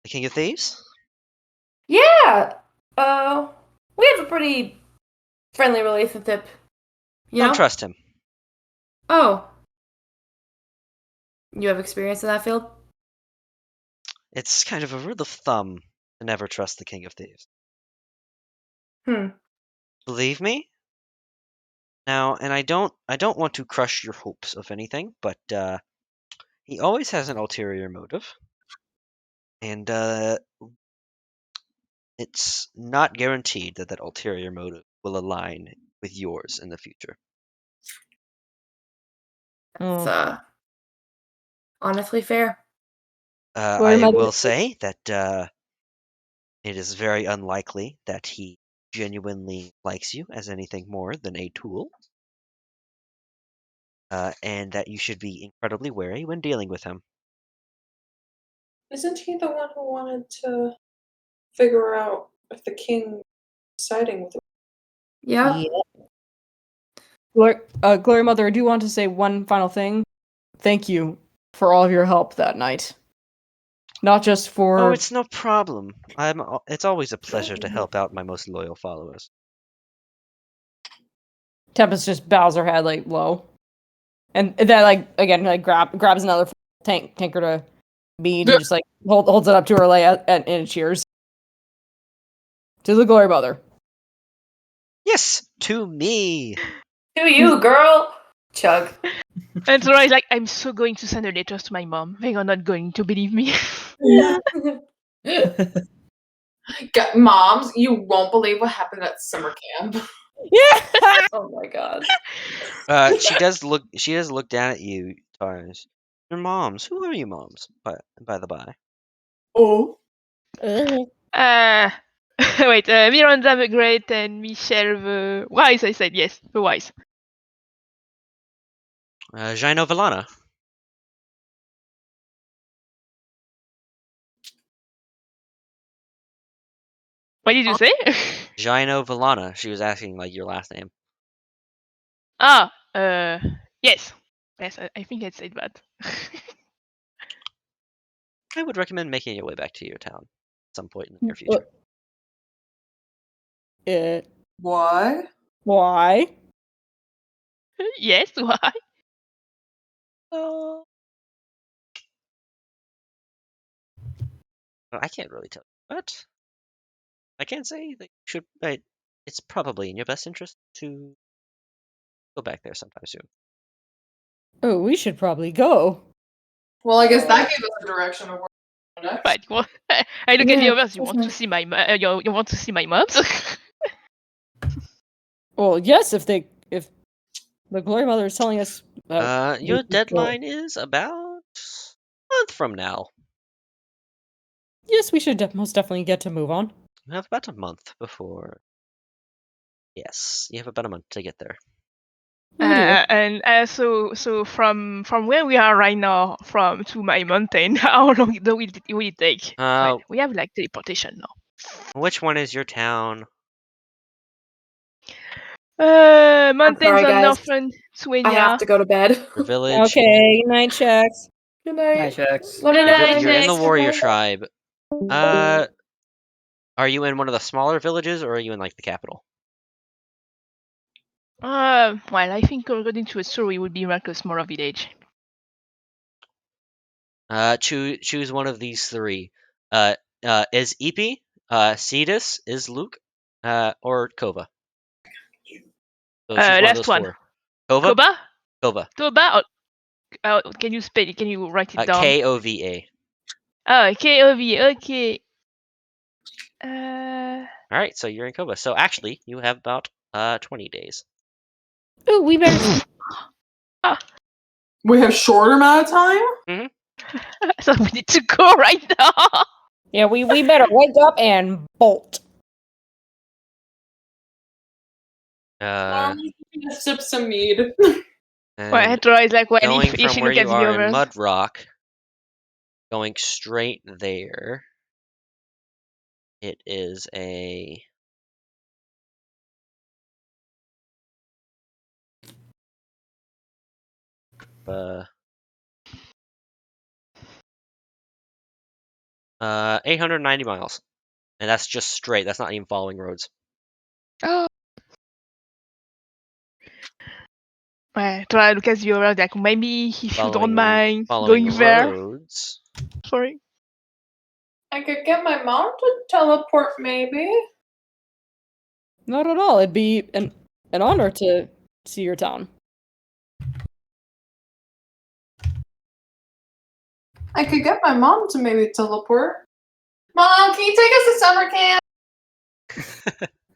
King of Thieves. Yeah. We have a pretty friendly relationship. You Don't know? trust him. Oh. You have experience in that field? It's kind of a rule of thumb to never trust the King of Thieves. Hmm. Believe me? Now, and I don't want to crush your hopes of anything, but he always has an ulterior motive, and it's not guaranteed that ulterior motive will align with yours in the future. It's honestly fair. Glory I Mother- will say that it is very unlikely that he genuinely likes you as anything more than a tool, and that you should be incredibly wary when dealing with him. Isn't he the one who wanted to figure out if the king was siding with him? Yeah. Glory Mother, I do want to say one final thing. Thank you for all of your help that night. Not just for... Oh, it's no problem. It's always a pleasure to help out my most loyal followers. Tempest just bows her head like low, and then again grabs another tanker to bead and just holds it up to her and cheers to the Glory Mother. Yes, to me. To you, girl. Chug. And Zora is like, I'm so going to send a letter to my mom. They are not going to believe me. Moms, you won't believe what happened at summer camp. Yeah. Oh my god. She does look down at you, Tars. Your moms. Who are you moms? By the by. Oh. Wait, Miranda the Great and Michelle the Wise, I said, yes, the Wise. Gino Villana. What did you say? Gino Villana. She was asking your last name. Ah, yes. Yes, I think I said that. I would recommend making your way back to your town at some point in the near future. What? Why? Yes, why? I can't really tell you, but I can say that you should. It's probably in your best interest to go back there sometime soon. Oh, we should probably go. Well, I guess that gave us a direction of where we're next. But what? I look at the Yeah, others. You want to see my you want to see my moms? Well, yes, if the Glory Mother is telling us. Your deadline is about a month from now. Yes, we should most definitely get to move on. You have about a month before. Yes, you have about a month to get there. And so from where we are right now, to my mountain, how long will it take? We have teleportation now. Which one is your town? Mountains sorry, on guys. Northern I Swenya. have to go to bed. Your village. Okay, good night, checks. Good night. Night checks. Love you, guys. You're in the Good warrior night. tribe. Are you in one of the smaller villages, or are you in the capital? Well, I think according to a story, it would be like a smaller village. Choose one of these three. Is Epi, Cetus, is Luke, or Kova? So choose one of Last those one. four. Kova? Koba? Kova. Toba? Can you spell it? Can you write it down? Kova. Oh, Kov. Okay. Alright, so you're in Kova. So actually, you have about 20 days. Oh, we better. We have short amount of time? So we need to go right now. Yeah, we better wake up and bolt. I'm gonna sip some mead. And Is like, well, going if from you where look at you the are in others. Mudrock, going straight there, it is a... Uh, 890 miles. And that's just straight. That's not even following roads. Oh. Try to look at the others, like maybe if you don't mind Following going there. roads. Sorry. I could get my mom to teleport, maybe. Not at all. It'd be an honor to see your town. I could get my mom to maybe teleport. Mom, can you take us to summer camp?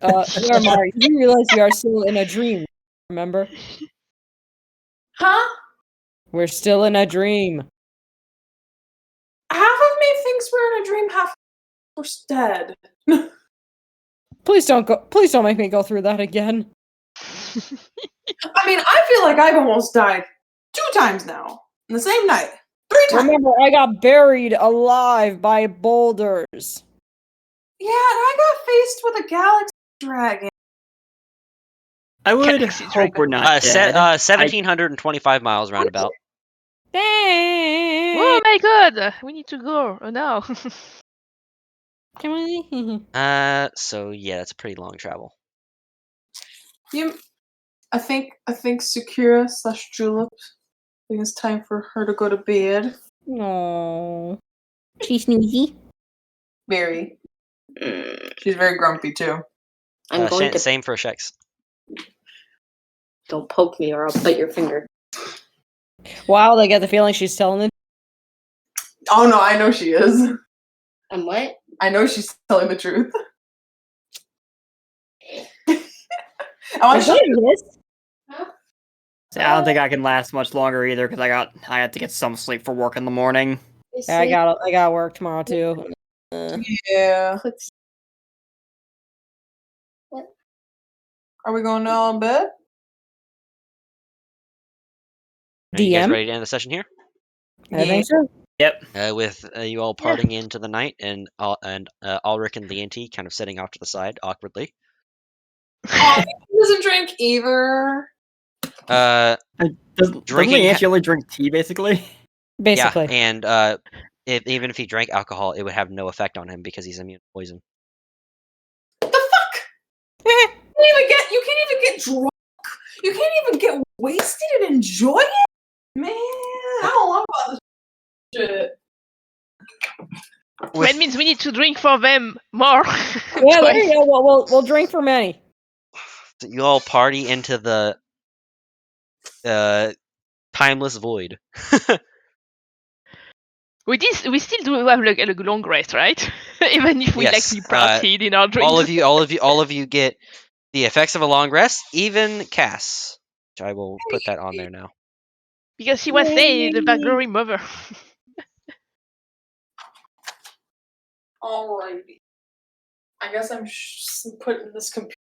Miramar, you realize we are still in a dream, remember? Huh? We're still in a dream. Half of me thinks we're in a dream, half we're dead. Please don't make me go through that again. I mean, I feel like I've almost died 2 times now in the same night. 3 times. Remember, I got buried alive by boulders. Yeah, and I got faced with a galaxy dragon. I would Galaxy hope Dragon. we're not dead. 1,725 miles roundabout. Oh my god! We need to go. Oh no. Can we? So yeah, that's a pretty long travel. I think Sakura / Julep. I think it's time for her to go to bed. No. She's snoozy. Very. She's very grumpy too. I'm going to. Same for Shex. Don't poke me or I'll bite your finger. Wow, I get the feeling she's telling the. Oh no, I know she is. And what? I know she's telling the truth. I want to I don't think I can last much longer either because I had to get some sleep for work in the morning. Yeah, I got work tomorrow too. Yeah. What? Are we going now in bed? Are you guys DM? ready to end the session here? I think so. Yep. With you all parting into the night and Ulrich and Leonti kind of sitting off to the side awkwardly. Oh, he doesn't drink either. Doesn't he actually drink tea, basically? Basically. Yeah, and even if he drank alcohol, it would have no effect on him because he's immune to poison. The fuck? You can't even get drunk. You can't even get wasted and enjoy it? Man, I don't know about this shit. That means we need to drink for them more. Yeah, there you go. We'll drink for many. So you all party into the timeless void. We still do have like a long rest, right? Even if we Yes, we partied in our dreams. all of you get the effects of a long rest, even Cass. Which I will put that on there now. Because she was saying the backglory mother. Alrighty. I guess I'm putting this computer